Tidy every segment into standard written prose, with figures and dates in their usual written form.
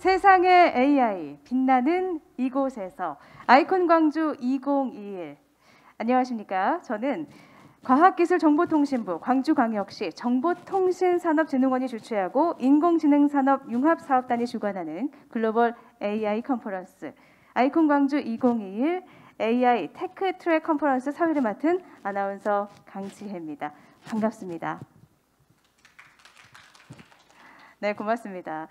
세상의 AI 빛나는 이곳에서 아이콘 광주 2021. 안녕하십니까? 저는 과학기술정보통신부 광주광역시 정보통신산업진흥원이 주최하고 인공지능산업융합사업단이 주관하는 글로벌 AI 컨퍼런스 아이콘 광주 2021 AI 테크 트랙 컨퍼런스 사회를 맡은 아나운서 강지혜입니다. 반갑습니다. 네, 고맙습니다.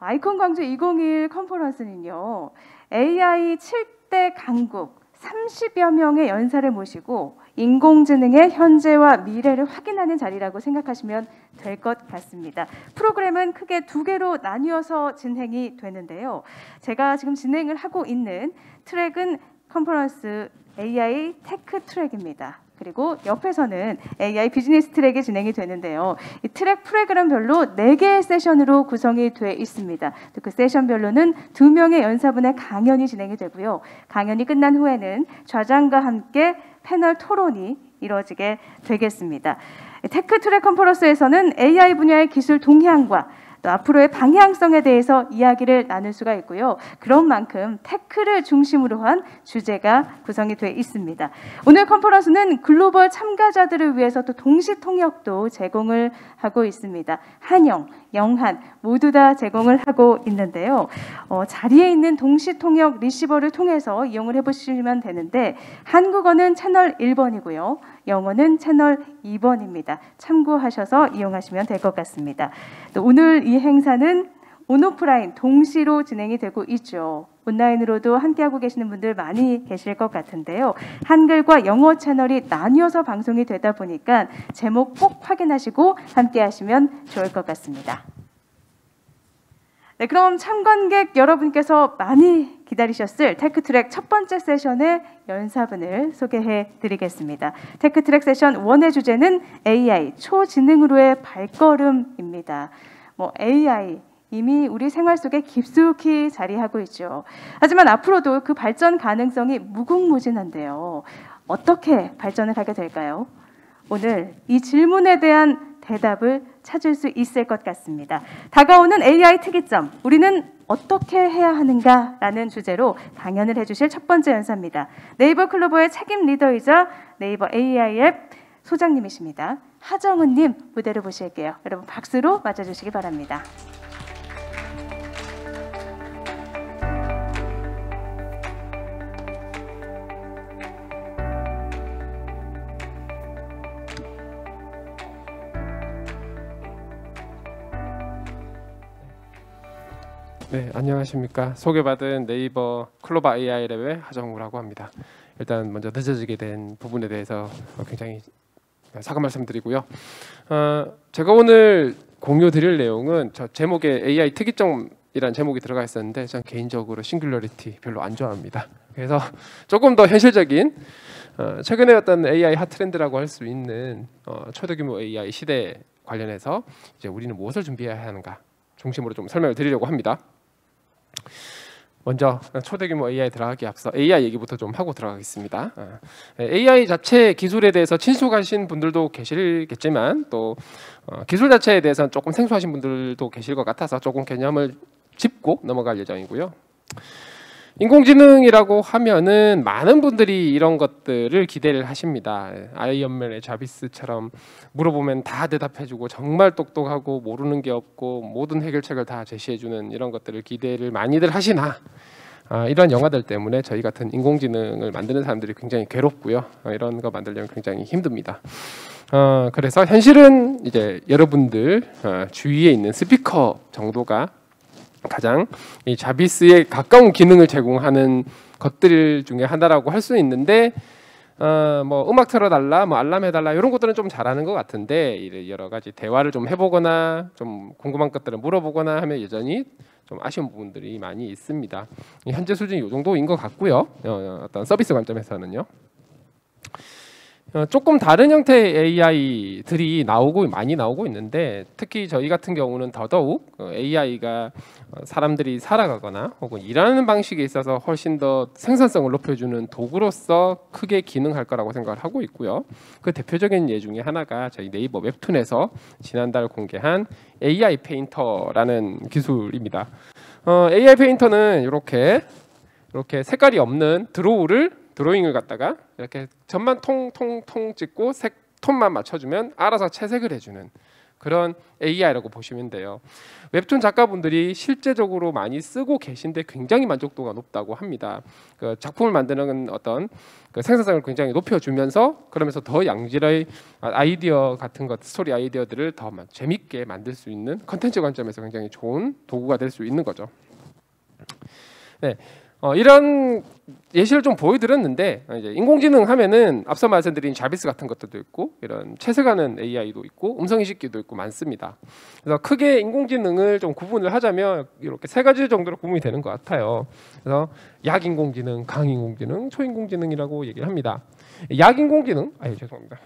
아이콘 광주 2021 컨퍼런스는요, AI 7대 강국 30여 명의 연사를 모시고 인공지능의 현재와 미래를 확인하는 자리라고 생각하시면 될 것 같습니다. 프로그램은 크게 두 개로 나뉘어서 진행이 되는데요. 제가 지금 진행을 하고 있는 트랙은 컨퍼런스 AI 테크 트랙입니다. 그리고 옆에서는 AI 비즈니스 트랙이 진행이 되는데요. 이 트랙 프로그램별로 4개의 세션으로 구성이 되어 있습니다. 그 세션별로는 2명의 연사분의 강연이 진행이 되고요. 강연이 끝난 후에는 좌장과 함께 패널 토론이 이루어지게 되겠습니다. 테크 트랙 컨퍼런스에서는 AI 분야의 기술 동향과 또 앞으로의 방향성에 대해서 이야기를 나눌 수가 있고요. 그런 만큼 테크를 중심으로 한 주제가 구성이 되어 있습니다. 오늘 컨퍼런스는 글로벌 참가자들을 위해서 또 동시 통역도 제공을 하고 있습니다. 한영, 영한 모두 다 제공을 하고 있는데요. 자리에 있는 동시 통역 리시버를 통해서 이용을 해보시면 되는데 한국어는 채널 1번이고요. 영어는 채널 2번입니다. 참고하셔서 이용하시면 될 것 같습니다. 또 오늘 이 행사는 온오프라인 동시로 진행이 되고 있죠. 온라인으로도 함께하고 계시는 분들 많이 계실 것 같은데요. 한글과 영어 채널이 나뉘어서 방송이 되다 보니까 제목 꼭 확인하시고 함께하시면 좋을 것 같습니다. 네, 그럼 참관객 여러분께서 많이 기다리셨을 테크트랙 첫 번째 세션의 연사분을 소개해 드리겠습니다. 테크트랙 세션 1의 주제는 AI, 초지능으로의 발걸음입니다. AI 이미 우리 생활 속에 깊숙이 자리하고 있죠. 하지만 앞으로도 그 발전 가능성이 무궁무진한데요. 어떻게 발전을 하게 될까요? 오늘 이 질문에 대한 대답을 찾을 수 있을 것 같습니다. 다가오는 AI 특이점, 우리는 어떻게 해야 하는가라는 주제로 강연을 해주실 첫 번째 연사입니다. 네이버 클로버의 책임 리더이자 네이버 AI 앱 소장님이십니다. 하정은님 무대를 모실게요. 여러분 박수로 맞아주시기 바랍니다. 네, 안녕하십니까. 소개받은 네이버 클로버 AI 랩의 하정우라고 합니다. 일단 먼저 늦어지게 된 부분에 대해서 굉장히 사과 말씀드리고요. 제가 오늘 공유 드릴 내용은 저 제목에 AI 특이점이라는 제목이 들어가 있었는데 저는 개인적으로 싱귤러리티 별로 안 좋아합니다. 그래서 조금 더 현실적인 최근에 어떤 AI 핫 트렌드라고 할 수 있는 초대규모 AI 시대 관련해서 이제 우리는 무엇을 준비해야 하는가 중심으로 좀 설명을 드리려고 합니다. 먼저 초대규모 AI 들어가기 앞서 AI 얘기부터 좀 하고 들어가겠습니다. AI 자체 기술에 대해서 친숙하신 분들도 계시겠지만 또 기술 자체에 대해서는 조금 생소하신 분들도 계실 것 같아서 조금 개념을 짚고 넘어갈 예정이고요. 인공지능이라고 하면은 많은 분들이 이런 것들을 기대를 하십니다. 아이언맨의 자비스처럼 물어보면 다 대답해주고 정말 똑똑하고 모르는 게 없고 모든 해결책을 다 제시해주는 이런 것들을 기대를 많이들 하시나 이런 영화들 때문에 저희 같은 인공지능을 만드는 사람들이 굉장히 괴롭고요. 이런 거 만들려면 굉장히 힘듭니다. 그래서 현실은 이제 여러분들 주위에 있는 스피커 정도가 가장 이 자비스에 가까운 기능을 제공하는 것들 중에 하나라고 할 수 있는데 뭐 음악 틀어달라, 뭐 알람 해달라 이런 것들은 좀 잘하는 것 같은데 여러 가지 대화를 좀 해보거나 좀 궁금한 것들을 물어보거나 하면 여전히 좀 아쉬운 부분들이 많이 있습니다. 현재 수준이 이 정도인 것 같고요. 어떤 서비스 관점에서는요. 조금 다른 형태의 AI들이 많이 나오고 있는데 특히 저희 같은 경우는 더더욱 AI가 사람들이 살아가거나 혹은 일하는 방식에 있어서 훨씬 더 생산성을 높여주는 도구로서 크게 기능할 거라고 생각을 하고 있고요. 그 대표적인 예 중에 하나가 저희 네이버 웹툰에서 지난달 공개한 AI 페인터라는 기술입니다. AI 페인터는 이렇게 색깔이 없는 드로잉을 갖다가 이렇게 점만 통통통 찍고 색 톤만 맞춰주면 알아서 채색을 해주는 그런 AI라고 보시면 돼요. 웹툰 작가분들이 실제적으로 많이 쓰고 계신데 굉장히 만족도가 높다고 합니다. 그 작품을 만드는 어떤 그 생산성을 굉장히 높여주면서 그러면서 더 양질의 아이디어 같은 것, 스토리 아이디어들을 더 재밌게 만들 수 있는 컨텐츠 관점에서 굉장히 좋은 도구가 될 수 있는 거죠. 네. 이런 예시를 좀 보여드렸는데 이제 인공지능 하면은 앞서 말씀드린 자비스 같은 것들도 있고 이런 채색하는 AI도 있고 음성인식기도 있고 많습니다. 그래서 크게 인공지능을 좀 구분을 하자면 이렇게 세 가지 정도로 구분이 되는 것 같아요. 그래서 약인공지능, 강인공지능, 초인공지능이라고 얘기를 합니다. 약인공지능, 죄송합니다.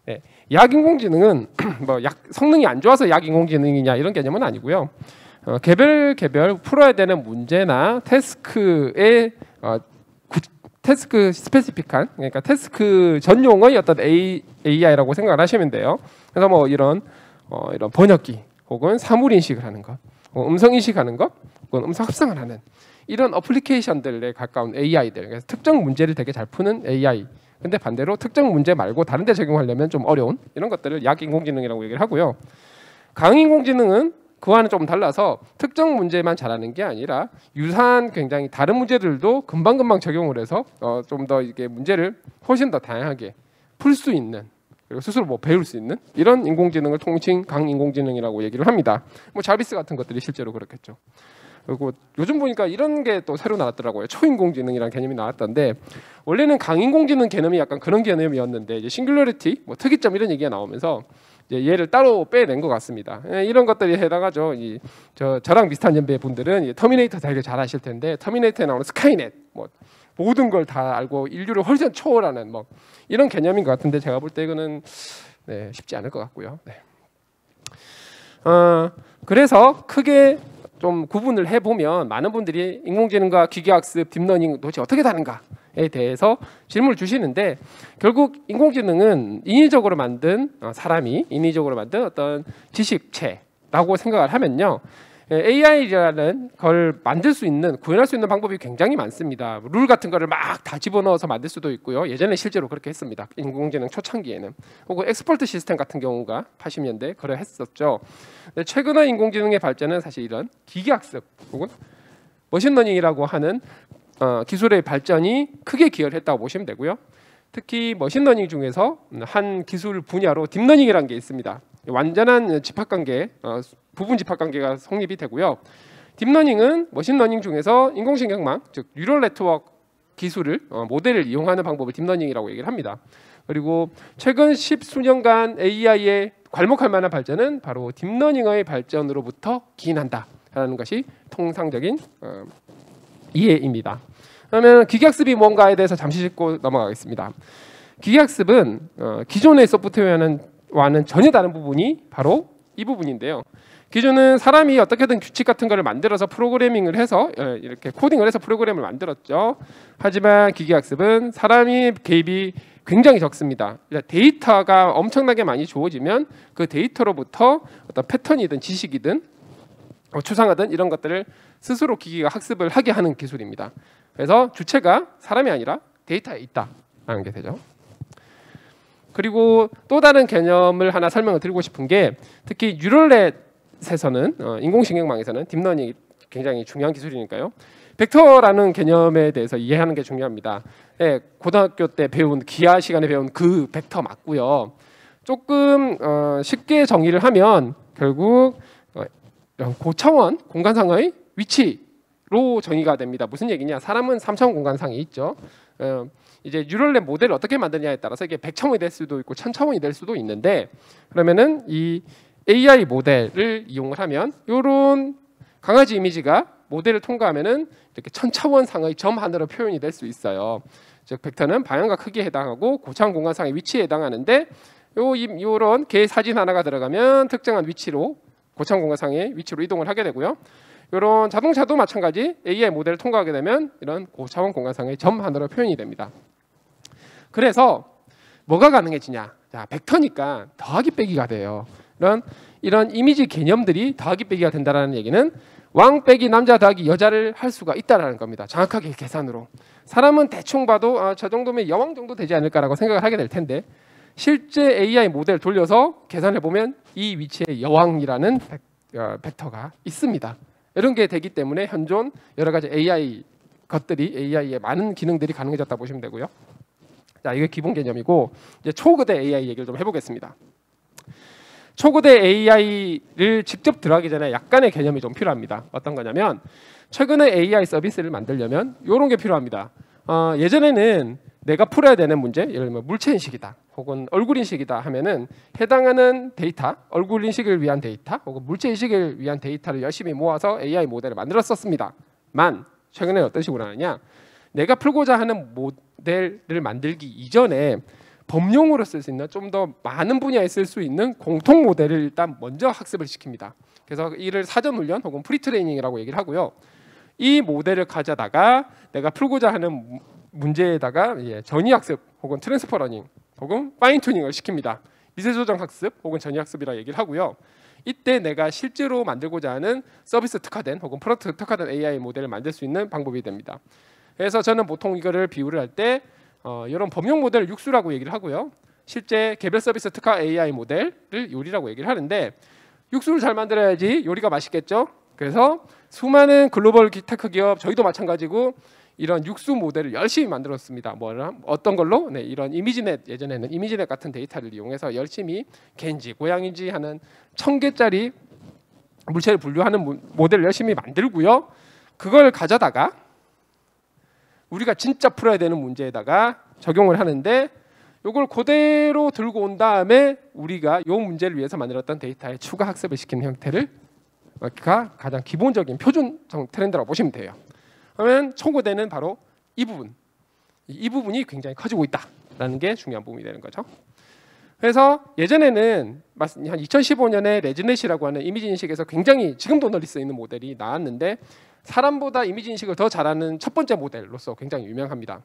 네, 약인공지능은 뭐 성능이 안 좋아서 약인공지능이냐 이런 개념은 아니고요. 개별 풀어야 되는 문제나 태스크의 태스크 스페시픽한 그러니까 태스크 전용의 어떤 AI라고 생각을 하시면 돼요. 그래서 뭐 이런 번역기 혹은 사물 인식을 하는 것, 음성 인식하는 것, 혹은 음성 합성을 하는 이런 어플리케이션들에 가까운 AI들. 그래서 특정 문제를 되게 잘 푸는 AI. 근데 반대로 특정 문제 말고 다른 데 적용하려면 좀 어려운 이런 것들을 약인공지능이라고 얘기를 하고요. 강인공지능은 그와는 좀 달라서 특정 문제만 잘하는 게 아니라 유사한 굉장히 다른 문제들도 금방금방 적용을 해서 좀 더 이게 문제를 훨씬 더 다양하게 풀 수 있는 그리고 스스로 뭐 배울 수 있는 이런 인공지능을 통칭 강인공지능이라고 얘기를 합니다. 뭐 자비스 같은 것들이 실제로 그렇겠죠. 그리고 요즘 보니까 이런 게 또 새로 나왔더라고요. 초인공지능이라는 개념이 나왔던데 원래는 강인공지능 개념이 약간 그런 개념이었는데 이제 싱귤러리티, 뭐 특이점 이런 얘기가 나오면서 이제 얘를 따로 빼낸 것 같습니다. 이런 것들이 해당하죠. 저랑 비슷한 연배 분들은 터미네이터 되게 잘 아실 텐데 터미네이터에 나오는 스카이넷, 뭐 모든 걸 다 알고 인류를 훨씬 초월하는 뭐 이런 개념인 것 같은데 제가 볼 때 이거는 쉽지 않을 것 같고요. 네. 그래서 크게 좀 구분을 해보면 많은 분들이 인공지능과 기계학습, 딥러닝 도대체 어떻게 다른가에 대해서 질문을 주시는데 결국 인공지능은 인위적으로 만든 사람이 인위적으로 만든 어떤 지식체라고 생각을 하면요. AI라는 걸 만들 수 있는 구현할 수 있는 방법이 굉장히 많습니다. 룰 같은 거를 막 다 집어넣어서 만들 수도 있고요. 예전에 실제로 그렇게 했습니다. 인공지능 초창기에는. 혹은 엑스퍼트 시스템 같은 경우가 80년대 그래 했었죠. 근데 최근의 인공지능의 발전은 사실 이런 기계학습 혹은 머신러닝이라고 하는 기술의 발전이 크게 기여를 했다고 보시면 되고요. 특히 머신러닝 중에서 한 기술 분야로 딥러닝이라는 게 있습니다. 완전한 집합관계, 부분 집합관계가 성립이 되고요. 딥러닝은 머신러닝 중에서 인공신경망, 즉 뉴럴 네트워크 기술을 모델을 이용하는 방법을 딥러닝이라고 얘기를 합니다. 그리고 최근 10수년간 AI의 괄목할 만한 발전은 바로 딥러닝의 발전으로부터 기인한다라는 것이 통상적인 이해입니다. 그러면 기계학습이 뭔가에 대해서 잠시 짚고 넘어가겠습니다. 기계학습은 기존의 소프트웨어와는 전혀 다른 부분이 바로 이 부분인데요. 기존은 사람이 어떻게든 규칙 같은 거를 만들어서 프로그래밍을 해서 이렇게 코딩을 해서 프로그램을 만들었죠. 하지만 기계학습은 사람이 개입이 굉장히 적습니다. 데이터가 엄청나게 많이 주어지면 그 데이터로부터 어떤 패턴이든 지식이든 추상하든 이런 것들을 스스로 기계가 학습을 하게 하는 기술입니다. 그래서 주체가 사람이 아니라 데이터에 있다라는 게 되죠. 그리고 또 다른 개념을 하나 설명을 드리고 싶은 게 특히 뉴럴넷에서는 인공신경망에서는 딥러닝이 굉장히 중요한 기술이니까요. 벡터라는 개념에 대해서 이해하는 게 중요합니다. 고등학교 때 배운 기하 시간에 배운 그 벡터 맞고요. 조금 쉽게 정의를 하면 결국 고차원 공간상의 위치로 정의가 됩니다. 무슨 얘기냐? 사람은 3차원 공간상에 있죠. 이제 뉴럴넷 모델을 어떻게 만드냐에 따라서 이게 100차원이 될 수도 있고 1000차원이 될 수도 있는데 그러면은 이 AI 모델을 이용을 하면 이런 강아지 이미지가 모델을 통과하면은 이렇게 1000차원 상의 점 하나로 표현이 될 수 있어요. 즉 벡터는 방향과 크기에 해당하고 고차원 공간상의 위치에 해당하는데 요런 개 사진 하나가 들어가면 특정한 위치로 고차원 공간상의 위치로 이동을 하게 되고요. 이런 자동차도 마찬가지 AI 모델을 통과하게 되면 이런 고차원 공간상의 점 하나로 표현이 됩니다. 그래서 뭐가 가능해지냐? 자, 벡터니까 더하기 빼기가 돼요. 이런 이미지 개념들이 더하기 빼기가 된다는 얘기는 왕 빼기 남자 더하기 여자를 할 수가 있다라는 겁니다. 정확하게 계산으로. 사람은 대충 봐도 저 정도면 여왕 정도 되지 않을까라고 생각을 하게 될 텐데 실제 AI 모델 돌려서 계산해 보면 이 위치에 여왕이라는 벡터가 있습니다. 이런 게 되기 때문에 현존 여러 가지 AI 것들이 AI의 많은 기능들이 가능해졌다 보시면 되고요. 자, 이게 기본 개념이고 이제 초거대 AI 얘기를 좀 해보겠습니다. 초거대 AI를 직접 들어가기 전에 약간의 개념이 좀 필요합니다. 어떤 거냐면 최근에 AI 서비스를 만들려면 이런 게 필요합니다. 예전에는 내가 풀어야 되는 문제, 예를 들면 물체 인식이다 혹은 얼굴 인식이다 하면은 해당하는 데이터, 얼굴 인식을 위한 데이터 혹은 물체 인식을 위한 데이터를 열심히 모아서 AI 모델을 만들었었습니다만 최근에 어떤 식으로 하느냐, 내가 풀고자 하는 모델을 만들기 이전에 범용으로 쓸 수 있는 좀 더 많은 분야에 쓸 수 있는 공통 모델을 일단 먼저 학습을 시킵니다. 그래서 이를 사전 훈련 혹은 프리트레이닝이라고 얘기를 하고요. 이 모델을 가져다가 내가 풀고자 하는 문제에다가 전위학습 혹은 트랜스퍼 러닝 혹은 파인 튜닝을 시킵니다. 미세 조정 학습 혹은 전위학습이라 얘기를 하고요. 이때 내가 실제로 만들고자 하는 서비스 특화된 혹은 프로덕트 특화된 AI 모델을 만들 수 있는 방법이 됩니다. 그래서 저는 보통 이거를 비유를 할 때 이런 범용 모델을 육수라고 얘기를 하고요. 실제 개별 서비스 특화 AI 모델을 요리라고 얘기를 하는데 육수를 잘 만들어야지 요리가 맛있겠죠. 그래서 수많은 글로벌 테크 기업, 저희도 마찬가지고 이런 육수 모델을 열심히 만들었습니다. 어떤 걸로? 네, 이런 이미지넷, 예전에는 이미지넷 같은 데이터를 이용해서 열심히 개인지 고양인지 하는 1000개짜리 물체를 분류하는 모델을 열심히 만들고요. 그걸 가져다가 우리가 진짜 풀어야 되는 문제에다가 적용을 하는데 이걸 그대로 들고 온 다음에 우리가 이 문제를 위해서 만들었던 데이터에 추가 학습을 시키는 형태를 가장 기본적인 표준 트렌드라고 보시면 돼요. 그러면 초거대는 바로 이 부분, 이 부분이 굉장히 커지고 있다라는 게 중요한 부분이 되는 거죠. 그래서 예전에는 한 2015년에 레즈넷이라고 하는 이미지 인식에서 굉장히 지금도 널리 쓰이는 모델이 나왔는데 사람보다 이미지 인식을 더 잘하는 첫 번째 모델로서 굉장히 유명합니다.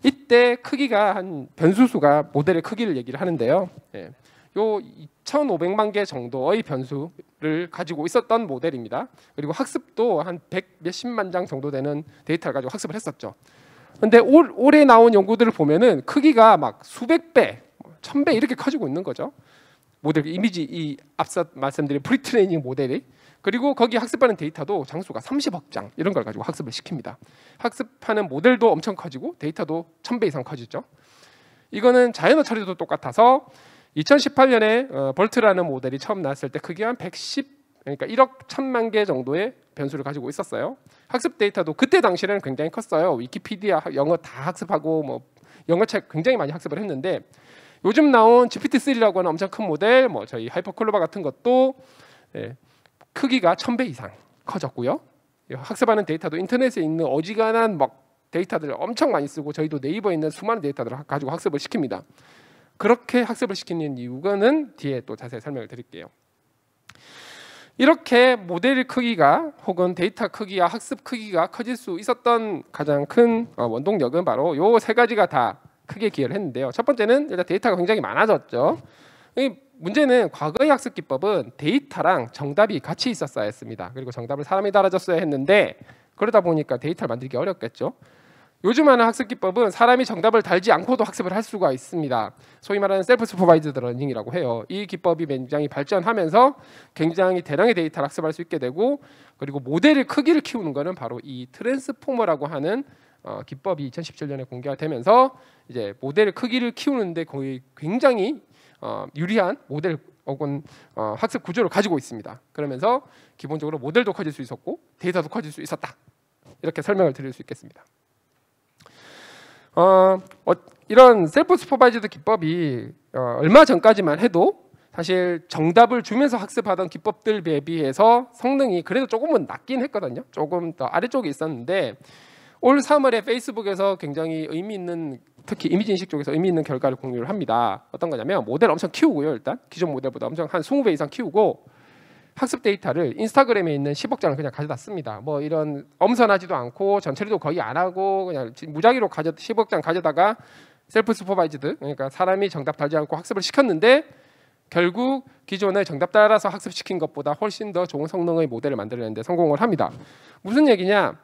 이때 크기가 한 변수수가 모델의 크기를 얘기를 하는데요. 요 2,500만 개 정도의 변수를 가지고 있었던 모델입니다. 그리고 학습도 한 100 몇십만 장 정도 되는 데이터를 가지고 학습을 했었죠. 근데 올해 나온 연구들을 보면은 크기가 막 수백 배, 1000배 이렇게 커지고 있는 거죠. 모델 이미지 이 앞서 말씀드린 프리트레이닝 모델이. 그리고 거기 학습하는 데이터도 장수가 30억 장 이런 걸 가지고 학습을 시킵니다. 학습하는 모델도 엄청 커지고 데이터도 1000배 이상 커지죠. 이거는 자연어 처리도 똑같아서 2018년에 벌트라는 모델이 처음 나왔을 때 크기가 한 110, 그러니까 1억 1000만 개 정도의 변수를 가지고 있었어요. 학습 데이터도 그때 당시에는 굉장히 컸어요. 위키피디아 영어 다 학습하고 뭐 영어책 굉장히 많이 학습을 했는데 요즘 나온 GPT-3라고 하는 엄청 큰 모델, 뭐 저희 하이퍼클로바 같은 것도 크기가 1000배 이상 커졌고요. 학습하는 데이터도 인터넷에 있는 어지간한 막 데이터들을 엄청 많이 쓰고 저희도 네이버에 있는 수많은 데이터들을 가지고 학습을 시킵니다. 그렇게 학습을 시키는 이유는 뒤에 또 자세히 설명을 드릴게요. 이렇게 모델 크기가 혹은 데이터 크기와 학습 크기가 커질 수 있었던 가장 큰 원동력은 바로 요 세 가지가 다 크게 기여를 했는데요. 첫 번째는 일단 데이터가 굉장히 많아졌죠. 문제는 과거의 학습 기법은 데이터랑 정답이 같이 있었어야 했습니다. 그리고 정답을 사람이 달아줬어야 했는데 그러다 보니까 데이터를 만들기 어렵겠죠. 요즘 하는 학습 기법은 사람이 정답을 달지 않고도 학습을 할 수가 있습니다. 소위 말하는 셀프 슈퍼바이즈드 러닝이라고 해요. 이 기법이 굉장히 발전하면서 굉장히 대량의 데이터를 학습할 수 있게 되고 그리고 모델의 크기를 키우는 것은 바로 이 트랜스포머라고 하는 기법이 2017년에 공개가 되면서 이제 모델의 크기를 키우는데 거의 굉장히 유리한 모델 혹은 학습 구조를 가지고 있습니다. 그러면서 기본적으로 모델도 커질 수 있었고 데이터도 커질 수 있었다. 이렇게 설명을 드릴 수 있겠습니다. 이런 셀프 슈퍼바이즈드 기법이 얼마 전까지만 해도 사실 정답을 주면서 학습하던 기법들 대비해서 성능이 그래도 조금은 낮긴 했거든요. 조금 더 아래쪽에 있었는데 올 3월에 페이스북에서 굉장히 의미 있는, 특히 이미지 인식 쪽에서 의미 있는 결과를 공유를 합니다. 어떤 거냐면 모델 엄청 키우고요. 일단 기존 모델보다 엄청 한 20배 이상 키우고 학습 데이터를 인스타그램에 있는 10억 장을 그냥 가져다 씁니다. 뭐 이런 엄선하지도 않고 전처리도 거의 안 하고 그냥 무작위로 10억 장 가져다가 셀프 슈퍼바이즈드, 그러니까 사람이 정답 달지 않고 학습을 시켰는데 결국 기존에 정답 따라서 학습시킨 것보다 훨씬 더 좋은 성능의 모델을 만들어내는데 성공을 합니다. 무슨 얘기냐?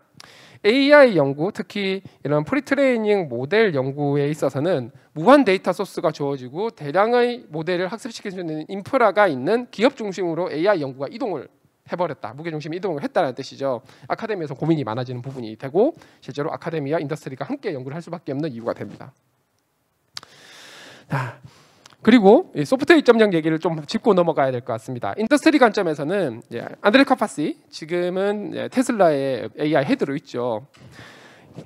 AI 연구, 특히 이런 프리트레이닝 모델 연구에 있어서는 무한 데이터 소스가 주어지고 대량의 모델을 학습시킬 수 있는 인프라가 있는 기업 중심으로 AI 연구가 이동을 해버렸다. 무게중심이 이동을 했다는 뜻이죠. 아카데미에서 고민이 많아지는 부분이 되고 실제로 아카데미와 인더스트리가 함께 연구를 할 수밖에 없는 이유가 됩니다. 그리고 이 소프트웨어 2.0 얘기를 좀 짚고 넘어가야 될 것 같습니다. 인더스트리 관점에서는 안드레 카파시, 지금은 테슬라의 AI 헤드로 있죠.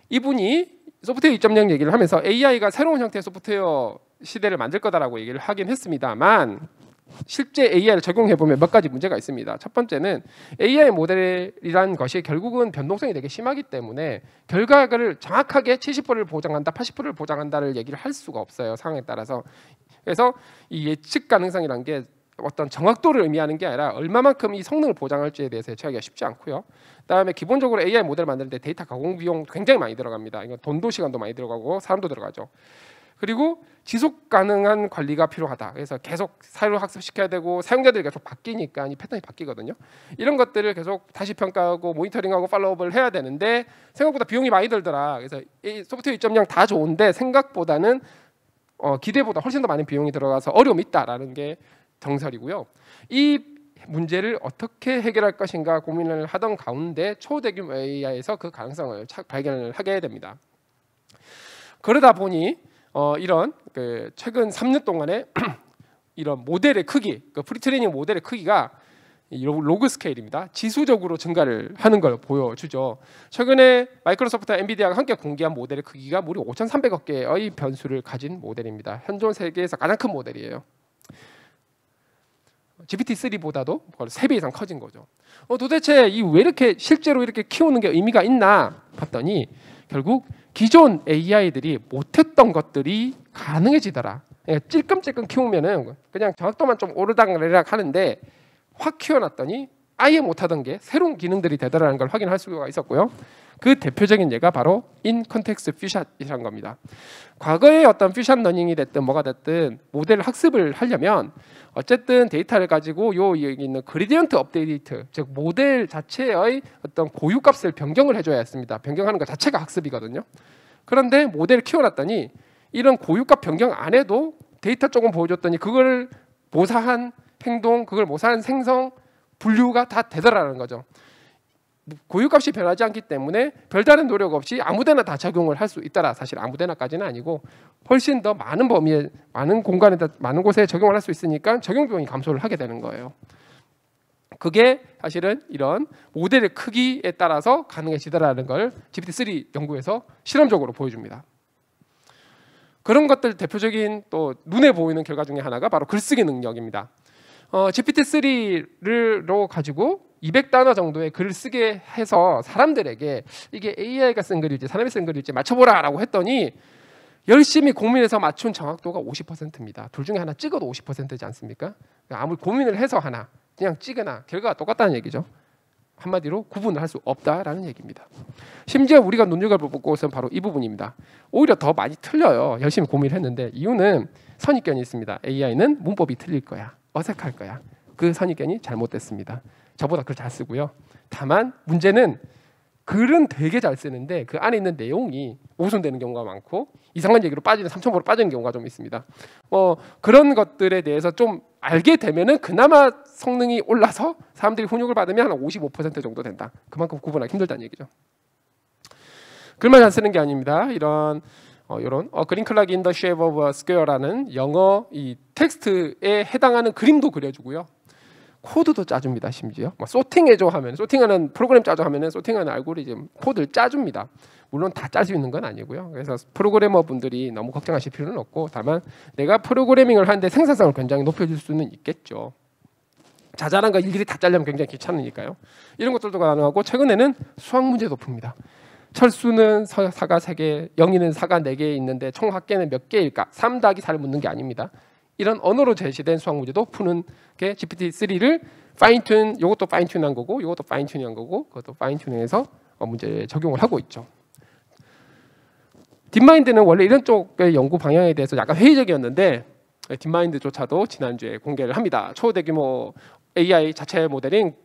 이분이 소프트웨어 2.0 얘기를 하면서 AI가 새로운 형태의 소프트웨어 시대를 만들 거다라고 얘기를 하긴 했습니다만 실제 AI를 적용해 보면 몇 가지 문제가 있습니다. 첫 번째는 AI 모델이란 것이 결국은 변동성이 되게 심하기 때문에 결과를 정확하게 70%를 보장한다, 80%를 보장한다를 얘기를 할 수가 없어요. 상황에 따라서. 그래서 이 예측 가능성이란 게 어떤 정확도를 의미하는 게 아니라 얼마만큼 이 성능을 보장할지에 대해서 예측하기가 쉽지 않고요. 그다음에 기본적으로 AI 모델 만드는데 데이터 가공 비용 굉장히 많이 들어갑니다. 이건 돈도 시간도 많이 들어가고 사람도 들어가죠. 그리고 지속 가능한 관리가 필요하다. 그래서 계속 새로 학습시켜야 되고 사용자들이 계속 바뀌니까 이 패턴이 바뀌거든요. 이런 것들을 계속 다시 평가하고 모니터링하고 팔로우업을 해야 되는데 생각보다 비용이 많이 들더라. 그래서 이 소프트웨어 2.0 다 좋은데 생각보다는 기대보다 훨씬 더 많은 비용이 들어가서 어려움이 있다라는 게 정설이고요. 이 문제를 어떻게 해결할 것인가 고민을 하던 가운데 초대규모 AI에서 그 가능성을 발견을 하게 됩니다. 그러다 보니 이런 최근 3년 동안에 이런 모델의 크기, 프리트레이닝 모델의 크기가 로그 스케일입니다. 지수적으로 증가를 하는 걸 보여주죠. 최근에 마이크로소프트와 엔비디아가 함께 공개한 모델의 크기가 무려 5,300억 개의 변수를 가진 모델입니다. 현존 세계에서 가장 큰 모델이에요. GPT-3보다도 3배 이상 커진 거죠. 도대체 왜 이렇게 실제로 이렇게 키우는 게 의미가 있나 봤더니 결국 기존 AI들이 못했던 것들이 가능해지더라. 찔끔찔끔 키우면은 그냥 정확도만 좀 오르락내리락 하는데 확 키워놨더니 아예 못하던 게 새로운 기능들이 되더라는 걸 확인할 수가 있었고요. 그 대표적인 예가 바로 인 컨텍스트 퓨샷이라는 겁니다. 과거에 어떤 퓨샷 러닝이 됐든 뭐가 됐든 모델 학습을 하려면 어쨌든 데이터를 가지고 여기 있는 그레디언트 업데이트, 즉 모델 자체의 어떤 고유값을 변경을 해줘야 했습니다. 변경하는 것 자체가 학습이거든요. 그런데 모델을 키워놨더니 이런 고유값 변경 안 해도 데이터 조금 보여줬더니 그걸 모사한 행동, 그걸 모사한 생성, 분류가 다 되더라는 거죠. 고유값이 변하지 않기 때문에 별다른 노력 없이 아무데나 다 적용을 할 수 있더라. 사실 아무데나까지는 아니고 훨씬 더 많은 범위에, 많은 공간에다, 많은 곳에 적용을 할 수 있으니까 적용 비용이 감소를 하게 되는 거예요. 그게 사실은 이런 모델의 크기에 따라서 가능해지더라는 걸 GPT-3 연구에서 실험적으로 보여줍니다. 그런 것들 대표적인 또 눈에 보이는 결과 중에 하나가 바로 글쓰기 능력입니다. GPT-3로 가지고 200단어 정도의 글을 쓰게 해서 사람들에게 이게 AI가 쓴 글일지 사람이 쓴 글일지 맞춰보라라고 했더니 열심히 고민해서 맞춘 정확도가 50%입니다. 둘 중에 하나 찍어도 50%지 않습니까? 아무리 고민을 해서 하나 그냥 찍으나 결과가 똑같다는 얘기죠. 한마디로 구분을 할 수 없다라는 얘기입니다. 심지어 우리가 눈여겨볼 곳은 바로 이 부분입니다. 오히려 더 많이 틀려요. 열심히 고민을 했는데 이유는 선입견이 있습니다. AI는 문법이 틀릴 거야. 어색할 거야. 그 선입견이 잘못됐습니다. 저보다 글 잘 쓰고요. 다만 문제는 글은 되게 잘 쓰는데 그 안에 있는 내용이 오순되는 경우가 많고 이상한 얘기로 빠지는 삼천포로 빠지는 경우가 좀 있습니다. 그런 것들에 대해서 좀 알게 되면은 그나마 성능이 올라서 사람들이 훈육을 받으면 한 55% 정도 된다. 그만큼 구분하기 힘들다는 얘기죠. 글만 잘 쓰는 게 아닙니다. 이런 그린 클락 인 더 쉐이프 오브 스퀘어라는 영어 이 텍스트에 해당하는 그림도 그려주고요. 코드도 짜줍니다. 심지어 소팅해줘 하면 소팅하는 프로그램 짜줘 하면은 소팅하는 알고리즘 코드를 짜줍니다. 물론 다 짤 수 있는 건 아니고요. 그래서 프로그래머 분들이 너무 걱정하실 필요는 없고 다만 내가 프로그래밍을 하는데 생산성을 굉장히 높여줄 수는 있겠죠. 자잘한 거 일일이 다 짜려면 굉장히 귀찮으니까요. 이런 것들도 가능하고 최근에는 수학 문제도 풉니다. 철수는 사가 3개, 영희는 사가 4개 있는데 총 합계는 몇 개일까? 3 더하기 4를 묻는 게 아닙니다. 이런 언어로 제시된 수학 문제도 푸는 게 GPT-3를 파인튠, 이것도 파인튠한 거고, 이것도 파인튠한 거고, 그것도 파인튠해서 문제 적용을 하고 있죠. 딥마인드는 원래 이런 쪽의 연구 방향에 대해서 약간 회의적이었는데 딥마인드조차도 지난주에 공개를 합니다. 초대규모 AI 자체 모델인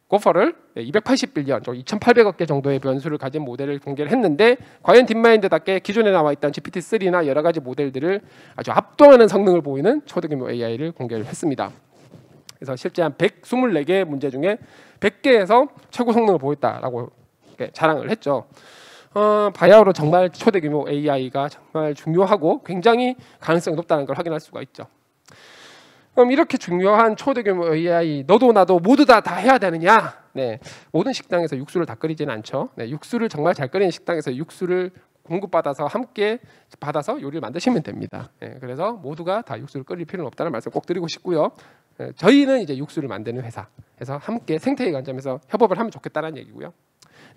고퍼를 280빌리언, 2,800억 개 정도의 변수를 가진 모델을 공개를 했는데 과연 딥마인드답게 기존에 나와 있던 GPT-3나 여러 가지 모델들을 아주 압도하는 성능을 보이는 초대규모 AI를 공개를 했습니다. 그래서 실제 한 124개 문제 중에 100개에서 최고 성능을 보였다라고 자랑을 했죠. 바야흐로 정말 초대규모 AI가 정말 중요하고 굉장히 가능성이 높다는 걸 확인할 수가 있죠. 그럼 이렇게 중요한 초대규모 AI 너도 나도 모두 다 해야 되느냐? 네, 모든 식당에서 육수를 다 끓이지는 않죠. 네, 육수를 정말 잘 끓이는 식당에서 육수를 공급받아서 함께 받아서 요리를 만드시면 됩니다. 네, 그래서 모두가 다 육수를 끓일 필요는 없다는 말씀 꼭 드리고 싶고요. 네, 저희는 이제 육수를 만드는 회사, 그래서 함께 생태계 관점에서 협업을 하면 좋겠다는 얘기고요.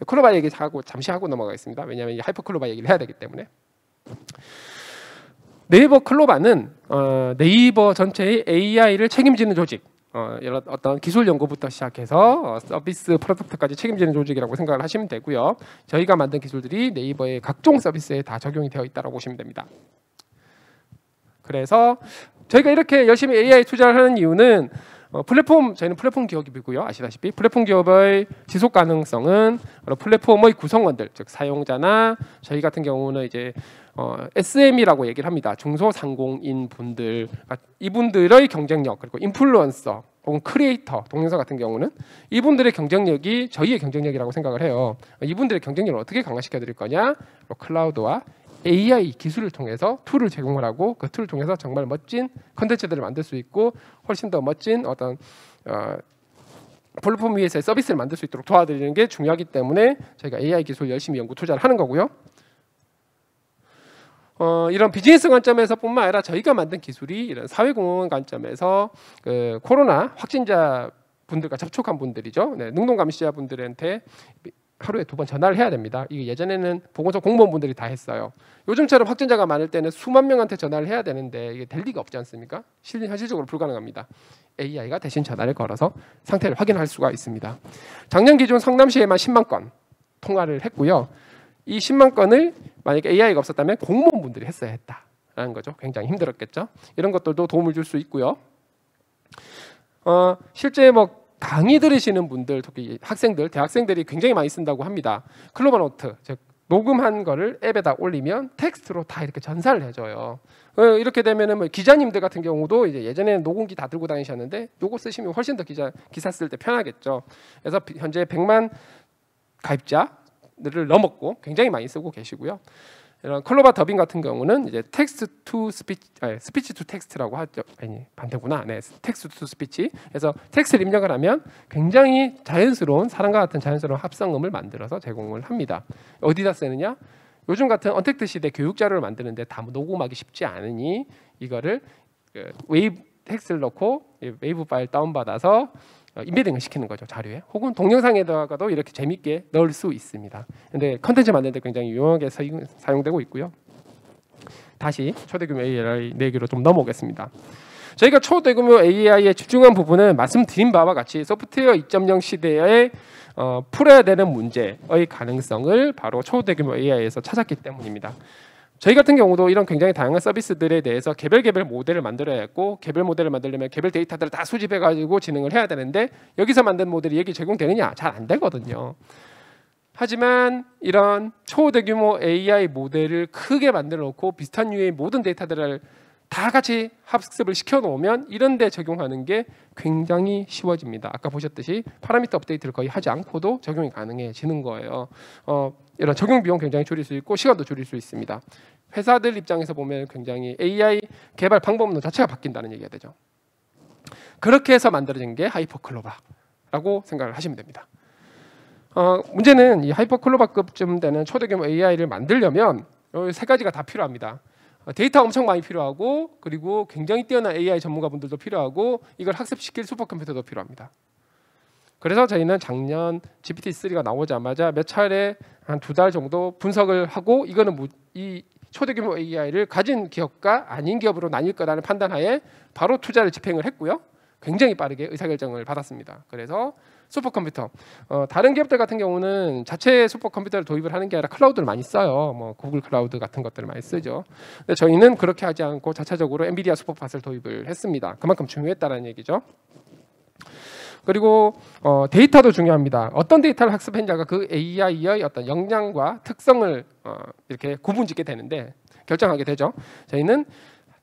클로바 얘기 잠시 하고 넘어가겠습니다. 왜냐하면 하이퍼 클로바 얘기를 해야 되기 때문에. 네이버 클로바는 네이버 전체의 AI를 책임지는 조직, 이런 어떤 기술 연구부터 시작해서 서비스 프로덕트까지 책임지는 조직이라고 생각을 하시면 되고요. 저희가 만든 기술들이 네이버의 각종 서비스에 다 적용이 되어 있다고 보시면 됩니다. 그래서 저희가 이렇게 열심히 AI 투자를 하는 이유는 저희는 플랫폼 기업이고요. 아시다시피 플랫폼 기업의 지속 가능성은 플랫폼의 구성원들, 즉 사용자나 저희 같은 경우는 이제 SM이라고 얘기를 합니다. 중소상공인 분들, 이분들의 경쟁력, 그리고 인플루언서 혹은 크리에이터, 동영상 같은 경우는 이분들의 경쟁력이 저희의 경쟁력이라고 생각을 해요. 이분들의 경쟁력을 어떻게 강화시켜 드릴 거냐? 클라우드와 AI 기술을 통해서 툴을 제공을 하고 그 툴을 통해서 정말 멋진 컨텐츠들을 만들 수 있고 훨씬 더 멋진 어떤 플랫폼 위에서의 서비스를 만들 수 있도록 도와드리는 게 중요하기 때문에 저희가 AI 기술 열심히 연구 투자를 하는 거고요. 이런 비즈니스 관점에서뿐만 아니라 저희가 만든 기술이 이런 사회공헌 관점에서 그 코로나 확진자 분들과 접촉한 분들이죠. 네, 능동 감시자 분들한테 하루에 2번 전화를 해야 됩니다. 이게 예전에는 보건소 공무원분들이 다 했어요. 요즘처럼 확진자가 많을 때는 수만 명한테 전화를 해야 되는데 이게 될 리가 없지 않습니까? 현실적으로 불가능합니다. AI가 대신 전화를 걸어서 상태를 확인할 수가 있습니다. 작년 기준 성남시에만 10만 건 통화를 했고요. 이 10만 건을 만약에 AI가 없었다면 공무원분들이 했어야 했다라는 거죠. 굉장히 힘들었겠죠. 이런 것들도 도움을 줄 수 있고요. 실제 강의 들으시는 분들, 특히 학생들, 대학생들이 굉장히 많이 쓴다고 합니다. 클로바 노트, 즉 녹음한 거를 앱에다 올리면 텍스트로 다 이렇게 전사를 해줘요. 이렇게 되면은 기자님들 같은 경우도 이제 예전에는 녹음기 다 들고 다니셨는데 요거 쓰시면 훨씬 더 기사 쓸 때 편하겠죠. 그래서 현재 100만 가입자들을 넘었고 굉장히 많이 쓰고 계시고요. 이런 클로바 더빙 같은 경우는 이제 텍스트 투 스피치, 스피치 투 텍스트라고 하죠. 아니 반대구나. 네, 텍스트 투 스피치. 그래서 텍스트를 입력을 하면 굉장히 자연스러운 사람과 같은 자연스러운 합성음을 만들어서 제공을 합니다. 어디다 쓰느냐? 요즘 같은 언택트 시대 교육 자료를 만드는데 다 녹음하기 쉽지 않으니 이거를 웨이브 텍스트를 넣고 웨이브 파일 다운받아서 인베딩을 시키는 거죠, 자료에. 혹은 동영상에다가도 이렇게 재밌게 넣을 수 있습니다. 근데 컨텐츠 만들 때 굉장히 유용하게 사용되고 있고요. 다시 초대규모 AI 얘기로 좀 넘어오겠습니다. 저희가 초대규모 AI에 집중한 부분은 말씀드린 바와 같이 소프트웨어 2.0 시대에 풀어야 되는 문제의 가능성을 바로 초대규모 AI에서 찾았기 때문입니다. 저희 같은 경우도 이런 굉장히 다양한 서비스들에 대해서 개별 모델을 만들어야 했고, 개별 모델을 만들려면 개별 데이터들을 다 수집해 가지고 진행을 해야 되는데 여기서 만든 모델이 여기 적용되느냐? 잘 안 되거든요. 하지만 이런 초대규모 AI 모델을 크게 만들어 놓고 비슷한 류의 모든 데이터들을 다 같이 학습을 시켜 놓으면 이런 데 적용하는 게 굉장히 쉬워집니다. 아까 보셨듯이 파라미터 업데이트를 거의 하지 않고도 적용이 가능해지는 거예요. 이런 적용 비용 굉장히 줄일 수 있고 시간도 줄일 수 있습니다. 회사들 입장에서 보면 굉장히 AI 개발 방법론 자체가 바뀐다는 얘기가 되죠. 그렇게 해서 만들어진 게 하이퍼클로바라고 생각을 하시면 됩니다. 문제는 이 하이퍼클로바급쯤 되는 초대규모 AI를 만들려면 이 3가지가 다 필요합니다. 데이터 엄청 많이 필요하고, 그리고 굉장히 뛰어난 AI 전문가분들도 필요하고, 이걸 학습시킬 슈퍼컴퓨터도 필요합니다. 그래서 저희는 작년 GPT-3가 나오자마자 몇 차례 한 2달 정도 분석을 하고 이거는 이 초대규모 AI를 가진 기업과 아닌 기업으로 나뉠 거라는 판단하에 바로 투자를 집행을 했고요. 굉장히 빠르게 의사결정을 받았습니다. 그래서 슈퍼컴퓨터, 다른 기업들 같은 경우는 자체 슈퍼컴퓨터를 도입을 하는 게 아니라 클라우드를 많이 써요. 뭐 구글 클라우드 같은 것들을 많이 쓰죠. 근데 저희는 그렇게 하지 않고 자체적으로 엔비디아 슈퍼팟을 도입을 했습니다. 그만큼 중요했다는 얘기죠. 그리고 데이터도 중요합니다. 어떤 데이터를 학습했냐가 그 AI의 어떤 역량과 특성을 이렇게 구분짓게 되는데 결정하게 되죠. 저희는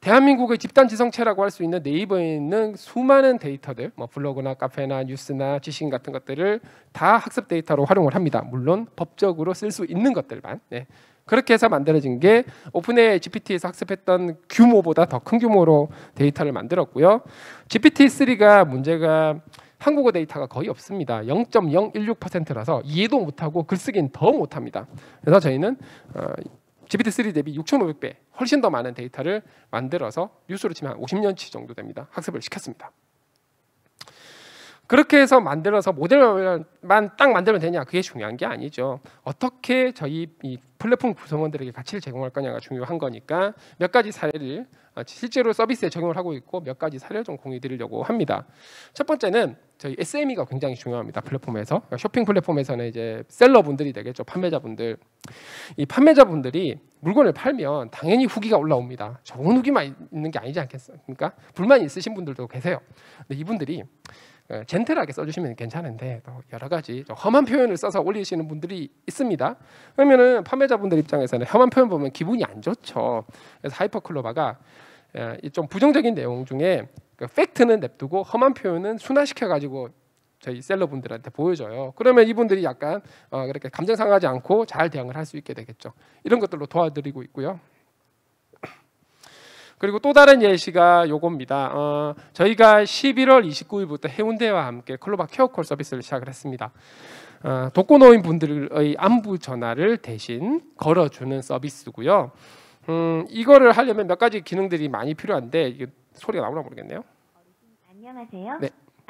대한민국의 집단 지성체라고 할 수 있는 네이버에 있는 수많은 데이터들, 뭐 블로그나 카페나 뉴스나 지식 같은 것들을 다 학습 데이터로 활용을 합니다. 물론 법적으로 쓸 수 있는 것들만. 네. 그렇게 해서 만들어진 게 오픈AI GPT에서 학습했던 규모보다 더 큰 규모로 데이터를 만들었고요. GPT-3가 문제가 한국어 데이터가 거의 없습니다. 0.016%라서 이해도 못하고 글쓰기는 더 못합니다. 그래서 저희는 GPT-3 대비 6,500배 훨씬 더 많은 데이터를 만들어서 뉴스로 치면 한 50년치 정도 됩니다. 학습을 시켰습니다. 그렇게 해서 만들어서 모델만 딱 만들면 되냐, 그게 중요한 게 아니죠. 어떻게 저희 이 플랫폼 구성원들에게 가치를 제공할 거냐가 중요한 거니까 몇 가지 사례를 실제로 서비스에 적용을 하고 있고 몇 가지 사례를 좀 공유해 드리려고 합니다. 첫 번째는 저희 SME가 굉장히 중요합니다. 플랫폼에서. 그러니까 쇼핑 플랫폼에서는 이제 셀러분들이 되겠죠. 판매자분들. 이 판매자분들이 물건을 팔면 당연히 후기가 올라옵니다. 좋은 후기만 있는 게 아니지 않겠습니까? 불만이 있으신 분들도 계세요. 근데 이분들이 젠틀하게 써주시면 괜찮은데 또 여러 가지 험한 표현을 써서 올리시는 분들이 있습니다. 그러면은 판매자분들 입장에서는 험한 표현 보면 기분이 안 좋죠. 그래서 하이퍼클로바가 좀 부정적인 내용 중에 팩트는 냅두고 험한 표현은 순화시켜 가지고 저희 셀러분들한테 보여줘요. 그러면 이분들이 약간 그렇게 감정 상하지 않고 잘 대응을 할 수 있게 되겠죠. 이런 것들로 도와드리고 있고요. 그리고 또 다른 예시가 요겁니다. 저희가 11월 29일부터 해운대와 함께 클로바 케어콜 서비스를 시작을 했습니다. 독거노인 분들의 안부 전화를 대신 걸어주는 서비스고요. 이거를 하려면 몇 가지 기능들이 많이 필요한데 이게 소리가 나오나 모르겠네요. 안녕하세요. 네,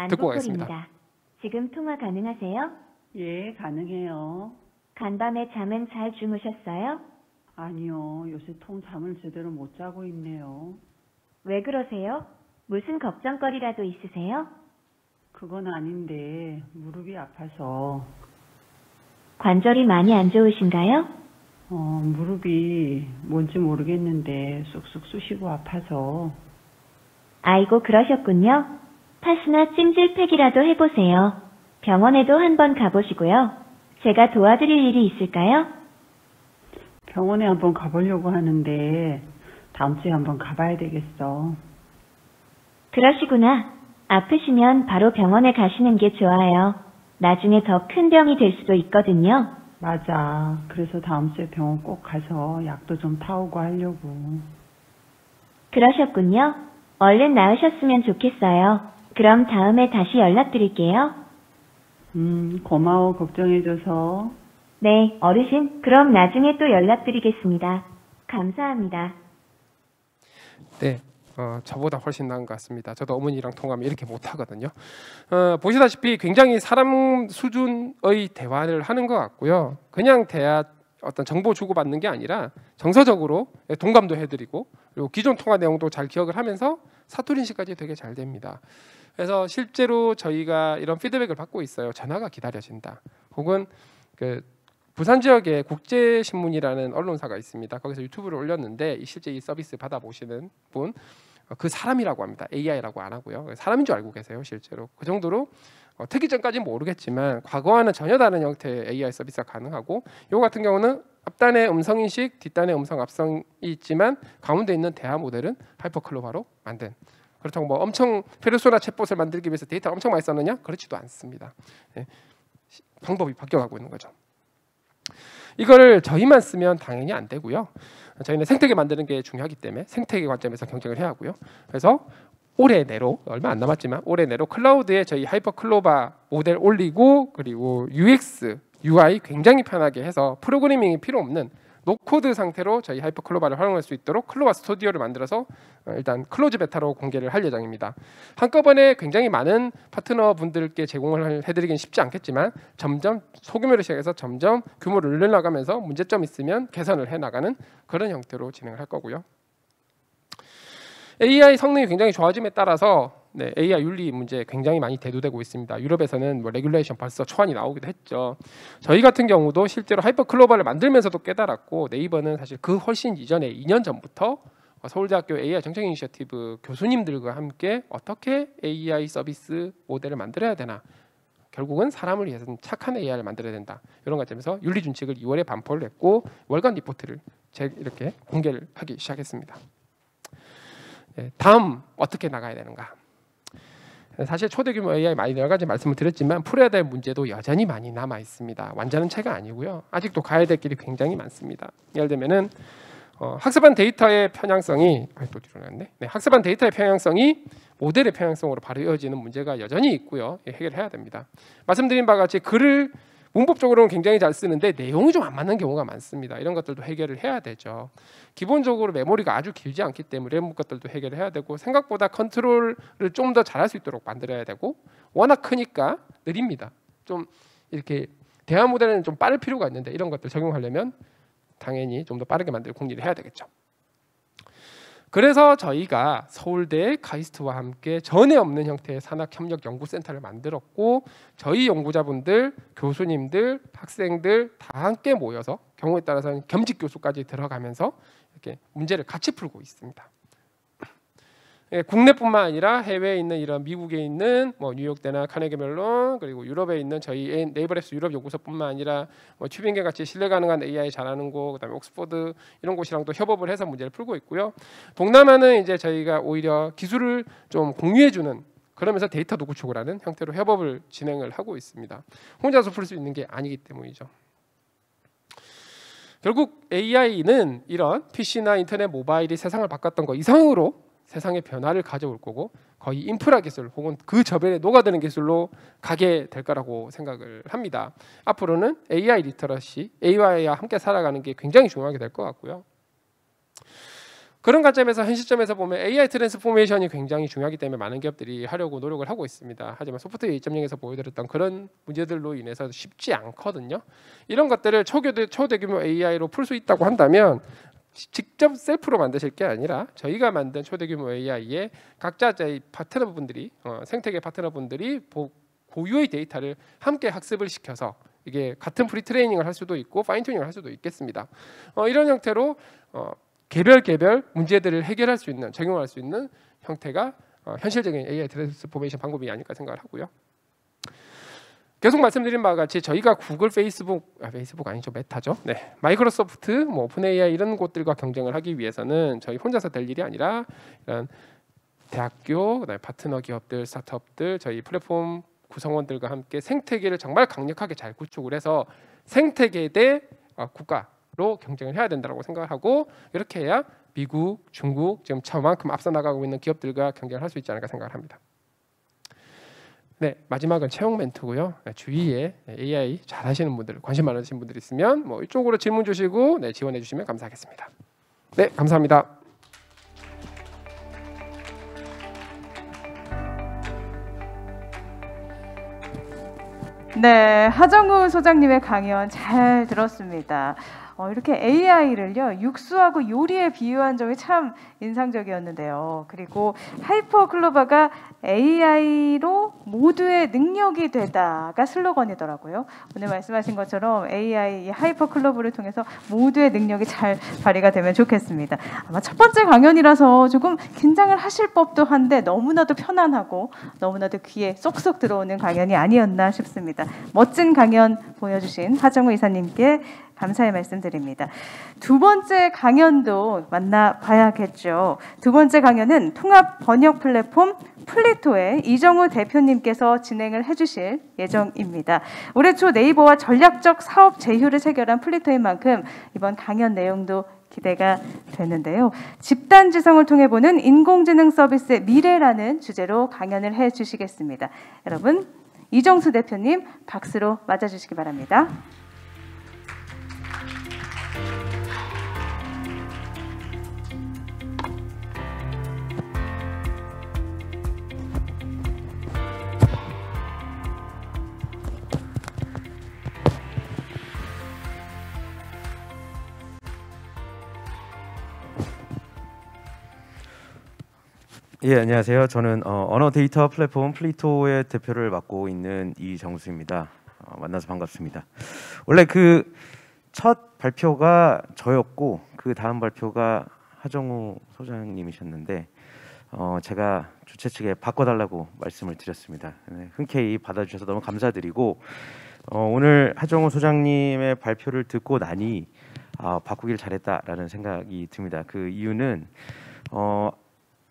듣고 가겠습니다. 안보콜입니다. 지금 통화 가능하세요? 예, 가능해요. 간밤에 잠은 잘 주무셨어요? 아니요, 요새 통 잠을 제대로 못 자고 있네요. 왜 그러세요? 무슨 걱정거리라도 있으세요? 그건 아닌데 무릎이 아파서. 관절이 많이 안 좋으신가요? 무릎이 뭔지 모르겠는데 쑥쑥 쑤시고 아파서. 아이고 그러셨군요. 파스나 찜질팩이라도 해보세요. 병원에도 한번 가보시고요. 제가 도와드릴 일이 있을까요? 병원에 한번 가보려고 하는데 다음 주에 한번 가봐야 되겠어. 그러시구나. 아프시면 바로 병원에 가시는 게 좋아요. 나중에 더 큰 병이 될 수도 있거든요. 맞아. 그래서 다음 주에 병원 꼭 가서 약도 좀 타오고 하려고. 그러셨군요. 얼른 나으셨으면 좋겠어요. 그럼 다음에 다시 연락드릴게요. 고마워. 걱정해줘서. 네, 어르신. 그럼 나중에 또 연락드리겠습니다. 감사합니다. 네, 저보다 훨씬 나은 것 같습니다. 저도 어머니랑 통화하면 이렇게 못하거든요. 보시다시피 굉장히 사람 수준의 대화를 하는 것 같고요. 그냥 어떤 정보 주고받는 게 아니라 정서적으로 동감도 해드리고 그리고 기존 통화 내용도 잘 기억을 하면서 사투리 인식까지 되게 잘 됩니다. 그래서 실제로 저희가 이런 피드백을 받고 있어요. 전화가 기다려진다. 혹은 부산 지역에 국제신문이라는 언론사가 있습니다. 거기서 유튜브를 올렸는데 실제 이 서비스 받아보시는 분, 그 사람이라고 합니다. AI라고 안 하고요. 사람인 줄 알고 계세요. 실제로 그 정도로 특이 전까지는 모르겠지만 과거와는 전혀 다른 형태의 AI 서비스가 가능하고 이거 같은 경우는 앞단에 음성인식, 뒷단에 음성 합성이 있지만 가운데 있는 대화 모델은 하이퍼클로바로 만든. 그렇다고 뭐 엄청 페르소나 챗봇을 만들기 위해서 데이터를 엄청 많이 썼느냐? 그렇지도 않습니다. 네. 방법이 바뀌어가고 있는 거죠. 이거를 저희만 쓰면 당연히 안 되고요. 저희는 생태계 만드는 게 중요하기 때문에 생태계 관점에서 경쟁을 해야 하고요. 그래서 올해 내로 얼마 안 남았지만 올해 내로 클라우드에 저희 하이퍼클로바 모델 올리고 그리고 UX, UI 굉장히 편하게 해서 프로그래밍이 필요 없는 노코드 상태로 저희 하이퍼클로바를 활용할 수 있도록 클로바 스튜디오를 만들어서 일단 클로즈 베타로 공개를 할 예정입니다. 한꺼번에 굉장히 많은 파트너 분들께 제공을 해드리긴 쉽지 않겠지만 점점 소규모로 시작해서 점점 규모를 늘려나가면서 문제점 있으면 개선을 해나가는 그런 형태로 진행을 할 거고요. AI 성능이 굉장히 좋아짐에 따라서 AI 윤리 문제 굉장히 많이 대두되고 있습니다. 유럽에서는 뭐 레귤레이션 벌써 초안이 나오기도 했죠. 저희 같은 경우도 실제로 하이퍼클로바를 만들면서도 깨달았고 네이버는 사실 그 훨씬 이전에 2년 전부터 서울대학교 AI 정책 이니셔티브 교수님들과 함께 어떻게 AI 서비스 모델을 만들어야 되나, 결국은 사람을 위해서는 착한 AI를 만들어야 된다, 이런 관점에서 윤리 준칙을 2월에 반포를 했고 월간 리포트를 이렇게 공개를 하기 시작했습니다. 다음 어떻게 나가야 되는가? 사실 초대규모 AI 많이 여러 가지 말씀을 드렸지만 풀어야 될 문제도 여전히 많이 남아 있습니다. 완전한 체가 아니고요. 아직도 가야 될 길이 굉장히 많습니다. 예를 들면은 학습한 데이터의 편향성이 또 뒤로 나왔네. 학습한 데이터의 편향성이 모델의 편향성으로 바로 이어지는 문제가 여전히 있고요. 해결해야 됩니다. 말씀드린 바와 같이 글을 문법적으로는 굉장히 잘 쓰는데 내용이 좀 안 맞는 경우가 많습니다. 이런 것들도 해결을 해야 되죠. 기본적으로 메모리가 아주 길지 않기 때문에 이런 것들도 해결을 해야 되고, 생각보다 컨트롤을 좀 더 잘할 수 있도록 만들어야 되고, 워낙 크니까 느립니다. 좀 이렇게 대화 모델은 좀 빠를 필요가 있는데 이런 것들 적용하려면 당연히 좀 더 빠르게 만들 공리를 해야 되겠죠. 그래서 저희가 서울대 카이스트와 함께 전에 없는 형태의 산학협력연구센터를 만들었고, 저희 연구자분들, 교수님들, 학생들 다 함께 모여서 경우에 따라서는 겸직 교수까지 들어가면서 이렇게 문제를 같이 풀고 있습니다. 국내뿐만 아니라 해외에 있는 이런 미국에 있는 뭐 뉴욕대나 카네기 멜론, 그리고 유럽에 있는 저희 네이버랩스 유럽 연구소뿐만 아니라 뭐 튜빙계 같이 신뢰 가능한 AI 잘하는 곳, 그다음에 옥스퍼드 이런 곳이랑도 협업을 해서 문제를 풀고 있고요. 동남아는 이제 저희가 오히려 기술을 좀 공유해주는, 그러면서 데이터도 구축을 하는 형태로 협업을 진행을 하고 있습니다. 혼자서 풀 수 있는 게 아니기 때문이죠. 결국 AI는 이런 PC나 인터넷, 모바일이 세상을 바꿨던 거 이상으로 세상의 변화를 가져올 거고, 거의 인프라 기술 혹은 그 저변에 녹아드는 기술로 가게 될 거라고 생각을 합니다. 앞으로는 AI 리터러시, AI와 함께 살아가는 게 굉장히 중요하게 될 것 같고요. 그런 관점에서 현 시점에서 보면 AI 트랜스포메이션이 굉장히 중요하기 때문에 많은 기업들이 하려고 노력을 하고 있습니다. 하지만 소프트웨어 2.0에서 보여드렸던 그런 문제들로 인해서 쉽지 않거든요. 이런 것들을 초대규모 AI로 풀 수 있다고 한다면 직접 셀프로 만드실 게 아니라 저희가 만든 초대규모 AI에 각자 저희 파트너분들이 생태계 파트너분들이 고유의 데이터를 함께 학습을 시켜서 이게 같은 프리트레이닝을 할 수도 있고 파인튜닝을 할 수도 있겠습니다. 이런 형태로 개별 문제들을 해결할 수 있는, 적용할 수 있는 형태가 현실적인 AI 트랜스포메이션 방법이 아닐까 생각을 하고요. 계속 말씀드린 바와 같이 저희가 구글, 페이스북 아니죠, 메타죠. 마이크로소프트, 뭐 오픈 AI 이런 곳들과 경쟁을 하기 위해서는 저희 혼자서 될 일이 아니라 이런 대학교, 그다음에 파트너 기업들, 스타트업들, 저희 플랫폼 구성원들과 함께 생태계를 정말 강력하게 잘 구축을 해서 생태계 대 국가로 경쟁을 해야 된다고 생각을 하고, 이렇게 해야 미국, 중국 지금 저만큼 앞서 나가고 있는 기업들과 경쟁을 할 수 있지 않을까 생각을 합니다. 마지막은 채용 멘트고요. 주위에 AI 잘하시는 분들, 관심 많으신 분들 있으면 뭐 이쪽으로 질문 주시고 지원해 주시면 감사하겠습니다. 감사합니다. 하정우 소장님의 강연 잘 들었습니다. 이렇게 AI를요 육수하고 요리에 비유한 점이 참 인상적이었는데요. 그리고 하이퍼클로바가 AI로 모두의 능력이 되다가 슬로건이더라고요. 오늘 말씀하신 것처럼 AI 하이퍼클로바를 통해서 모두의 능력이 잘 발휘가 되면 좋겠습니다. 아마 첫 번째 강연이라서 조금 긴장을 하실 법도 한데 너무나도 편안하고 너무나도 귀에 쏙쏙 들어오는 강연이 아니었나 싶습니다. 멋진 강연 보여주신 하정우 이사님께 감사의 말씀드립니다. 두 번째 강연도 만나봐야겠죠. 두 번째 강연은 통합 번역 플랫폼 플리토의 이정우 대표님께서 진행을 해주실 예정입니다. 올해 초 네이버와 전략적 사업 제휴를 체결한 플리토인 만큼 이번 강연 내용도 기대가 되는데요. 집단지성을 통해 보는 인공지능 서비스의 미래라는 주제로 강연을 해주시겠습니다. 여러분, 이정수 대표님 박수로 맞아주시기 바랍니다. 예, 안녕하세요. 저는 언어 데이터 플랫폼 플리토의 대표를 맡고 있는 이정수입니다. 만나서 반갑습니다. 원래 그 첫 발표가 저였고 그 다음 발표가 하정우 소장님이셨는데 제가 주최 측에 바꿔달라고 말씀을 드렸습니다. 네, 흔쾌히 받아주셔서 너무 감사드리고 오늘 하정우 소장님의 발표를 듣고 나니 바꾸길 잘했다라는 생각이 듭니다. 그 이유는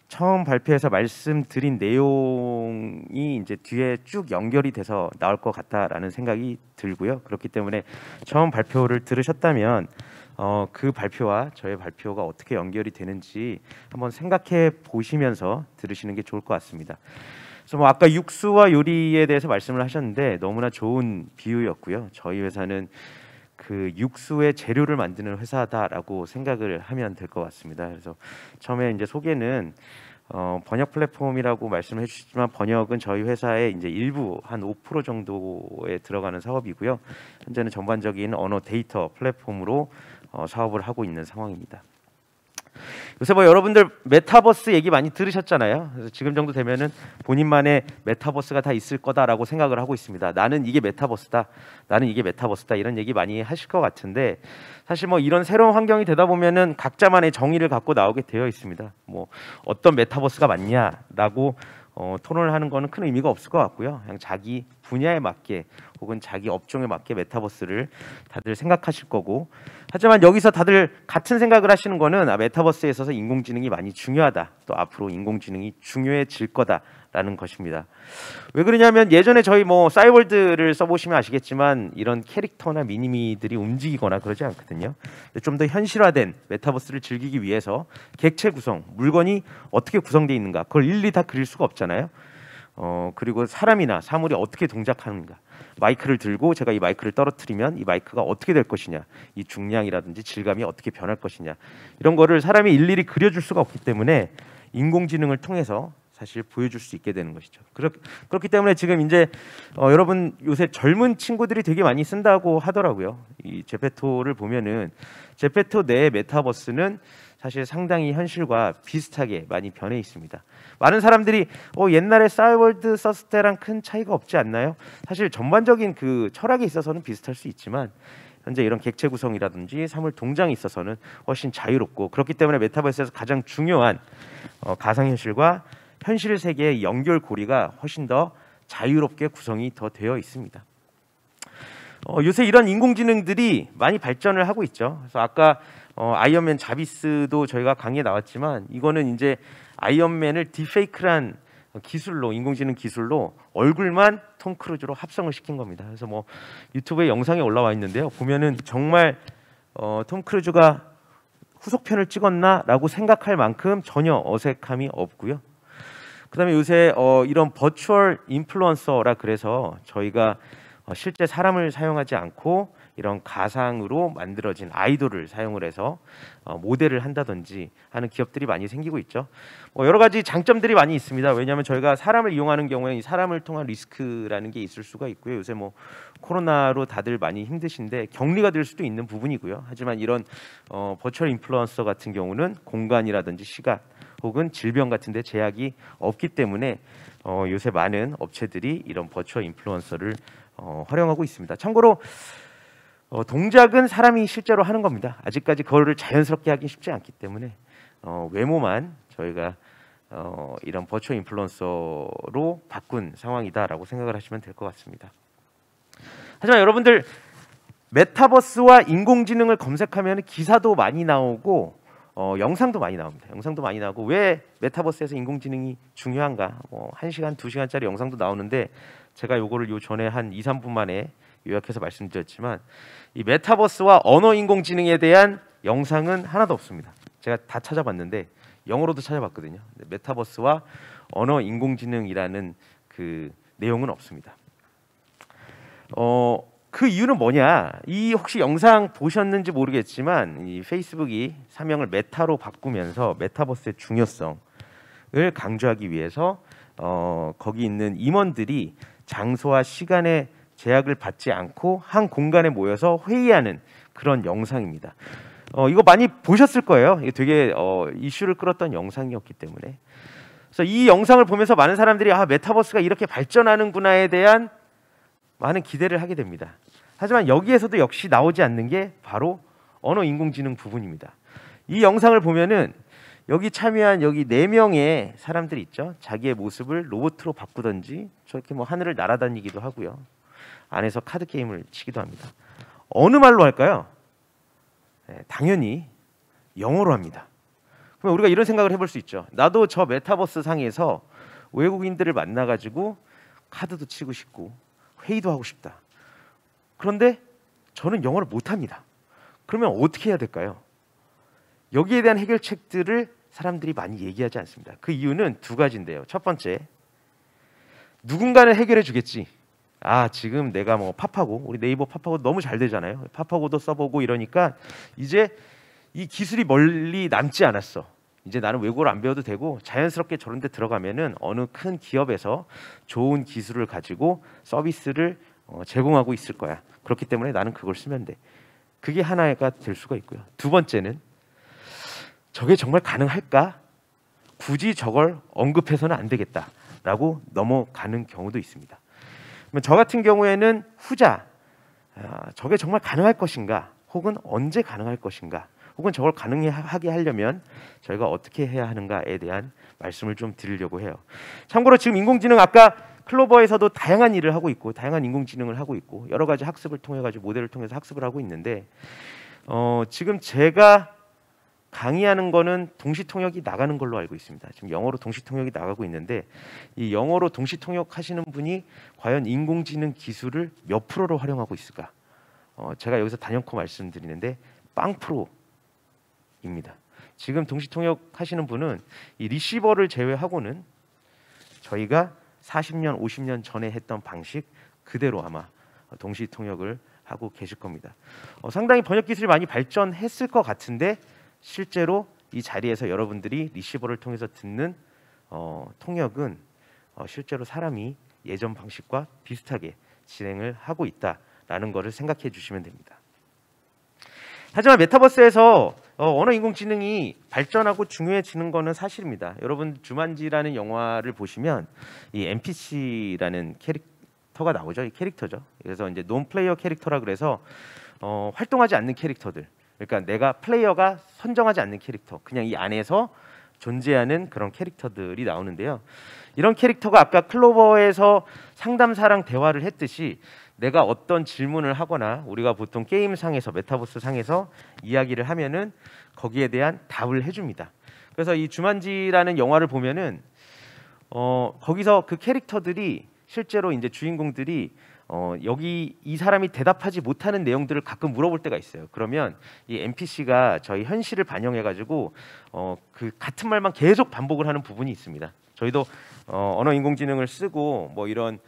처음 발표에서 말씀드린 내용이 이제 뒤에 쭉 연결이 돼서 나올 것 같다라는 생각이 들고요. 그렇기 때문에 처음 발표를 들으셨다면 그 발표와 저의 발표가 어떻게 연결이 되는지 한번 생각해 보시면서 들으시는 게 좋을 것 같습니다. 그래서 뭐 아까 육수와 요리에 대해서 말씀을 하셨는데 너무나 좋은 비유였고요. 저희 회사는 그 육수의 재료를 만드는 회사다라고 생각을 하면 될 것 같습니다. 그래서 처음에 이제 소개는 번역 플랫폼이라고 말씀해 주시지만 번역은 저희 회사의 이제 일부 한 5% 정도에 들어가는 사업이고요. 현재는 전반적인 언어 데이터 플랫폼으로 사업을 하고 있는 상황입니다. 요새 뭐 여러분들 메타버스 얘기 많이 들으셨잖아요. 그래서 지금 정도 되면은 본인만의 메타버스가 다 있을 거다라고 생각을 하고 있습니다. 나는 이게 메타버스다. 나는 이게 메타버스다. 이런 얘기 많이 하실 것 같은데 사실 뭐 이런 새로운 환경이 되다 보면은 각자만의 정의를 갖고 나오게 되어 있습니다. 뭐 어떤 메타버스가 맞냐라고 토론을 하는 거는 큰 의미가 없을 것 같고요. 그냥 자기 분야에 맞게 혹은 자기 업종에 맞게 메타버스를 다들 생각하실 거고 하지만 여기서 다들 같은 생각을 하시는 거는 메타버스에 있어서 인공지능이 많이 중요하다. 또 앞으로 인공지능이 중요해질 거다라는 것입니다. 왜 그러냐면 예전에 저희 뭐 싸이월드를 써보시면 아시겠지만 이런 캐릭터나 미니미들이 움직이거나 그러지 않거든요. 좀 더 현실화된 메타버스를 즐기기 위해서 객체 구성, 물건이 어떻게 구성되어 있는가 그걸 일일이 다 그릴 수가 없잖아요. 그리고 사람이나 사물이 어떻게 동작하는가 마이크를 들고 제가 이 마이크를 떨어뜨리면 이 마이크가 어떻게 될 것이냐 이 중량이라든지 질감이 어떻게 변할 것이냐 이런 거를 사람이 일일이 그려줄 수가 없기 때문에 인공지능을 통해서 사실 보여줄 수 있게 되는 것이죠. 그렇기 때문에 지금 이제 여러분 요새 젊은 친구들이 되게 많이 쓴다고 하더라고요. 이 제페토를 보면은 제페토 내 메타버스는 사실 상당히 현실과 비슷하게 많이 변해 있습니다. 많은 사람들이 옛날에 싸이월드 썼을 때랑 큰 차이가 없지 않나요? 사실 전반적인 그 철학에 있어서는 비슷할 수 있지만 현재 이런 객체 구성이라든지 사물 동작에 있어서는 훨씬 자유롭고 그렇기 때문에 메타버스에서 가장 중요한 가상현실과 현실 세계의 연결고리가 훨씬 더 자유롭게 구성이 더 되어 있습니다. 요새 이런 인공지능들이 많이 발전을 하고 있죠. 그래서 아까 아이언맨 자비스도 저희가 강의에 나왔지만 이거는 이제 아이언맨을 딥페이크란 기술로 인공지능 기술로 얼굴만 톰 크루즈로 합성을 시킨 겁니다. 그래서 뭐 유튜브에 영상이 올라와 있는데요. 보면은 정말 톰 크루즈가 후속편을 찍었나라고 생각할 만큼 전혀 어색함이 없고요. 그다음에 요새 이런 버추얼 인플루언서라 그래서 저희가 실제 사람을 사용하지 않고 이런 가상으로 만들어진 아이돌을 사용을 해서 모델을 한다든지 하는 기업들이 많이 생기고 있죠. 여러 가지 장점들이 많이 있습니다. 왜냐하면 저희가 사람을 이용하는 경우에 이 사람을 통한 리스크라는 게 있을 수가 있고요. 요새 뭐 코로나로 다들 많이 힘드신데 격리가 될 수도 있는 부분이고요. 하지만 이런 버추얼 인플루언서 같은 경우는 공간이라든지 시간 혹은 질병 같은 데 제약이 없기 때문에 요새 많은 업체들이 이런 버추얼 인플루언서를 활용하고 있습니다. 참고로 동작은 사람이 실제로 하는 겁니다. 아직까지 그거를 자연스럽게 하기 쉽지 않기 때문에 외모만 저희가 이런 버추얼 인플루언서로 바꾼 상황이다라고 생각을 하시면 될 것 같습니다. 하지만 여러분들 메타버스와 인공지능을 검색하면 기사도 많이 나오고 영상도 많이 나옵니다. 영상도 많이 나오고 왜 메타버스에서 인공지능이 중요한가 1시간, 2시간짜리 영상도 나오는데 제가 요거를 요 전에 한 2, 3분 만에 요약해서 말씀드렸지만 이 메타버스와 언어 인공지능에 대한 영상은 하나도 없습니다. 제가 다 찾아봤는데 영어로도 찾아봤거든요. 메타버스와 언어 인공지능이라는 그 내용은 없습니다. 그 이유는 뭐냐? 이 혹시 영상 보셨는지 모르겠지만 이 페이스북이 사명을 메타로 바꾸면서 메타버스의 중요성을 강조하기 위해서 거기 있는 임원들이 장소와 시간의 제약을 받지 않고 한 공간에 모여서 회의하는 그런 영상입니다. 이거 많이 보셨을 거예요. 이게 되게 이슈를 끌었던 영상이었기 때문에 그래서 이 영상을 보면서 많은 사람들이 메타버스가 이렇게 발전하는구나에 대한 많은 기대를 하게 됩니다. 하지만 여기에서도 역시 나오지 않는 게 바로 언어 인공지능 부분입니다. 이 영상을 보면은 여기 참여한 여기 4명의 사람들이 있죠. 자기의 모습을 로봇으로 바꾸던지 저렇게 뭐 하늘을 날아다니기도 하고요. 안에서 카드 게임을 치기도 합니다. 어느 말로 할까요? 당연히 영어로 합니다. 그럼 우리가 이런 생각을 해볼 수 있죠. 나도 저 메타버스 상에서 외국인들을 만나가지고 카드도 치고 싶고 회의도 하고 싶다. 그런데 저는 영어를 못합니다. 그러면 어떻게 해야 될까요? 여기에 대한 해결책들을 사람들이 많이 얘기하지 않습니다. 그 이유는 2가지인데요. 첫 번째, 누군가는 해결해 주겠지. 지금 내가 뭐 팝하고 우리 네이버 팝하고 너무 잘 되잖아요. 팝하고도 써보고 이러니까 이제 이 기술이 멀리 남지 않았어. 이제 나는 외국어를 안 배워도 되고 자연스럽게 저런 데 들어가면은 어느 큰 기업에서 좋은 기술을 가지고 서비스를 제공하고 있을 거야. 그렇기 때문에 나는 그걸 쓰면 돼. 그게 하나가 될 수가 있고요. 2번째는 저게 정말 가능할까? 굳이 저걸 언급해서는 안 되겠다라고 넘어가는 경우도 있습니다. 저 같은 경우에는 후자, 저게 정말 가능할 것인가? 혹은 언제 가능할 것인가? 혹은 저걸 가능하게 하려면 저희가 어떻게 해야 하는가에 대한 말씀을 좀 드리려고 해요. 참고로 지금 인공지능 아까 클로버에서도 다양한 일을 하고 있고 다양한 인공지능을 하고 있고 여러 가지 학습을 통해 가지고 모델을 통해서 학습을 하고 있는데 지금 제가 강의하는 거는 동시 통역이 나가는 걸로 알고 있습니다. 지금 영어로 동시 통역이 나가고 있는데 이 영어로 동시 통역 하시는 분이 과연 인공지능 기술을 몇 프로로 활용하고 있을까? 제가 여기서 단연코 말씀드리는데 0%입니다. 지금 동시 통역 하시는 분은 이 리시버를 제외하고는 저희가 40년, 50년 전에 했던 방식 그대로 아마 동시 통역을 하고 계실 겁니다. 상당히 번역 기술이 많이 발전했을 것 같은데 실제로 이 자리에서 여러분들이 리시버를 통해서 듣는 통역은 실제로 사람이 예전 방식과 비슷하게 진행을 하고 있다라는 것을 생각해 주시면 됩니다. 하지만 메타버스에서 언어 인공지능이 발전하고 중요해지는 것은 사실입니다. 여러분 주만지라는 영화를 보시면 이 NPC라는 캐릭터가 나오죠. 이 캐릭터죠. 그래서 이제 논 플레이어 캐릭터라 그래서 활동하지 않는 캐릭터들. 그러니까 내가 플레이어가 선정하지 않는 캐릭터, 그냥 이 안에서 존재하는 그런 캐릭터들이 나오는데요. 이런 캐릭터가 아까 클로버에서 상담사랑 대화를 했듯이 내가 어떤 질문을 하거나 우리가 보통 게임상에서 메타버스 상에서 이야기를 하면은 거기에 대한 답을 해줍니다. 그래서 이 주만지라는 영화를 보면은 거기서 그 캐릭터들이 실제로 이제 주인공들이 여기 이 사람이 대답하지 못하는 내용들을 가끔 물어볼 때가 있어요. 그러면 이 NPC가 저희 현실을 반영해가지고 그 같은 말만 계속 반복을 하는 부분이 있습니다. 저희도 언어 인공지능을 쓰고 뭐 이런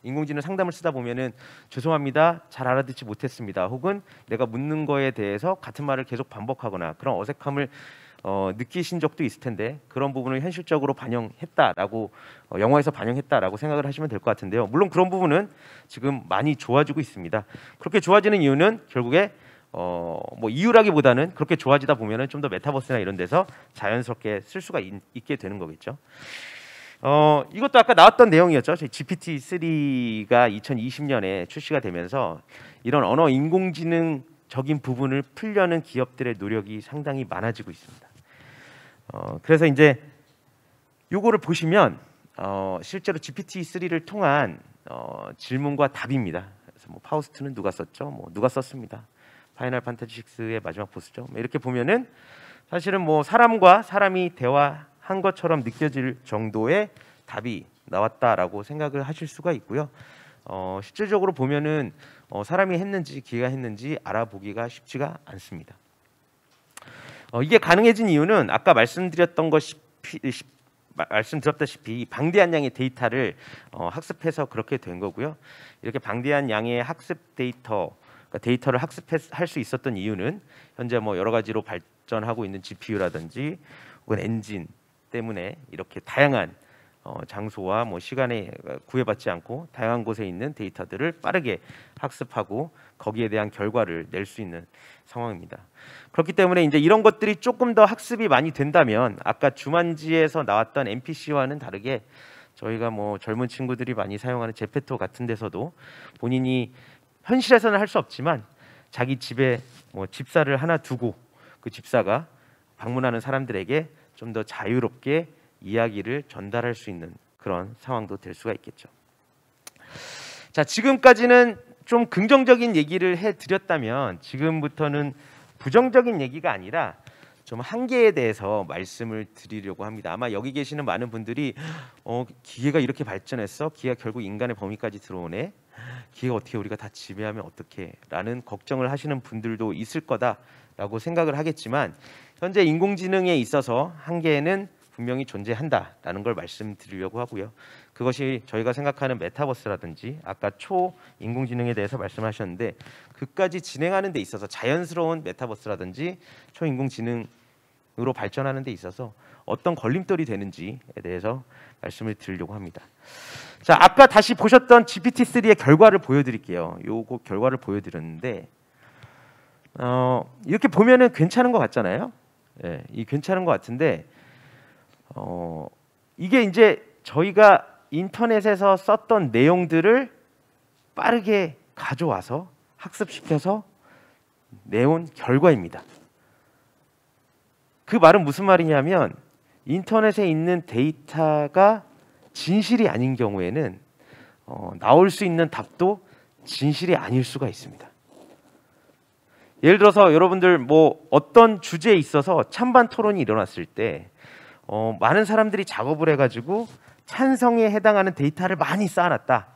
인공지능 상담을 쓰다 보면은 죄송합니다, 잘 알아듣지 못했습니다. 혹은 내가 묻는 거에 대해서 같은 말을 계속 반복하거나 그런 어색함을 느끼신 적도 있을 텐데 그런 부분을 현실적으로 반영했다라고 영화에서 반영했다라고 생각을 하시면 될 것 같은데요. 물론 그런 부분은 지금 많이 좋아지고 있습니다. 그렇게 좋아지는 이유는 결국에 뭐 이유라기보다는 그렇게 좋아지다 보면은 좀 더 메타버스나 이런 데서 자연스럽게 쓸 수가 있게 되는 거겠죠. 이것도 아까 나왔던 내용이었죠. GPT-3가 2020년에 출시가 되면서 이런 언어 인공지능적인 부분을 풀려는 기업들의 노력이 상당히 많아지고 있습니다. 그래서 이제 요거를 보시면 실제로 GPT-3를 통한 질문과 답입니다. 그래서 뭐 파우스트는 누가 썼죠? 뭐 누가 썼습니다. 파이널 판타지 6의 마지막 보스죠. 이렇게 보면은 사실은 뭐 사람과 사람이 대화한 것처럼 느껴질 정도의 답이 나왔다라고 생각을 하실 수가 있고요. 실질적으로 보면은 사람이 했는지 기계가 했는지 알아보기가 쉽지가 않습니다. 이게 가능해진 이유는 아까 말씀드렸다시피 방대한 양의 데이터를 학습해서 그렇게 된 거고요. 이렇게 방대한 양의 학습 데이터를 학습할 수 있었던 이유는 현재 뭐 여러 가지로 발전하고 있는 GPU라든지 혹은 엔진 때문에 이렇게 다양한 장소와 뭐 시간에 구애받지 않고 다양한 곳에 있는 데이터들을 빠르게 학습하고 거기에 대한 결과를 낼 수 있는 상황입니다. 그렇기 때문에 이제 이런 것들이 조금 더 학습이 많이 된다면 아까 주만지에서 나왔던 NPC와는 다르게 저희가 뭐 젊은 친구들이 많이 사용하는 제페토 같은 데서도 본인이 현실에서는 할 수 없지만 자기 집에 뭐 집사를 하나 두고 그 집사가 방문하는 사람들에게 좀 더 자유롭게 이야기를 전달할 수 있는 그런 상황도 될 수가 있겠죠. 자, 지금까지는 좀 긍정적인 얘기를 해드렸다면 지금부터는 부정적인 얘기가 아니라 좀 한계에 대해서 말씀을 드리려고 합니다. 아마 여기 계시는 많은 분들이 기계가 이렇게 발전했어? 기계가 결국 인간의 범위까지 들어오네? 기계가 어떻게 우리가 다 지배하면 어떡해? 라는 걱정을 하시는 분들도 있을 거다라고 생각을 하겠지만 현재 인공지능에 있어서 한계는 분명히 존재한다라는 걸 말씀드리려고 하고요. 그것이 저희가 생각하는 메타버스라든지 아까 초인공지능에 대해서 말씀하셨는데 그까지 진행하는 데 있어서 자연스러운 메타버스라든지 초인공지능으로 발전하는 데 있어서 어떤 걸림돌이 되는지에 대해서 말씀을 드리려고 합니다. 자, 아까 다시 보셨던 GPT-3의 결과를 보여드릴게요. 요거 결과를 보여드렸는데 이렇게 보면은 괜찮은 것 같잖아요. 예, 이 괜찮은 것 같은데 이게 이제 저희가 인터넷에서 썼던 내용들을 빠르게 가져와서 학습시켜서 내온 결과입니다. 그 말은 무슨 말이냐면 인터넷에 있는 데이터가 진실이 아닌 경우에는 나올 수 있는 답도 진실이 아닐 수가 있습니다. 예를 들어서 여러분들 뭐 어떤 주제에 있어서 찬반 토론이 일어났을 때 많은 사람들이 작업을 해가지고 찬성에 해당하는 데이터를 많이 쌓아놨다.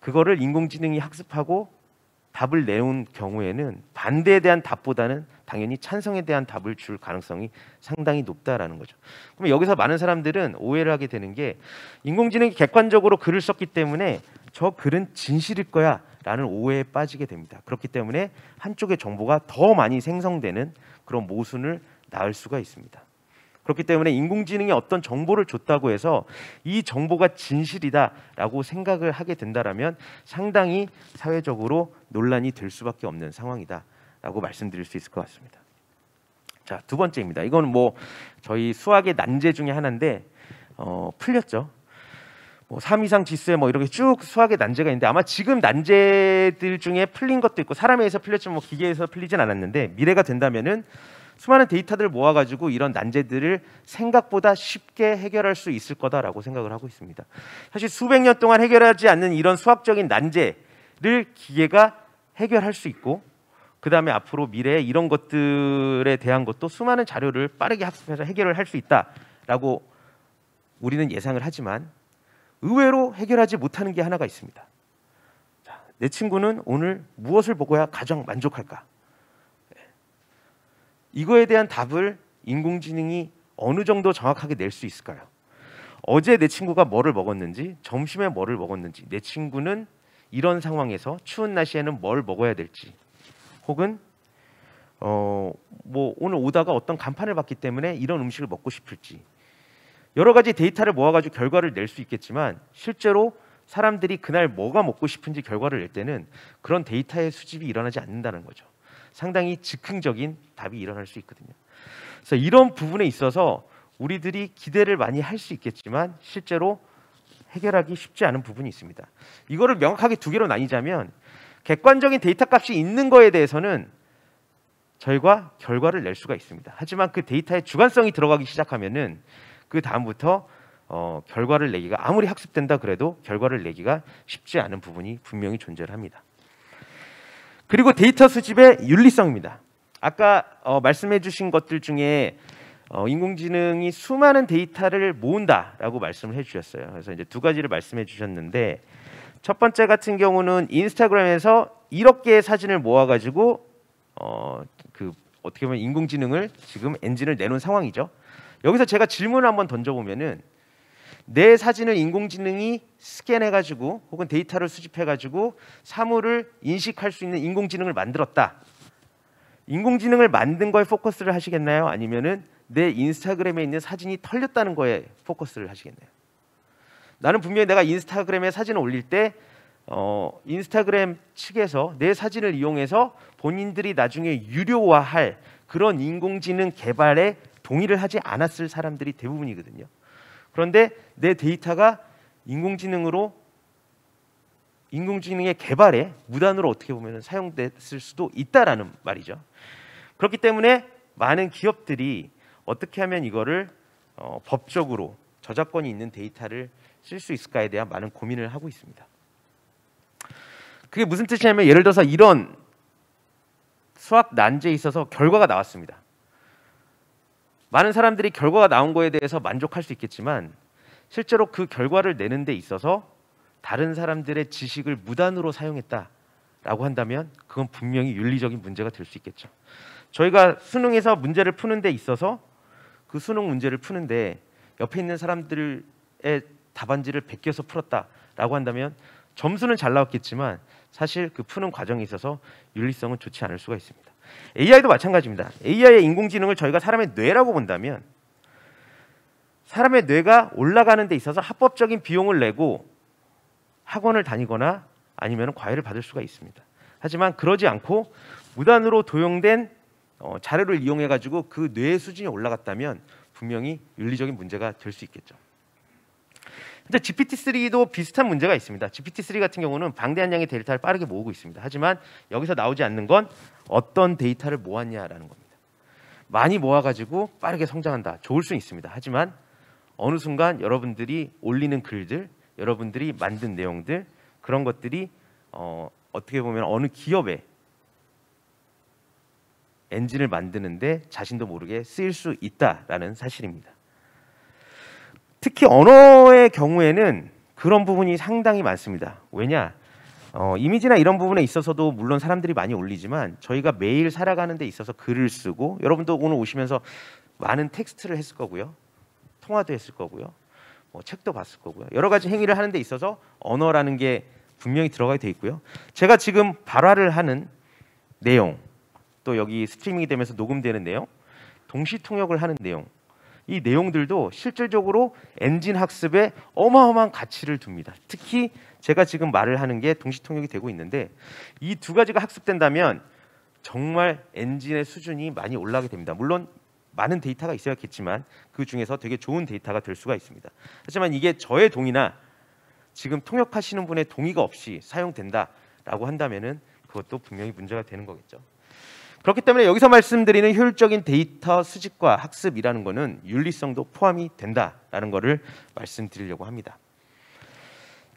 그거를 인공지능이 학습하고 답을 내온 경우에는 반대에 대한 답보다는 당연히 찬성에 대한 답을 줄 가능성이 상당히 높다라는 거죠. 그럼 여기서 많은 사람들은 오해를 하게 되는 게 인공지능이 객관적으로 글을 썼기 때문에 저 글은 진실일 거야 라는 오해에 빠지게 됩니다. 그렇기 때문에 한쪽의 정보가 더 많이 생성되는 그런 모순을 낳을 수가 있습니다. 그렇기 때문에 인공지능이 어떤 정보를 줬다고 해서 이 정보가 진실이다라고 생각을 하게 된다라면 상당히 사회적으로 논란이 될 수밖에 없는 상황이다라고 말씀드릴 수 있을 것 같습니다. 자, 두 번째입니다. 이건 뭐 저희 수학의 난제 중에 하나인데 풀렸죠. 뭐 3 이상 지수에 뭐 이렇게 쭉 수학의 난제가 있는데 아마 지금 난제들 중에 풀린 것도 있고 사람에 의해서 풀렸지만 뭐 기계에서 풀리진 않았는데 미래가 된다면은 수많은 데이터들을 모아가지고 이런 난제들을 생각보다 쉽게 해결할 수 있을 거다라고 생각을 하고 있습니다. 사실 수백 년 동안 해결하지 않는 이런 수학적인 난제를 기계가 해결할 수 있고 그 다음에 앞으로 미래에 이런 것들에 대한 것도 수많은 자료를 빠르게 학습해서 해결을 할 수 있다라고 우리는 예상을 하지만 의외로 해결하지 못하는 게 하나가 있습니다. 자, 내 친구는 오늘 무엇을 먹어야 가장 만족할까? 이거에 대한 답을 인공지능이 어느 정도 정확하게 낼 수 있을까요? 어제 내 친구가 뭐를 먹었는지, 점심에 뭐를 먹었는지, 내 친구는 이런 상황에서 추운 날씨에는 뭘 먹어야 될지, 혹은 뭐 오늘 오다가 어떤 간판을 봤기 때문에 이런 음식을 먹고 싶을지 여러 가지 데이터를 모아가지고 결과를 낼 수 있겠지만 실제로 사람들이 그날 뭐가 먹고 싶은지 결과를 낼 때는 그런 데이터의 수집이 일어나지 않는다는 거죠. 상당히 즉흥적인 답이 일어날 수 있거든요. 그래서 이런 부분에 있어서 우리들이 기대를 많이 할 수 있겠지만 실제로 해결하기 쉽지 않은 부분이 있습니다. 이거를 명확하게 두 개로 나뉘자면 객관적인 데이터 값이 있는 거에 대해서는 저희가 결과를 낼 수가 있습니다. 하지만 그 데이터의 주관성이 들어가기 시작하면은 그 다음부터 결과를 내기가 아무리 학습된다 그래도 결과를 내기가 쉽지 않은 부분이 분명히 존재를 합니다. 그리고 데이터 수집의 윤리성입니다. 아까 말씀해 주신 것들 중에 인공지능이 수많은 데이터를 모은다라고 말씀을 해주셨어요. 그래서 이제 두 가지를 말씀해 주셨는데 첫 번째 같은 경우는 인스타그램에서 1억 개의 사진을 모아가지고 어떻게 보면 인공지능을 지금 엔진을 내놓은 상황이죠. 여기서 제가 질문을 한번 던져보면은 내 사진을 인공지능이 스캔해가지고 혹은 데이터를 수집해가지고 사물을 인식할 수 있는 인공지능을 만들었다. 인공지능을 만든 거에 포커스를 하시겠나요? 아니면은 내 인스타그램에 있는 사진이 털렸다는 거에 포커스를 하시겠나요? 나는 분명히 내가 인스타그램에 사진을 올릴 때 인스타그램 측에서 내 사진을 이용해서 본인들이 나중에 유료화할 그런 인공지능 개발에 동의를 하지 않았을 사람들이 대부분이거든요. 그런데 내 데이터가 인공지능의 개발에 무단으로 어떻게 보면 사용됐을 수도 있다라는 말이죠. 그렇기 때문에 많은 기업들이 어떻게 하면 이거를 법적으로 저작권이 있는 데이터를 쓸 수 있을까에 대한 많은 고민을 하고 있습니다. 그게 무슨 뜻이냐면 예를 들어서 이런 수학 난제에 있어서 결과가 나왔습니다. 많은 사람들이 결과가 나온 거에 대해서 만족할 수 있겠지만 실제로 그 결과를 내는 데 있어서 다른 사람들의 지식을 무단으로 사용했다라고 한다면 그건 분명히 윤리적인 문제가 될 수 있겠죠. 저희가 수능에서 문제를 푸는 데 있어서 그 수능 문제를 푸는데 옆에 있는 사람들의 답안지를 베껴서 풀었다라고 한다면 점수는 잘 나왔겠지만 사실 그 푸는 과정에 있어서 윤리성은 좋지 않을 수가 있습니다. AI도 마찬가지입니다. AI의 인공지능을 저희가 사람의 뇌라고 본다면 사람의 뇌가 올라가는 데 있어서 합법적인 비용을 내고 학원을 다니거나 아니면 과외를 받을 수가 있습니다. 하지만 그러지 않고 무단으로 도용된 자료를 이용해 가지고 그 뇌의 수준이 올라갔다면 분명히 윤리적인 문제가 될 수 있겠죠. 근데 GPT-3도 비슷한 문제가 있습니다. GPT-3 같은 경우는 방대한 양의 데이터를 빠르게 모으고 있습니다. 하지만 여기서 나오지 않는 건 어떤 데이터를 모았냐라는 겁니다. 많이 모아가지고 빠르게 성장한다. 좋을 수 있습니다. 하지만 어느 순간 여러분들이 올리는 글들, 여러분들이 만든 내용들 그런 것들이 어떻게 보면 어느 기업의 엔진을 만드는데 자신도 모르게 쓰일 수 있다라는 사실입니다. 특히 언어의 경우에는 그런 부분이 상당히 많습니다. 왜냐? 이미지나 이런 부분에 있어서도 물론 사람들이 많이 올리지만 저희가 매일 살아가는 데 있어서 글을 쓰고 여러분도 오늘 오시면서 많은 텍스트를 했을 거고요. 통화도 했을 거고요. 책도 봤을 거고요. 여러 가지 행위를 하는 데 있어서 언어라는 게 분명히 들어가 돼 있고요. 제가 지금 발화를 하는 내용 또 여기 스트리밍이 되면서 녹음되는 내용 동시 통역을 하는 내용 이 내용들도 실질적으로 엔진 학습에 어마어마한 가치를 둡니다. 특히 제가 지금 말을 하는 게 동시 통역이 되고 있는데 이 두 가지가 학습된다면 정말 엔진의 수준이 많이 올라가게 됩니다. 물론 많은 데이터가 있어야겠지만 그 중에서 되게 좋은 데이터가 될 수가 있습니다. 하지만 이게 저의 동의나 지금 통역하시는 분의 동의가 없이 사용된다라고 한다면은 그것도 분명히 문제가 되는 거겠죠. 그렇기 때문에 여기서 말씀드리는 효율적인 데이터 수집과 학습이라는 것은 윤리성도 포함이 된다라는 것을 말씀드리려고 합니다.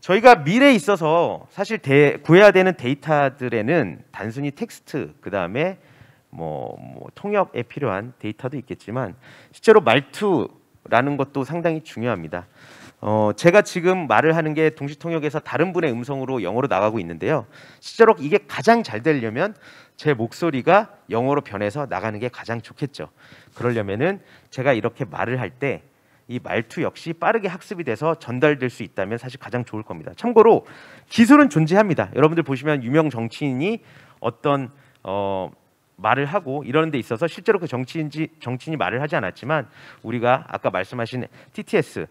저희가 미래에 있어서 사실 구해야 되는 데이터들에는 단순히 텍스트 그 다음에 통역에 필요한 데이터도 있겠지만 실제로 말투라는 것도 상당히 중요합니다. 제가 지금 말을 하는 게 동시 통역에서 다른 분의 음성으로 영어로 나가고 있는데요. 실제로 이게 가장 잘 되려면 제 목소리가 영어로 변해서 나가는 게 가장 좋겠죠. 그러려면은 제가 이렇게 말을 할 때 이 말투 역시 빠르게 학습이 돼서 전달될 수 있다면 사실 가장 좋을 겁니다. 참고로 기술은 존재합니다. 여러분들 보시면 유명 정치인이 어떤 말을 하고 이러는 데 있어서 실제로 그 정치인이 말을 하지 않았지만 우리가 아까 말씀하신 TTS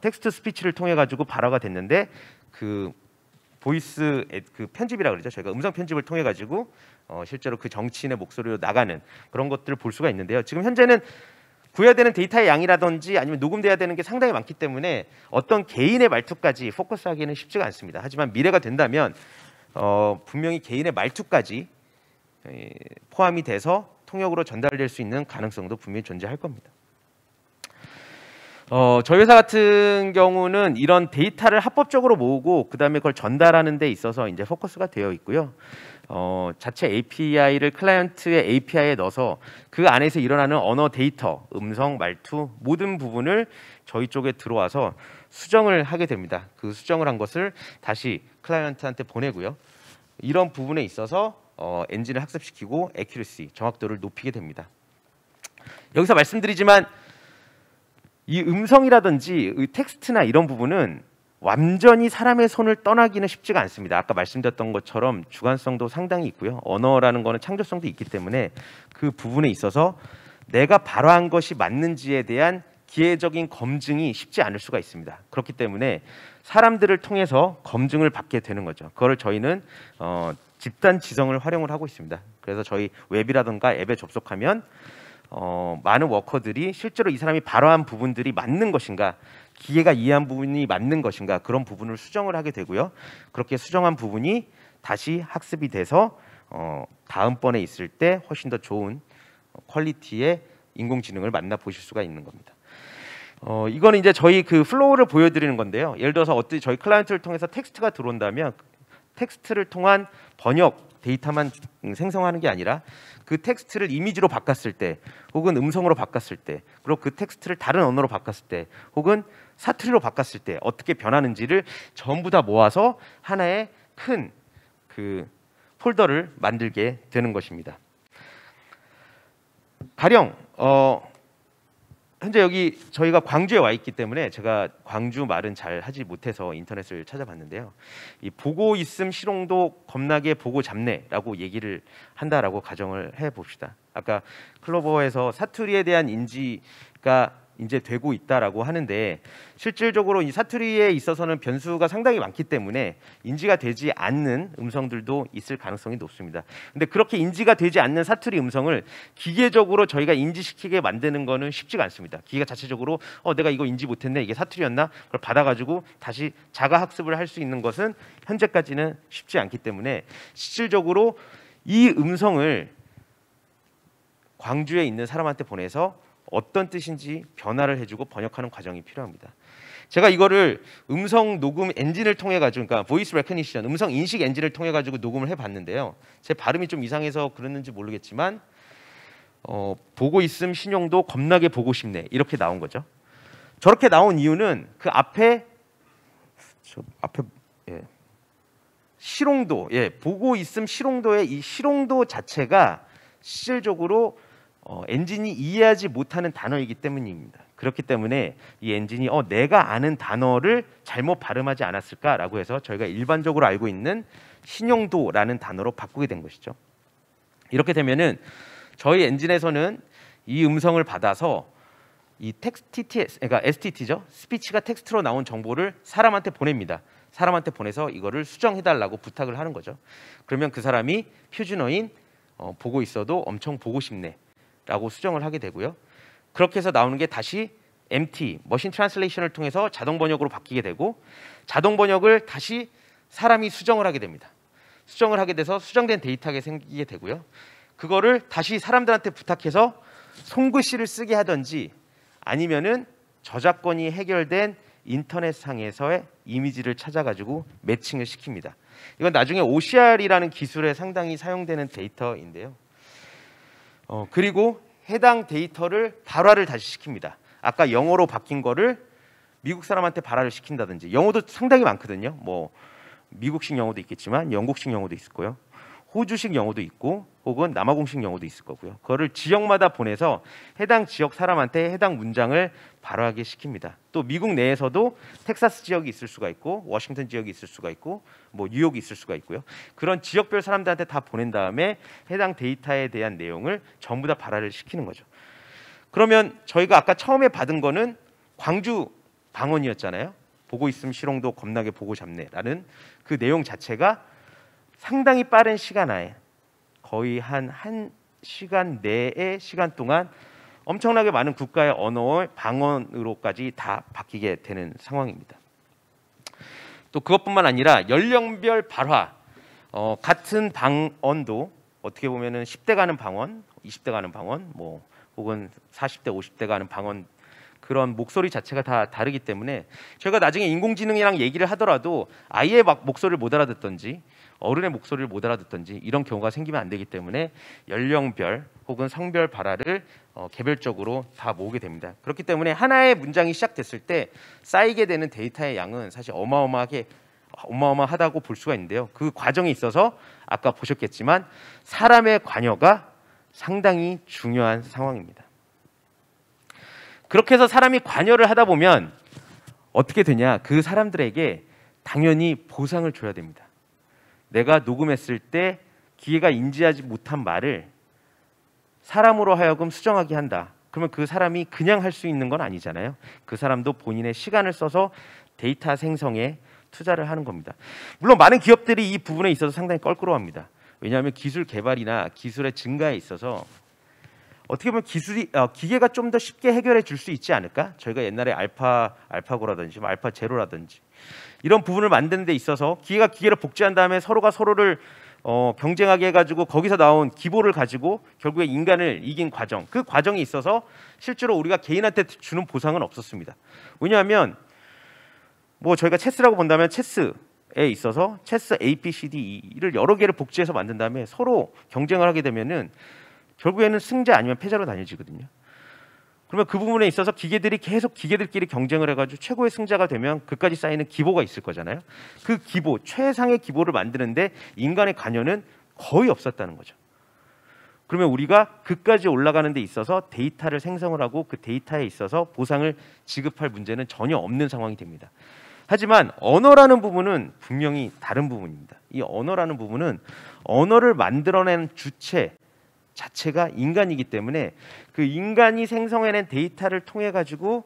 텍스트 스피치를 통해 가지고 발화가 됐는데 그 보이스 그 편집이라고 그러죠. 저희가 음성 편집을 통해 가지고 실제로 그 정치인의 목소리로 나가는 그런 것들을 볼 수가 있는데요. 지금 현재는 구해야 되는 데이터의 양이라든지 아니면 녹음돼야 되는 게 상당히 많기 때문에 어떤 개인의 말투까지 포커스하기는 쉽지가 않습니다. 하지만 미래가 된다면 분명히 개인의 말투까지 포함이 돼서 통역으로 전달될 수 있는 가능성도 분명히 존재할 겁니다. 저희 회사 같은 경우는 이런 데이터를 합법적으로 모으고 그 다음에 그걸 전달하는 데 있어서 이제 포커스가 되어 있고요. 자체 API를 클라이언트의 API에 넣어서 그 안에서 일어나는 언어 데이터, 음성, 말투 모든 부분을 저희 쪽에 들어와서 수정을 하게 됩니다. 그 수정을 한 것을 다시 클라이언트한테 보내고요. 이런 부분에 있어서 엔진을 학습시키고 애큐러시, 정확도를 높이게 됩니다. 여기서 말씀드리지만 이 음성이라든지 이 텍스트나 이런 부분은 완전히 사람의 손을 떠나기는 쉽지가 않습니다. 아까 말씀드렸던 것처럼 주관성도 상당히 있고요. 언어라는 거는 창조성도 있기 때문에 그 부분에 있어서 내가 발화한 것이 맞는지에 대한 기계적인 검증이 쉽지 않을 수가 있습니다. 그렇기 때문에 사람들을 통해서 검증을 받게 되는 거죠. 그걸 저희는 집단 지성을 활용을 하고 있습니다. 그래서 저희 웹이라든가 앱에 접속하면 많은 워커들이 실제로 이 사람이 발화한 부분들이 맞는 것인가, 기계가 이해한 부분이 맞는 것인가, 그런 부분을 수정을 하게 되고요. 그렇게 수정한 부분이 다시 학습이 돼서 다음번에 있을 때 훨씬 더 좋은 퀄리티의 인공지능을 만나 보실 수가 있는 겁니다. 이거는 이제 저희 그 플로우를 보여드리는 건데요. 예를 들어서 어떤 저희 클라이언트를 통해서 텍스트가 들어온다면 텍스트를 통한 번역 데이터만 생성하는 게 아니라 그 텍스트를 이미지로 바꿨을 때, 혹은 음성으로 바꿨을 때, 그리고 그 텍스트를 다른 언어로 바꿨을 때, 혹은 사투리로 바꿨을 때 어떻게 변하는지를 전부 다 모아서 하나의 큰 그 폴더를 만들게 되는 것입니다. 가령 현재 여기 저희가 광주에 와 있기 때문에 제가 광주 말은 잘 하지 못해서 인터넷을 찾아봤는데요. 이 보고 있음 실용도 겁나게 보고 잡네라고 얘기를 한다라고 가정을 해 봅시다. 아까 클로버에서 사투리에 대한 인지가 이제 되고 있다라고 하는데, 실질적으로 이 사투리에 있어서는 변수가 상당히 많기 때문에 인지가 되지 않는 음성들도 있을 가능성이 높습니다. 근데 그렇게 인지가 되지 않는 사투리 음성을 기계적으로 저희가 인지시키게 만드는 거는 쉽지가 않습니다. 기계가 자체적으로 내가 이거 인지 못했네, 이게 사투리였나, 그걸 받아가지고 다시 자가 학습을 할 수 있는 것은 현재까지는 쉽지 않기 때문에 실질적으로 이 음성을 광주에 있는 사람한테 보내서 어떤 뜻인지 변화를 해주고 번역하는 과정이 필요합니다. 제가 이거를 음성 녹음 엔진을 통해 가지고, 그러니까 보이스 레커니션, 음성 인식 엔진을 통해 가지고 녹음을 해봤는데요. 제 발음이 좀 이상해서 그랬는지 모르겠지만 보고 있음 신용도 겁나게 보고 싶네, 이렇게 나온 거죠. 저렇게 나온 이유는 그 앞에 실용도, 보고 있음 실용도의 이 실용도 자체가 실질적으로 엔진이 이해하지 못하는 단어이기 때문입니다. 그렇기 때문에 이 엔진이 내가 아는 단어를 잘못 발음하지 않았을까라고 해서 저희가 일반적으로 알고 있는 신용도라는 단어로 바꾸게 된 것이죠. 이렇게 되면은 저희 엔진에서는 이 음성을 받아서 이 TTS, 그러니까 STT죠. 스피치가 텍스트로 나온 정보를 사람한테 보냅니다. 사람한테 보내서 이거를 수정해달라고 부탁을 하는 거죠. 그러면 그 사람이 표준어인 보고 있어도 엄청 보고 싶네 라고 수정을 하게 되고요. 그렇게 해서 나오는 게 다시 MT, 머신 트랜슬레이션을 통해서 자동 번역으로 바뀌게 되고, 자동 번역을 다시 사람이 수정을 하게 됩니다. 수정을 하게 돼서 수정된 데이터가 생기게 되고요. 그거를 다시 사람들한테 부탁해서 손글씨를 쓰게 하든지, 아니면은 저작권이 해결된 인터넷상에서의 이미지를 찾아가지고 매칭을 시킵니다. 이건 나중에 OCR이라는 기술에 상당히 사용되는 데이터인데요. 그리고 해당 데이터를 발화를 다시 시킵니다. 아까 영어로 바뀐 거를 미국 사람한테 발화를 시킨다든지, 영어도 상당히 많거든요. 뭐 미국식 영어도 있겠지만 영국식 영어도 있을 거예요. 호주식 영어도 있고, 혹은 남아공식 영어도 있을 거고요. 그거를 지역마다 보내서 해당 지역 사람한테 해당 문장을 발화하게 시킵니다. 또 미국 내에서도 텍사스 지역이 있을 수가 있고, 워싱턴 지역이 있을 수가 있고, 뭐 뉴욕이 있을 수가 있고요. 그런 지역별 사람들한테 다 보낸 다음에 해당 데이터에 대한 내용을 전부 다 발화를 시키는 거죠. 그러면 저희가 아까 처음에 받은 거는 광주 방언이었잖아요. 보고 있음 실용도 겁나게 보고 잡네라는 그 내용 자체가 상당히 빠른 시간 안에, 거의 한 1시간 내의 시간 동안 엄청나게 많은 국가의 언어의 방언으로까지 다 바뀌게 되는 상황입니다. 또 그것뿐만 아니라 연령별 발화, 같은 방언도 어떻게 보면은 10대 가는 방언, 20대 가는 방언, 뭐 혹은 40대, 50대 가는 방언, 그런 목소리 자체가 다 다르기 때문에 저희가 나중에 인공지능이랑 얘기를 하더라도 아이의 목소리를 못 알아듣던지 어른의 목소리를 못 알아듣던지 이런 경우가 생기면 안 되기 때문에 연령별 혹은 성별 발화를 개별적으로 다 모으게 됩니다. 그렇기 때문에 하나의 문장이 시작됐을 때 쌓이게 되는 데이터의 양은 사실 어마어마하다고 볼 수가 있는데요. 그 과정에 있어서 아까 보셨겠지만 사람의 관여가 상당히 중요한 상황입니다. 그렇게 해서 사람이 관여를 하다 보면 어떻게 되냐, 그 사람들에게 당연히 보상을 줘야 됩니다. 내가 녹음했을 때 기계가 인지하지 못한 말을 사람으로 하여금 수정하게 한다. 그러면 그 사람이 그냥 할 수 있는 건 아니잖아요. 그 사람도 본인의 시간을 써서 데이터 생성에 투자를 하는 겁니다. 물론 많은 기업들이 이 부분에 있어서 상당히 껄끄러워합니다. 왜냐하면 기술 개발이나 기술의 증가에 있어서 어떻게 보면 기계가 좀 더 쉽게 해결해 줄 수 있지 않을까? 저희가 옛날에 알파고라든지 알파 제로라든지 이런 부분을 만드는 데 있어서 기계가 기계를 복제한 다음에 서로가 서로를 경쟁하게 해가지고 거기서 나온 기보를 가지고 결국에 인간을 이긴 과정, 그 과정이 있어서 실제로 우리가 개인한테 주는 보상은 없었습니다. 왜냐하면 뭐 저희가 체스라고 본다면 체스에 있어서 체스 A, B, C, D, E를 여러 개를 복제해서 만든 다음에 서로 경쟁을 하게 되면은 결국에는 승자 아니면 패자로 나뉘어지거든요. 그러면 그 부분에 있어서 기계들이 계속 기계들끼리 경쟁을 해가지고 최고의 승자가 되면 그까지 쌓이는 기보가 있을 거잖아요. 그 기보, 최상의 기보를 만드는데 인간의 관여는 거의 없었다는 거죠. 그러면 우리가 그까지 올라가는 데 있어서 데이터를 생성을 하고 그 데이터에 있어서 보상을 지급할 문제는 전혀 없는 상황이 됩니다. 하지만 언어라는 부분은 분명히 다른 부분입니다. 이 언어라는 부분은 언어를 만들어낸 주체 자체가 인간이기 때문에 그 인간이 생성해낸 데이터를 통해 가지고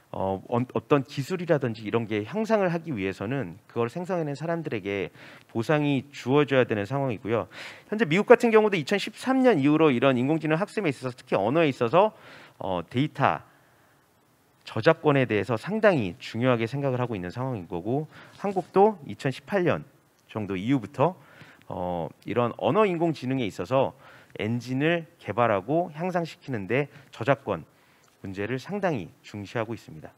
어떤 기술이라든지 이런 게 향상을 하기 위해서는 그걸 생성해낸 사람들에게 보상이 주어져야 되는 상황이고요. 현재 미국 같은 경우도 2013년 이후로 이런 인공지능 학습에 있어서 특히 언어에 있어서 데이터 저작권에 대해서 상당히 중요하게 생각을 하고 있는 상황인 거고, 한국도 2018년 정도 이후부터 이런 언어 인공지능에 있어서 엔진을 개발하고 향상시키는데 저작권 문제를 상당히 중시하고 있습니다.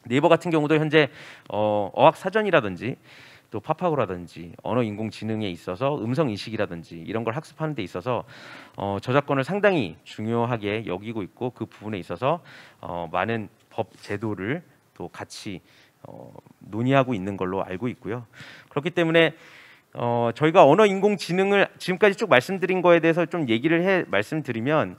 네이버 같은 경우도 현재 어학사전이라든지 또 파파고라든지 언어 인공지능에 있어서 음성 인식이라든지 이런 걸 학습하는 데 있어서 저작권을 상당히 중요하게 여기고 있고, 그 부분에 있어서 많은 법 제도를 또 같이 논의하고 있는 걸로 알고 있고요. 그렇기 때문에 저희가 언어 인공지능을 지금까지 쭉 말씀드린 거에 대해서 좀 얘기를 말씀드리면,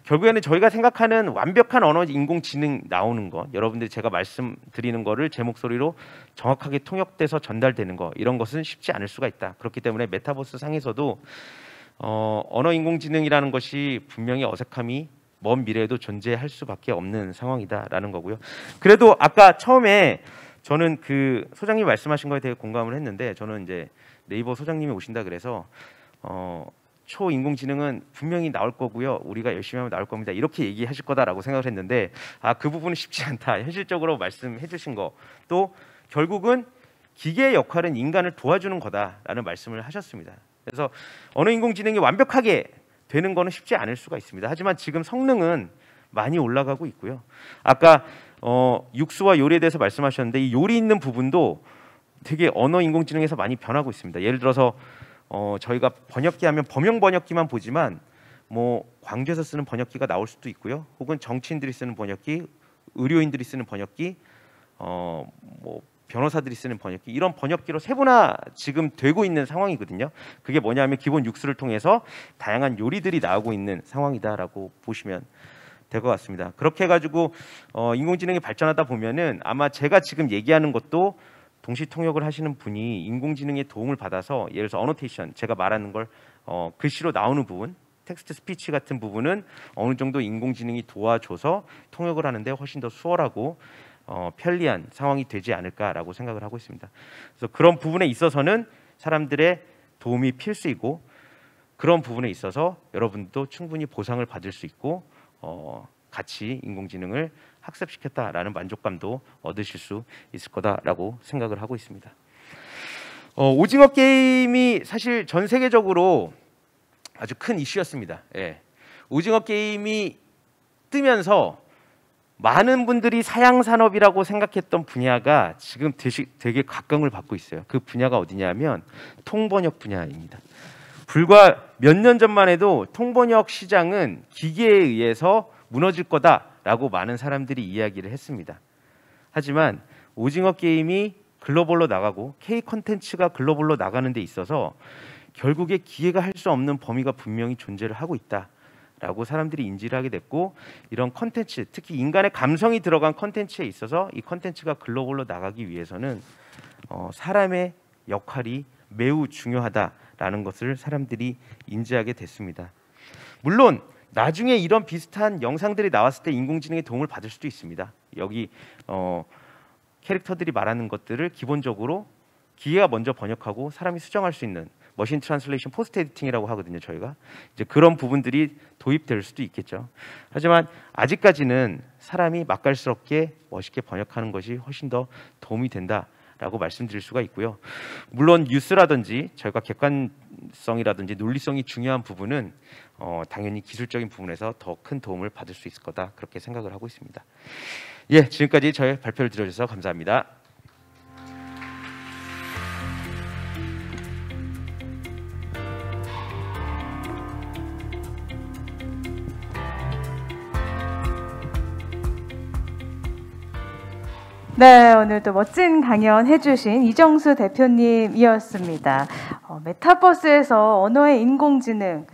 결국에는 저희가 생각하는 완벽한 언어 인공지능 나오는 거, 여러분들이 제가 말씀드리는 거를 제 목소리로 정확하게 통역돼서 전달되는 거, 이런 것은 쉽지 않을 수가 있다. 그렇기 때문에 메타버스 상에서도 언어 인공지능이라는 것이 분명히 어색함이 먼 미래에도 존재할 수밖에 없는 상황이다라는 거고요. 그래도 아까 처음에 저는 그 소장님 말씀하신 거에 대해 공감을 했는데, 저는 이제 네이버 소장님이 오신다 그래서 초인공지능은 분명히 나올 거고요, 우리가 열심히 하면 나올 겁니다, 이렇게 얘기하실 거다라고 생각을 했는데, 그 부분은 쉽지 않다. 현실적으로 말씀해 주신 거, 또 결국은 기계의 역할은 인간을 도와주는 거다라는 말씀을 하셨습니다. 그래서 언어 인공지능이 완벽하게 되는 거는 쉽지 않을 수가 있습니다. 하지만 지금 성능은 많이 올라가고 있고요. 아까 육수와 요리에 대해서 말씀하셨는데, 이 요리 있는 부분도 되게 언어 인공지능에서 많이 변하고 있습니다. 예를 들어서 저희가 번역기 하면 범용 번역기만 보지만 뭐 광주에서 쓰는 번역기가 나올 수도 있고요, 혹은 정치인들이 쓰는 번역기, 의료인들이 쓰는 번역기, 뭐 변호사들이 쓰는 번역기, 이런 번역기로 세분화 지금 되고 있는 상황이거든요. 그게 뭐냐면 기본 육수를 통해서 다양한 요리들이 나오고 있는 상황이다라고 보시면 될 것 같습니다. 그렇게 해가지고 인공지능이 발전하다 보면은 아마 제가 지금 얘기하는 것도 동시 통역을 하시는 분이 인공지능의 도움을 받아서, 예를 들어서 어노테이션, 제가 말하는 걸 글씨로 나오는 부분, 텍스트 스피치 같은 부분은 어느 정도 인공지능이 도와줘서 통역을 하는데 훨씬 더 수월하고 편리한 상황이 되지 않을까라고 생각을 하고 있습니다. 그래서 그런 부분에 있어서는 사람들의 도움이 필수이고, 그런 부분에 있어서 여러분도 충분히 보상을 받을 수 있고 같이 인공지능을 학습시켰다라는 만족감도 얻으실 수 있을 거다라고 생각을 하고 있습니다. 오징어 게임이 사실 전 세계적으로 아주 큰 이슈였습니다. 예. 오징어 게임이 뜨면서 많은 분들이 사양 산업이라고 생각했던 분야가 지금 되게 각광을 받고 있어요. 그 분야가 어디냐면 통번역 분야입니다. 불과 몇 년 전만 해도 통번역 시장은 기계에 의해서 무너질 거다라고 많은 사람들이 이야기를 했습니다. 하지만 오징어 게임이 글로벌로 나가고 K 콘텐츠가 글로벌로 나가는 데 있어서 결국에 기계가 할 수 없는 범위가 분명히 존재를 하고 있다라고 사람들이 인지를 하게 됐고, 이런 콘텐츠, 특히 인간의 감성이 들어간 콘텐츠에 있어서 이 콘텐츠가 글로벌로 나가기 위해서는 사람의 역할이 매우 중요하다라는 것을 사람들이 인지하게 됐습니다. 물론 나중에 이런 비슷한 영상들이 나왔을 때 인공지능의 도움을 받을 수도 있습니다. 여기 캐릭터들이 말하는 것들을 기본적으로 기계가 먼저 번역하고 사람이 수정할 수 있는 머신 트랜슬레이션 포스트 에디팅이라고 하거든요. 저희가 이제 그런 부분들이 도입될 수도 있겠죠. 하지만 아직까지는 사람이 맛깔스럽게 멋있게 번역하는 것이 훨씬 더 도움이 된다라고 말씀드릴 수가 있고요. 물론 뉴스라든지 저희가 객관성이라든지 논리성이 중요한 부분은 당연히 기술적인 부분에서 더 큰 도움을 받을 수 있을 거다 그렇게 생각을 하고 있습니다. 예, 지금까지 저희 발표를 들어주셔서 감사합니다. 네, 오늘도 멋진 강연 해주신 이정수 대표님이었습니다. 메타버스에서 언어의 인공지능,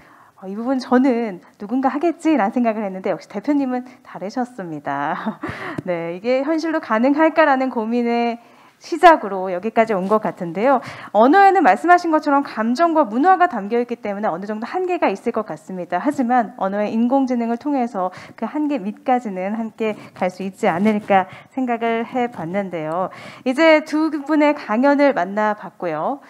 이 부분 저는 누군가 하겠지라는 생각을 했는데 역시 대표님은 다르셨습니다. 네, 이게 현실로 가능할까라는 고민의 시작으로 여기까지 온 것 같은데요. 언어에는 말씀하신 것처럼 감정과 문화가 담겨있기 때문에 어느 정도 한계가 있을 것 같습니다. 하지만 언어의 인공지능을 통해서 그 한계 밑까지는 함께 갈 수 있지 않을까 생각을 해봤는데요. 이제 두 분의 강연을 만나봤고요.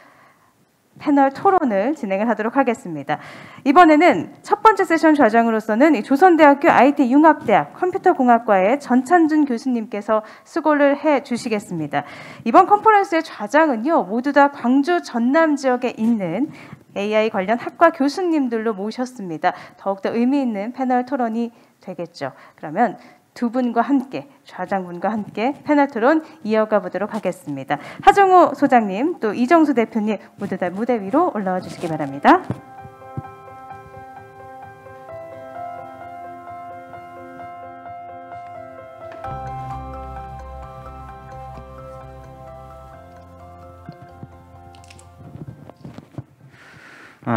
패널 토론을 진행을 하도록 하겠습니다. 이번에는 첫 번째 세션 좌장으로서는 이 조선대학교 IT융합대학 컴퓨터공학과의 전찬준 교수님께서 수고를 해주시겠습니다. 이번 컨퍼런스의 좌장은요, 모두 다 광주 전남 지역에 있는 AI 관련 학과 교수님들로 모셨습니다. 더욱더 의미 있는 패널 토론이 되겠죠. 그러면 두 분과 함께, 좌장분과 함께 패널 토론 이어가 보도록 하겠습니다. 하정우 소장님, 또 이정수 대표님 모두 다 무대 위로 올라와 주시기 바랍니다.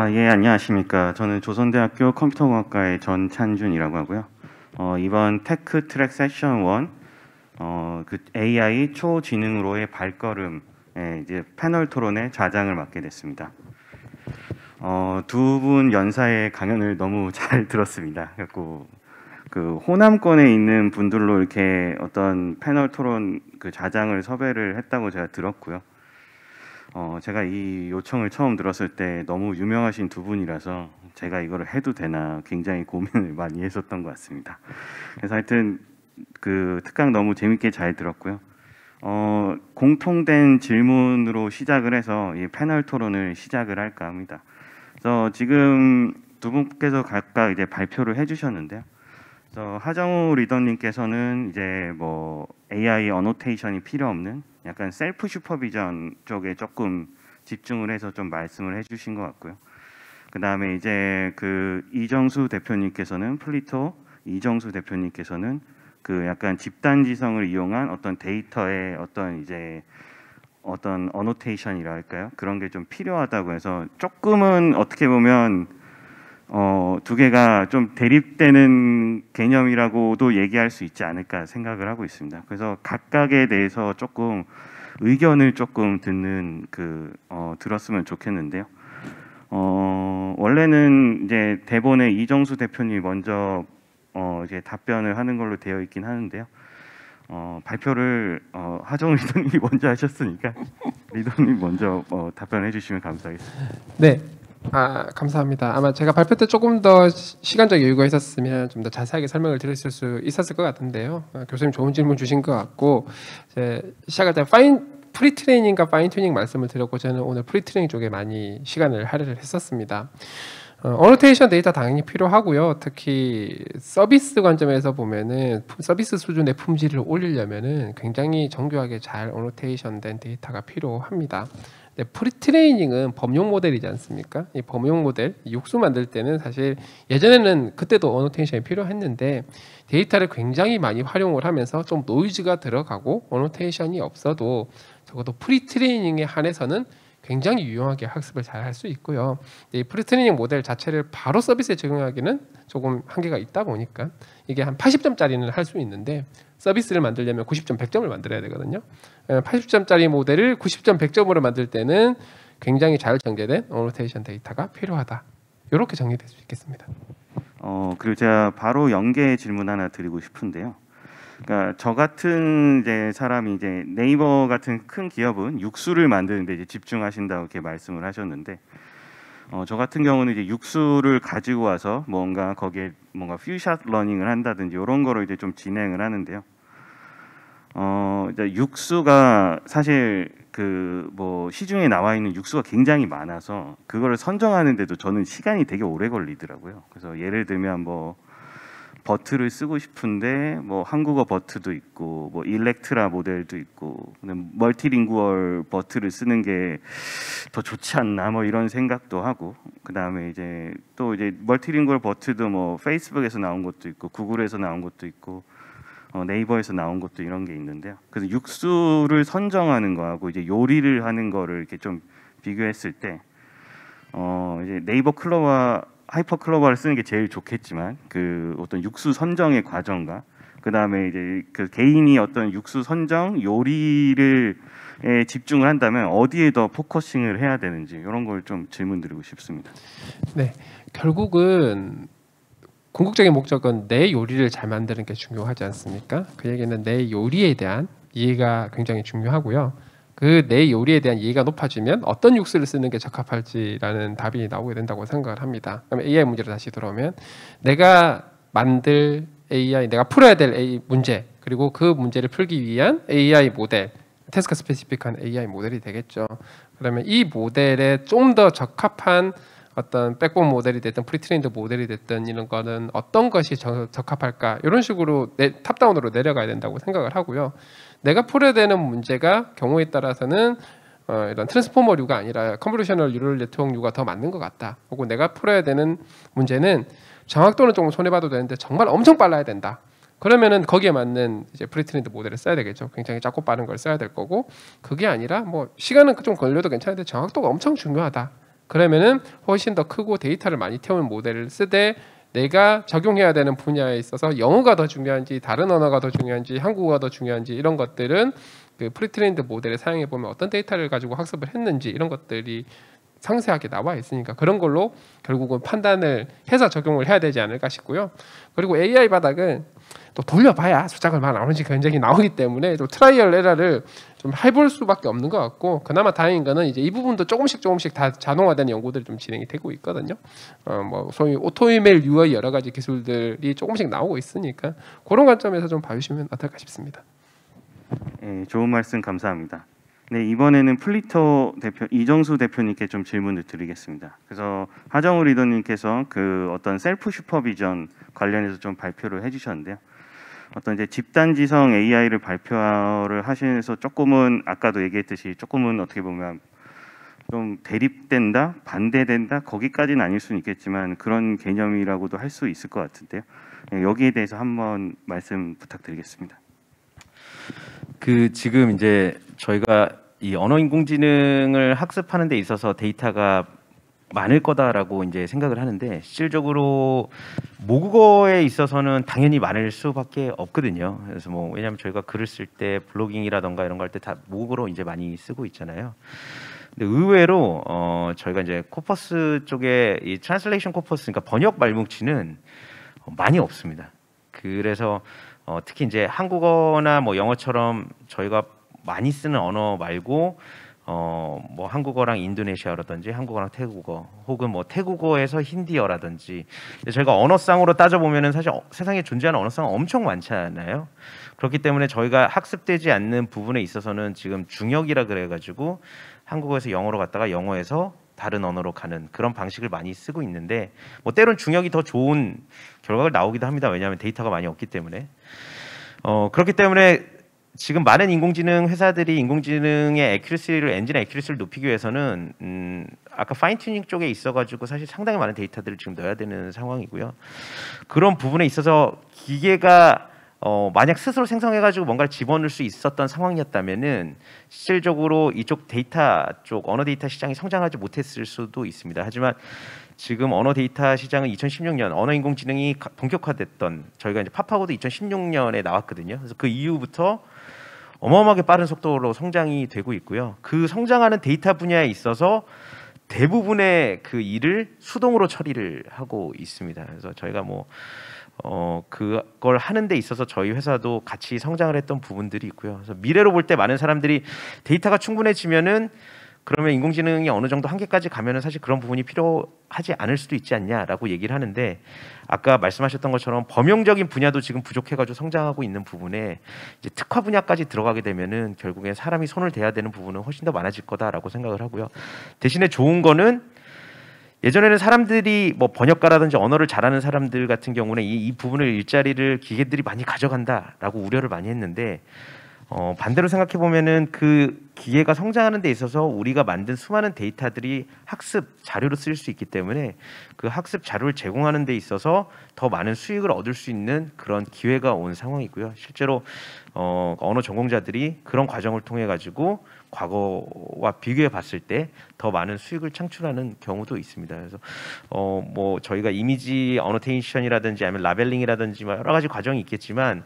예, 안녕하십니까. 저는 조선대학교 컴퓨터공학과의 전찬준이라고 하고요. 이번 테크 트랙 세션 1, 그 AI 초지능으로의 발걸음에 이제 패널 토론의 좌장을 맡게 됐습니다. 두 분 연사의 강연을 너무 잘 들었습니다. 그래서 그 호남권에 있는 분들로 이렇게 어떤 패널 토론 그 좌장을 섭외를 했다고 제가 들었고요. 제가 이 요청을 처음 들었을 때 너무 유명하신 두 분이라서 제가 이거를 해도 되나 굉장히 고민을 많이 했었던 것 같습니다. 그래서 하여튼 그 특강 너무 재밌게 잘 들었고요. 공통된 질문으로 시작을 해서 이 패널 토론을 시작을 할까 합니다. 그래서 지금 두 분께서 각각 이제 발표를 해주셨는데요. 그래서 하정우 리더님께서는 이제 뭐 AI 어노테이션이 필요 없는 약간 셀프 슈퍼비전 쪽에 조금 집중을 해서 좀 말씀을 해주신 것 같고요. 그 다음에 이제 그 이정수 대표님께서는 플리토, 이정수 대표님께서는 그 약간 집단지성을 이용한 어떤 데이터의 어떤 어노테이션이랄까요? 그런 게 좀 필요하다고 해서 조금은 어떻게 보면 두 개가 좀 대립되는 개념이라고도 얘기할 수 있지 않을까 생각을 하고 있습니다. 그래서 각각에 대해서 조금 의견을 조금 들었으면 좋겠는데요. 원래는 이제 대본에 이정수 대표님이 먼저 이제 답변을 하는 걸로 되어 있긴 하는데요. 발표를 하정우 리더님이 먼저 하셨으니까 리더님 먼저 답변해 주시면 감사하겠습니다. 네. 감사합니다. 아마 제가 발표 때 조금 더 시간적 여유가 있었으면 좀 더 자세하게 설명을 드렸을 수 있었을 것 같은데요. 교수님 좋은 질문 주신 것 같고, 이제 시작할 때 프리트레이닝과 파인튜닝 말씀을 드렸고, 저는 오늘 프리트레이닝 쪽에 많이 시간을 할애를 했었습니다. 어노테이션 데이터 당연히 필요하고요. 특히 서비스 관점에서 보면은 서비스 수준의 품질을 올리려면은 굉장히 정교하게 잘 어노테이션된 데이터가 필요합니다. 네, 프리트레이닝은 범용 모델이지 않습니까? 이 범용 모델, 육수 만들 때는 사실 예전에는 그때도 어노테이션이 필요했는데 데이터를 굉장히 많이 활용을 하면서 좀 노이즈가 들어가고 어노테이션이 없어도 적어도 프리트레이닝에 한해서는 굉장히 유용하게 학습을 잘 할 수 있고요. 이 프리트레이닝 모델 자체를 바로 서비스에 적용하기는 조금 한계가 있다 보니까 이게 한 80점짜리는 할 수 있는데 서비스를 만들려면 90점, 100점을 만들어야 되거든요. 80점짜리 모델을 90점, 100점으로 만들 때는 굉장히 잘 정제된 어노테이션 데이터가 필요하다. 이렇게 정리될 수 있겠습니다. 그리고 제가 바로 연계 질문 하나 드리고 싶은데요. 그러니까 저 같은 이제 사람이 이제 네이버 같은 큰 기업은 육수를 만드는데 이제 집중하신다고 이렇게 말씀을 하셨는데, 저 같은 경우는 이제 육수를 가지고 와서 뭔가 거기에 뭔가 퓨샷 러닝을 한다든지 이런 거를 이제 좀 진행을 하는데요. 이제 육수가 사실 그 뭐 시중에 나와 있는 육수가 굉장히 많아서 그거를 선정하는데도 저는 시간이 되게 오래 걸리더라고요. 그래서 예를 들면 뭐 버트를 쓰고 싶은데 뭐 한국어 버트도 있고 뭐 일렉트라 모델도 있고 멀티링구얼 버트를 쓰는 게 더 좋지 않나 뭐 이런 생각도 하고, 그다음에 이제 또 이제 멀티링구얼 버트도 뭐 페이스북에서 나온 것도 있고 구글에서 나온 것도 있고 네이버에서 나온 것도 이런 게 있는데요. 그래서 육수를 선정하는 거하고 이제 요리를 하는 거를 이렇게 좀 비교했을 때 이제 네이버 클로바 하이퍼 클로바를 쓰는 게 제일 좋겠지만 그 어떤 육수 선정의 과정과 그다음에 이제 그 개인이 어떤 육수 선정 요리를 집중을 한다면 어디에 더 포커싱을 해야 되는지 이런 걸 좀 질문드리고 싶습니다. 네, 결국은 궁극적인 목적은 내 요리를 잘 만드는 게 중요하지 않습니까? 그 얘기는 내 요리에 대한 이해가 굉장히 중요하고요. 그 내 요리에 대한 이해가 높아지면 어떤 육수를 쓰는 게 적합할지라는 답이 나오게 된다고 생각을 합니다. 그럼 AI 문제로 다시 돌아오면 내가 만들 AI, 내가 풀어야 될 AI 문제, 그리고 그 문제를 풀기 위한 AI 모델, 태스크 스페시픽한 AI 모델이 되겠죠. 그러면 이 모델에 좀 더 적합한 어떤 백본 모델이 됐든 프리트레인드 모델이 됐든 이런 거는 어떤 것이 적합할까, 이런 식으로 탑다운으로 내려가야 된다고 생각을 하고요. 내가 풀어야 되는 문제가 경우에 따라서는 이런 트랜스포머류가 아니라 컨볼루셔널 뉴럴 네트워크류가 더 맞는 것 같다. 혹은 내가 풀어야 되는 문제는 정확도는 조금 손해봐도 되는데 정말 엄청 빨라야 된다. 그러면은 거기에 맞는 이제 프리트레인드 모델을 써야 되겠죠. 굉장히 작고 빠른 걸 써야 될 거고, 그게 아니라 뭐 시간은 좀 걸려도 괜찮은데 정확도가 엄청 중요하다. 그러면은 훨씬 더 크고 데이터를 많이 태우는 모델을 쓰되, 내가 적용해야 되는 분야에 있어서 영어가 더 중요한지 다른 언어가 더 중요한지 한국어가 더 중요한지 이런 것들은 그 프리트레인드 모델에 사용해 보면 어떤 데이터를 가지고 학습을 했는지 이런 것들이 상세하게 나와 있으니까 그런 걸로 결국은 판단을 해서 적용을 해야 되지 않을까 싶고요. 그리고 AI 바닥은 또 돌려봐야 숫자가 얼마나 나오는지 굉장히 나오기 때문에 또 트라이얼 에러를 좀 해볼 수밖에 없는 것 같고, 그나마 다행인 거는 이제 이 부분도 조금씩 다 자동화된 연구들이 좀 진행이 되고 있거든요. 뭐 소위 오토이메일 UI 여러 가지 기술들이 조금씩 나오고 있으니까 그런 관점에서 좀 봐주시면 어떨까 싶습니다. 네, 좋은 말씀 감사합니다. 네, 이번에는 플리터 대표 이정수 대표님께 좀 질문을 드리겠습니다. 그래서 하정우 리더님께서 그 어떤 셀프 슈퍼비전 관련해서 좀 발표를 해주셨는데요. 어떤 이제 집단지성 AI를 발표를 하시면서 조금은 아까도 얘기했듯이 조금은 어떻게 보면 좀 대립된다, 반대된다, 거기까지는 아닐 수는 있겠지만 그런 개념이라고도 할 수 있을 것 같은데요. 네, 여기에 대해서 한번 말씀 부탁드리겠습니다. 그 지금 이제 저희가 이 언어인공지능을 학습하는 데 있어서 데이터가 많을 거다라고 이제 생각을 하는데, 실질적으로 모국어에 있어서는 당연히 많을 수밖에 없거든요. 그래서 뭐 왜냐하면 저희가 글을 쓸 때 블로깅이라던가 이런 거 할 때 다 모국어로 이제 많이 쓰고 있잖아요. 근데 의외로 저희가 이제 코퍼스 쪽에 이 트랜슬레이션 코퍼스, 그러니까 번역 말뭉치는 많이 없습니다. 그래서 특히 이제 한국어나 뭐 영어처럼 저희가 많이 쓰는 언어 말고 뭐 한국어랑 인도네시아라든지 한국어랑 태국어, 혹은 뭐 태국어에서 힌디어라든지, 저희가 언어상으로 따져보면은 사실 세상에 존재하는 언어상은 엄청 많잖아요. 그렇기 때문에 저희가 학습되지 않는 부분에 있어서는 지금 중역이라 그래가지고 한국어에서 영어로 갔다가 영어에서 다른 언어로 가는 그런 방식을 많이 쓰고 있는데, 뭐 때론 중역이 더 좋은 결과가 나오기도 합니다. 왜냐하면 데이터가 많이 없기 때문에. 그렇기 때문에 지금 많은 인공지능 회사들이 인공지능의 애큐러시를, 엔진 애큐러시를 높이기 위해서는 아까 파인 튜닝 쪽에 있어가지고 사실 상당히 많은 데이터들을 지금 넣어야 되는 상황이고요. 그런 부분에 있어서 기계가 만약 스스로 생성해가지고 뭔가를 집어넣을 수 있었던 상황이었다면은 실질적으로 이쪽 데이터 쪽 언어 데이터 시장이 성장하지 못했을 수도 있습니다. 하지만 지금 언어 데이터 시장은 2016년 언어인공지능이 본격화됐던, 저희가 이제 팝하고도 2016년에 나왔거든요. 그래서 그 이후부터 어마어마하게 빠른 속도로 성장이 되고 있고요. 그 성장하는 데이터 분야에 있어서 대부분의 그 일을 수동으로 처리를 하고 있습니다. 그래서 저희가 뭐 그걸 하는 데 있어서 저희 회사도 같이 성장을 했던 부분들이 있고요. 그래서 미래로 볼 때 많은 사람들이 데이터가 충분해지면은 그러면 인공지능이 어느 정도 한계까지 가면은 사실 그런 부분이 필요하지 않을 수도 있지 않냐라고 얘기를 하는데, 아까 말씀하셨던 것처럼 범용적인 분야도 지금 부족해가지고 성장하고 있는 부분에 이제 특화 분야까지 들어가게 되면은 결국엔 사람이 손을 대야 되는 부분은 훨씬 더 많아질 거다라고 생각을 하고요. 대신에 좋은 거는 예전에는 사람들이 뭐 번역가라든지 언어를 잘하는 사람들 같은 경우는 이 부분을 일자리를 기계들이 많이 가져간다라고 우려를 많이 했는데, 반대로 생각해 보면은 그 기계가 성장하는 데 있어서 우리가 만든 수많은 데이터들이 학습 자료로 쓰일 수 있기 때문에 그 학습 자료를 제공하는 데 있어서 더 많은 수익을 얻을 수 있는 그런 기회가 온 상황이고요. 실제로 언어 전공자들이 그런 과정을 통해 가지고 과거와 비교해 봤을 때 더 많은 수익을 창출하는 경우도 있습니다. 그래서 뭐 저희가 이미지 어노테이션이라든지 아니면 라벨링이라든지 여러 가지 과정이 있겠지만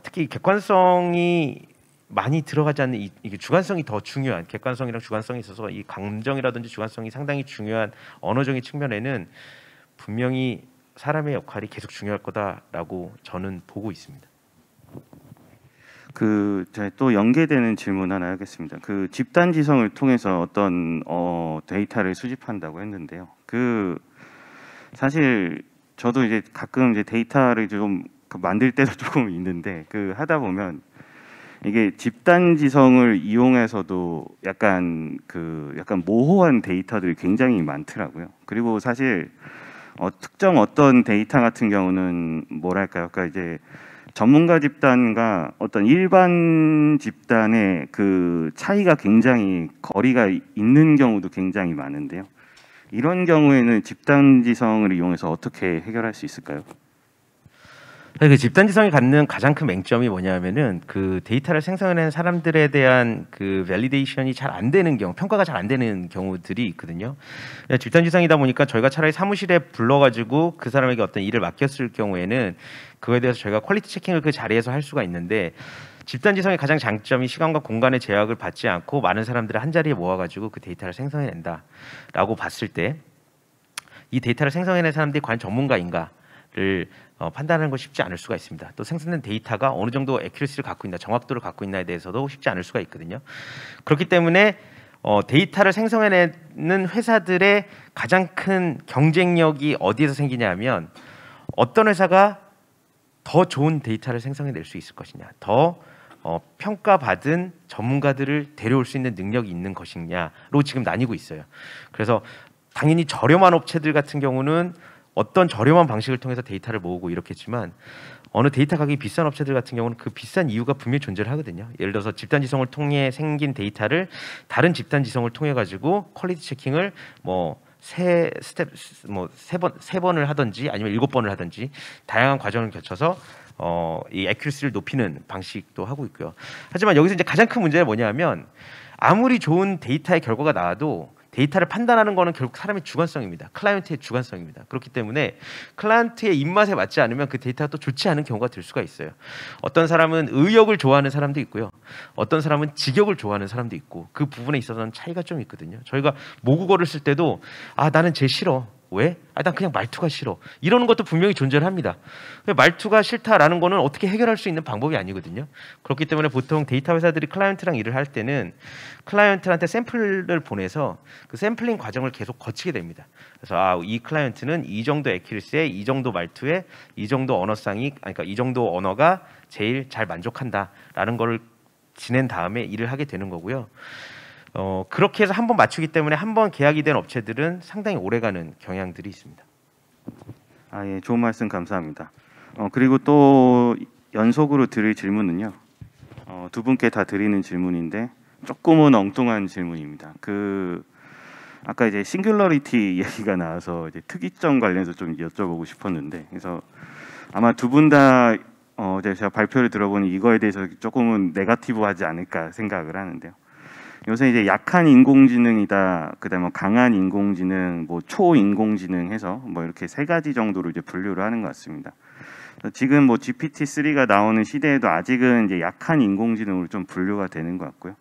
특히 객관성이 많이 들어가지 않는 이게 주관성이 더 중요한, 객관성이랑 주관성이 있어서 이 감정이라든지 주관성이 상당히 중요한 언어적인 측면에는 분명히 사람의 역할이 계속 중요할 거다라고 저는 보고 있습니다. 제가 또 연계되는 질문 하나 하겠습니다. 그 집단 지성을 통해서 어떤 데이터를 수집한다고 했는데요. 사실 저도 이제 가끔 이제 데이터를 좀 만들 때도 조금 있는데 하다 보면 이게 집단 지성을 이용해서도 약간 모호한 데이터들이 굉장히 많더라고요. 그리고 사실 특정 어떤 데이터 같은 경우는 뭐랄까요? 그러니까 이제 전문가 집단과 어떤 일반 집단의 그 차이가 굉장히 거리가 있는 경우도 굉장히 많은데요. 이런 경우에는 집단 지성을 이용해서 어떻게 해결할 수 있을까요? 그 집단 지성이 갖는 가장 큰 맹점이 뭐냐면은 그 데이터를 생성해낸 사람들에 대한 그 밸리데이션이 잘 안 되는 경우, 평가가 잘 안 되는 경우들이 있거든요. 집단 지성이다 보니까 저희가 차라리 사무실에 불러가지고 그 사람에게 어떤 일을 맡겼을 경우에는 그거에 대해서 저희가 퀄리티 체킹을 그 자리에서 할 수가 있는데, 집단 지성의 가장 장점이 시간과 공간의 제약을 받지 않고 많은 사람들을 한 자리에 모아가지고 그 데이터를 생성해낸다라고 봤을 때 이 데이터를 생성해낸 사람들이 과연 전문가인가를 판단하는 건 쉽지 않을 수가 있습니다. 또 생성된 데이터가 어느 정도 액큐러시를 갖고 있나, 정확도를 갖고 있나에 대해서도 쉽지 않을 수가 있거든요. 그렇기 때문에 데이터를 생성해내는 회사들의 가장 큰 경쟁력이 어디에서 생기냐 하면, 어떤 회사가 더 좋은 데이터를 생성해낼 수 있을 것이냐, 더 평가받은 전문가들을 데려올 수 있는 능력이 있는 것이냐로 지금 나뉘고 있어요. 그래서 당연히 저렴한 업체들 같은 경우는 어떤 저렴한 방식을 통해서 데이터를 모으고 이렇겠지만, 어느 데이터 가격이 비싼 업체들 같은 경우는 그 비싼 이유가 분명히 존재를 하거든요. 예를 들어서 집단 지성을 통해 생긴 데이터를 다른 집단 지성을 통해 가지고 퀄리티 체킹을 세 번을 하든지 아니면 7번을 하든지 다양한 과정을 거쳐서 이 액큐러시를 높이는 방식도 하고 있고요. 하지만 여기서 이제 가장 큰 문제는 뭐냐면, 아무리 좋은 데이터의 결과가 나와도 데이터를 판단하는 거는 결국 사람의 주관성입니다. 클라이언트의 주관성입니다. 그렇기 때문에 클라이언트의 입맛에 맞지 않으면 그 데이터가 또 좋지 않은 경우가 될 수가 있어요. 어떤 사람은 의욕을 좋아하는 사람도 있고요. 어떤 사람은 직역을 좋아하는 사람도 있고, 그 부분에 있어서는 차이가 좀 있거든요. 저희가 모국어를 쓸 때도 나는 쟤 싫어. 왜? 난 그냥 말투가 싫어. 이러는 것도 분명히 존재를 합니다. 말투가 싫다라는 거는 어떻게 해결할 수 있는 방법이 아니거든요. 그렇기 때문에 보통 데이터 회사들이 클라이언트랑 일을 할 때는 클라이언트한테 샘플을 보내서 그 샘플링 과정을 계속 거치게 됩니다. 그래서 이 클라이언트는 이 정도 액큐러시에, 이 정도 말투에, 이 정도 언어상이, 그러니까 이 정도 언어가 제일 잘 만족한다라는 걸 지낸 다음에 일을 하게 되는 거고요. 그렇게 해서 한번 맞추기 때문에 한번 계약이 된 업체들은 상당히 오래가는 경향들이 있습니다. 예, 좋은 말씀 감사합니다. 그리고 또 연속으로 드릴 질문은요. 두 분께 다 드리는 질문인데 조금은 엉뚱한 질문입니다. 아까 이제 싱귤러리티 얘기가 나와서 이제 특이점 관련해서 좀 여쭤보고 싶었는데, 그래서 아마 두 분 다 제가 발표를 들어보니 이거에 대해서 조금은 네거티브하지 않을까 생각을 하는데요. 요새 이제 약한 인공지능이다, 그다음에 강한 인공지능, 초인공지능 해서 이렇게 세 가지 정도로 이제 분류를 하는 것 같습니다. 지금 GPT-3가 나오는 시대에도 아직은 이제 약한 인공지능으로 좀 분류가 되는 것 같고요.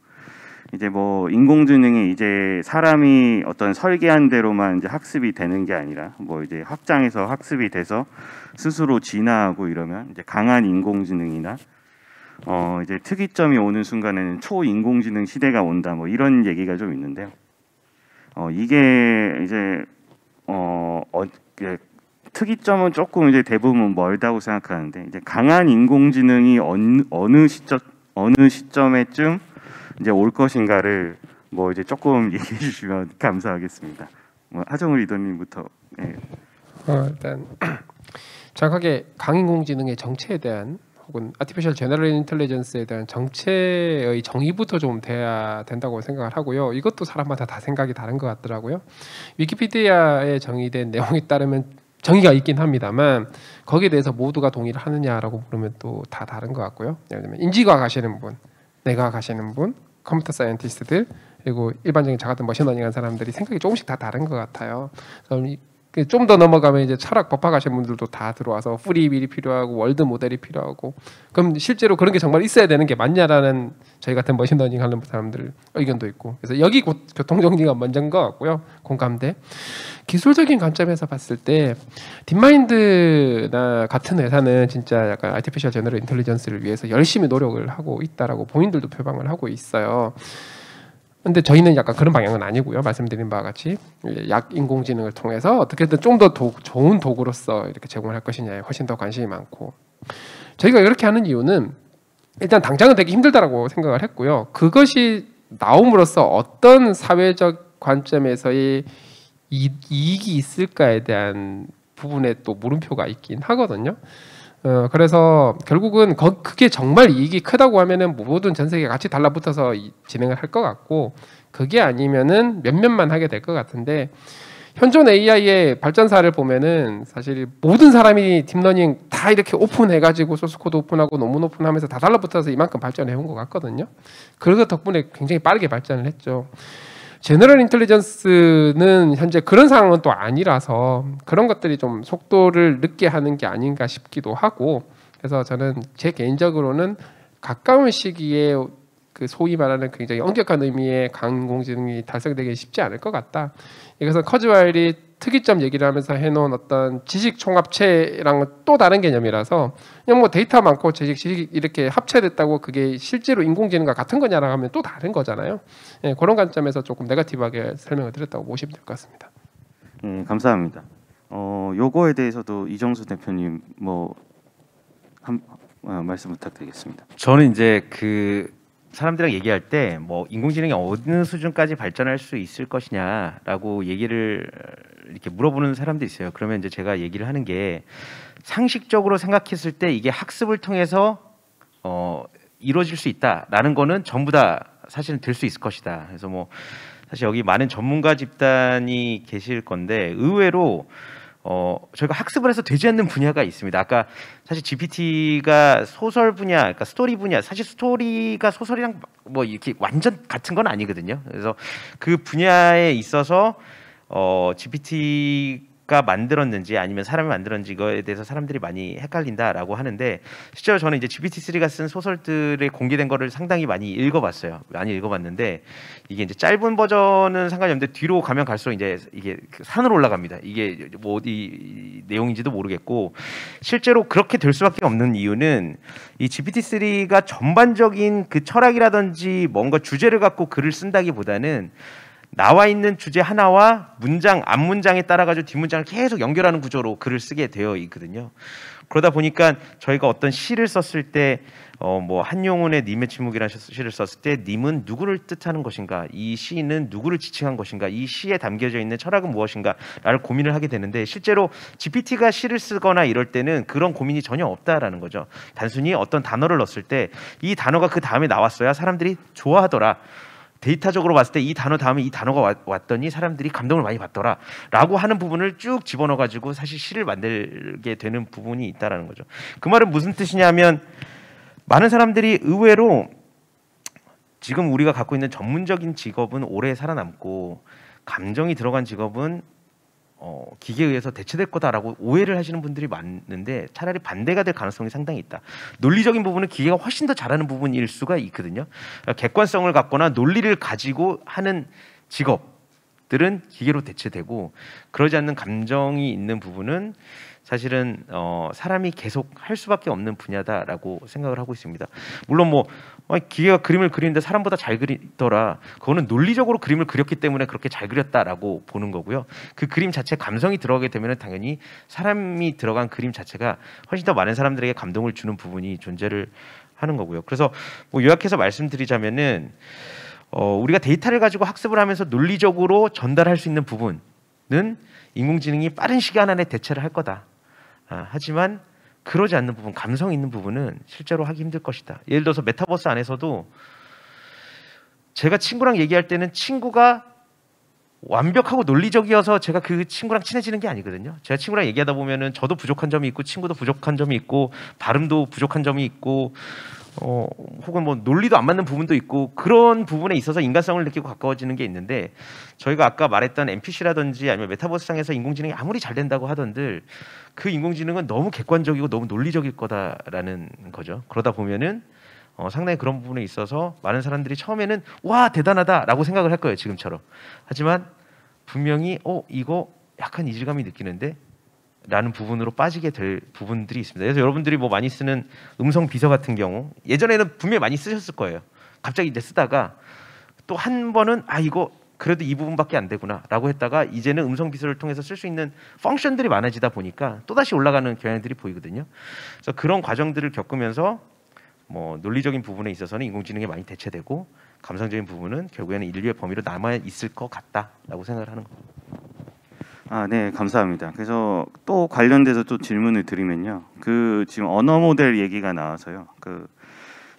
이제 뭐 인공지능이 이제 사람이 어떤 설계한 대로만 이제 학습이 되는 게 아니라 뭐 이제 확장해서 학습이 돼서 스스로 진화하고 이러면 이제 강한 인공지능이나 이제 특이점이 오는 순간에는 초인공지능 시대가 온다 뭐 이런 얘기가 좀 있는데요. 이게 이제 특이점은 조금 이제 대부분 멀다고 생각하는데 이제 강한 인공지능이 어느 시점에쯤 이제 올 것인가를 뭐 이제 조금 얘기해 주시면 감사하겠습니다. 하정우 리더님부터. 예. 일단 정확하게 강인공지능의 정체에 대한 혹은 아티피셜 제너럴 인텔리전스에 대한 정체의 정의부터 좀 돼야 된다고 생각을 하고요. 이것도 사람마다 다 생각이 다른 것 같더라고요. 위키피디아에 정의된 내용에 따르면 정의가 있긴 합니다만 거기에 대해서 모두가 동의를 하느냐라고 물으면 또 다 다른 것 같고요. 예를 들면 인지과학 하시는 분, 내과학 하시는 분, 컴퓨터 사이언티스트들 그리고 일반적인 저 같은 머신러닝 한 사람들이 생각이 조금씩 다 다른 것 같아요. 좀 더 넘어가면 이제 철학 법학 하시는 분들도 다 들어와서 프리윌이 필요하고 월드 모델이 필요하고 그럼 실제로 그런 게 정말 있어야 되는 게 맞냐라는 저희 같은 머신러닝 하는 사람들 의견도 있고 그래서 여기 교통정리가 먼저인 것 같고요. 공감대. 기술적인 관점에서 봤을 때 딥마인드나 같은 회사는 진짜 약간 아티피셜 제너럴 인텔리전스를 위해서 열심히 노력을 하고 있다라고 본인들도 표방을 하고 있어요. 근데 저희는 약간 그런 방향은 아니고요. 말씀드린 바와 같이 약 인공지능을 통해서 어떻게든 좀 더 좋은 도구로서 이렇게 제공을 할 것이냐에 훨씬 더 관심이 많고 저희가 이렇게 하는 이유는 일단 당장은 되게 힘들다라고 생각을 했고요. 그것이 나옴으로써 어떤 사회적 관점에서의 이익이 있을까에 대한 부분에 또 물음표가 있긴 하거든요. 그래서 결국은 그게 정말 이익이 크다고 하면은 모든 전 세계가 같이 달라붙어서 진행을 할 것 같고 그게 아니면은 몇몇만 하게 될 것 같은데 현존 AI의 발전사를 보면은 사실 모든 사람이 딥러닝 다 이렇게 오픈해가지고 소스코드 오픈하고 논문 오픈하면서 다 달라붙어서 이만큼 발전해 온 것 같거든요. 그거 덕분에 굉장히 빠르게 발전을 했죠. 제너럴 인텔리전스는 현재 그런 상황은 또 아니라서 그런 것들이 좀 속도를 늦게 하는 게 아닌가 싶기도 하고 그래서 저는 제 개인적으로는 가까운 시기에 그 소위 말하는 굉장히 엄격한 의미의 강인공지능이 달성되기 쉽지 않을 것 같다. 그래서 커즈와일이 특이점 얘기를 하면서 해놓은 어떤 지식 총합체랑은 또 다른 개념이라서 그냥 뭐 데이터 많고 지식 이렇게 합체됐다고 그게 실제로 인공지능과 같은 거냐라고 하면 또 다른 거잖아요. 예, 그런 관점에서 조금 네거티브하게 설명을 드렸다고 보시면 될 것 같습니다. 감사합니다. 요거에 대해서도 이정수 대표님 말씀 부탁드리겠습니다. 저는 이제 그 사람들이랑 얘기할 때 뭐 인공지능이 어느 수준까지 발전할 수 있을 것이냐라고 얘기를 이렇게 물어보는 사람도 있어요. 그러면 이제 제가 얘기를 하는 게 상식적으로 생각했을 때 이게 학습을 통해서 이루어질 수 있다라는 거는 전부 다 사실은 될 수 있을 것이다. 그래서 뭐 사실 여기 많은 전문가 집단이 계실 건데 의외로 저희가 학습을 해서 되지 않는 분야가 있습니다. 아까 사실 GPT가 소설 분야, 그러니까 스토리 분야, 사실 스토리가 소설이랑 뭐 이렇게 완전 같은 건 아니거든요. 그래서 그 분야에 있어서 GPT가 만들었는지 아니면 사람이 만들었는지 이거에 대해서 사람들이 많이 헷갈린다라고 하는데 실제로 저는 이제 GPT-3가 쓴 소설들에 공개된 거를 상당히 많이 읽어봤어요. 많이 읽어봤는데 이게 이제 짧은 버전은 상관이 없는데 뒤로 가면 갈수록 이제 이게 산으로 올라갑니다. 이게 뭐 어디 내용인지도 모르겠고 실제로 그렇게 될 수밖에 없는 이유는 이 GPT-3가 전반적인 그 철학이라든지 뭔가 주제를 갖고 글을 쓴다기보다는 나와 있는 주제 하나와 문장, 앞문장에 따라 가지고 뒷문장을 계속 연결하는 구조로 글을 쓰게 되어 있거든요. 그러다 보니까 저희가 어떤 시를 썼을 때 뭐 한용운의 님의 침묵이라는 시를 썼을 때 님은 누구를 뜻하는 것인가, 이 시는 누구를 지칭한 것인가, 이 시에 담겨져 있는 철학은 무엇인가를 고민을 하게 되는데 실제로 GPT가 시를 쓰거나 이럴 때는 그런 고민이 전혀 없다라는 거죠. 단순히 어떤 단어를 넣었을 때 이 단어가 그 다음에 나왔어야 사람들이 좋아하더라. 데이터적으로 봤을 때 이 단어 다음에 이 단어가 왔더니 사람들이 감동을 많이 받더라 라고 하는 부분을 쭉 집어넣어 가지고 사실 시를 만들게 되는 부분이 있다라는 거죠. 그 말은 무슨 뜻이냐면 많은 사람들이 의외로 지금 우리가 갖고 있는 전문적인 직업은 오래 살아남고 감정이 들어간 직업은 기계에 의해서 대체될 거다라고 오해를 하시는 분들이 많은데 차라리 반대가 될 가능성이 상당히 있다. 논리적인 부분은 기계가 훨씬 더 잘하는 부분일 수가 있거든요. 그러니까 객관성을 갖거나 논리를 가지고 하는 직업들은 기계로 대체되고 그러지 않는 감정이 있는 부분은 사실은 사람이 계속 할 수밖에 없는 분야다라고 생각을 하고 있습니다. 물론 뭐 기계가 그림을 그리는데 사람보다 잘 그리더라. 그거는 논리적으로 그림을 그렸기 때문에 그렇게 잘 그렸다라고 보는 거고요. 그 그림 자체 감성이 들어가게 되면 당연히 사람이 들어간 그림 자체가 훨씬 더 많은 사람들에게 감동을 주는 부분이 존재를 하는 거고요. 그래서 뭐 요약해서 말씀드리자면은 우리가 데이터를 가지고 학습을 하면서 논리적으로 전달할 수 있는 부분은 인공지능이 빠른 시간 안에 대체를 할 거다. 하지만 그러지 않는 부분, 감성 있는 부분은 실제로 하기 힘들 것이다. 예를 들어서 메타버스 안에서도 제가 친구랑 얘기할 때는 친구가 완벽하고 논리적이어서 제가 그 친구랑 친해지는 게 아니거든요. 제가 친구랑 얘기하다 보면은 저도 부족한 점이 있고 친구도 부족한 점이 있고 발음도 부족한 점이 있고 혹은 뭐 논리도 안 맞는 부분도 있고 그런 부분에 있어서 인간성을 느끼고 가까워지는 게 있는데 저희가 아까 말했던 NPC라든지 아니면 메타버스상에서 인공지능이 아무리 잘 된다고 하던들 그 인공지능은 너무 객관적이고 너무 논리적일 거다라는 거죠. 그러다 보면은 상당히 그런 부분에 있어서 많은 사람들이 처음에는 와 대단하다라고 생각을 할 거예요. 지금처럼. 하지만 분명히 이거 약간 이질감이 느끼는데 라는 부분으로 빠지게 될 부분들이 있습니다. 그래서 여러분들이 뭐 많이 쓰는 음성 비서 같은 경우 예전에는 분명히 많이 쓰셨을 거예요. 갑자기 이제 쓰다가 또 한 번은 이거 그래도 이 부분밖에 안 되구나 라고 했다가 이제는 음성 비서를 통해서 쓸 수 있는 펑션들이 많아지다 보니까 또다시 올라가는 경향들이 보이거든요. 그래서 그런 과정들을 겪으면서 뭐 논리적인 부분에 있어서는 인공지능이 많이 대체되고 감성적인 부분은 결국에는 인류의 범위로 남아 있을 것 같다라고 생각을 하는 겁니다. 네, 감사합니다. 그래서 또 관련돼서 또 질문을 드리면요. 그 지금 언어 모델 얘기가 나와서요. 그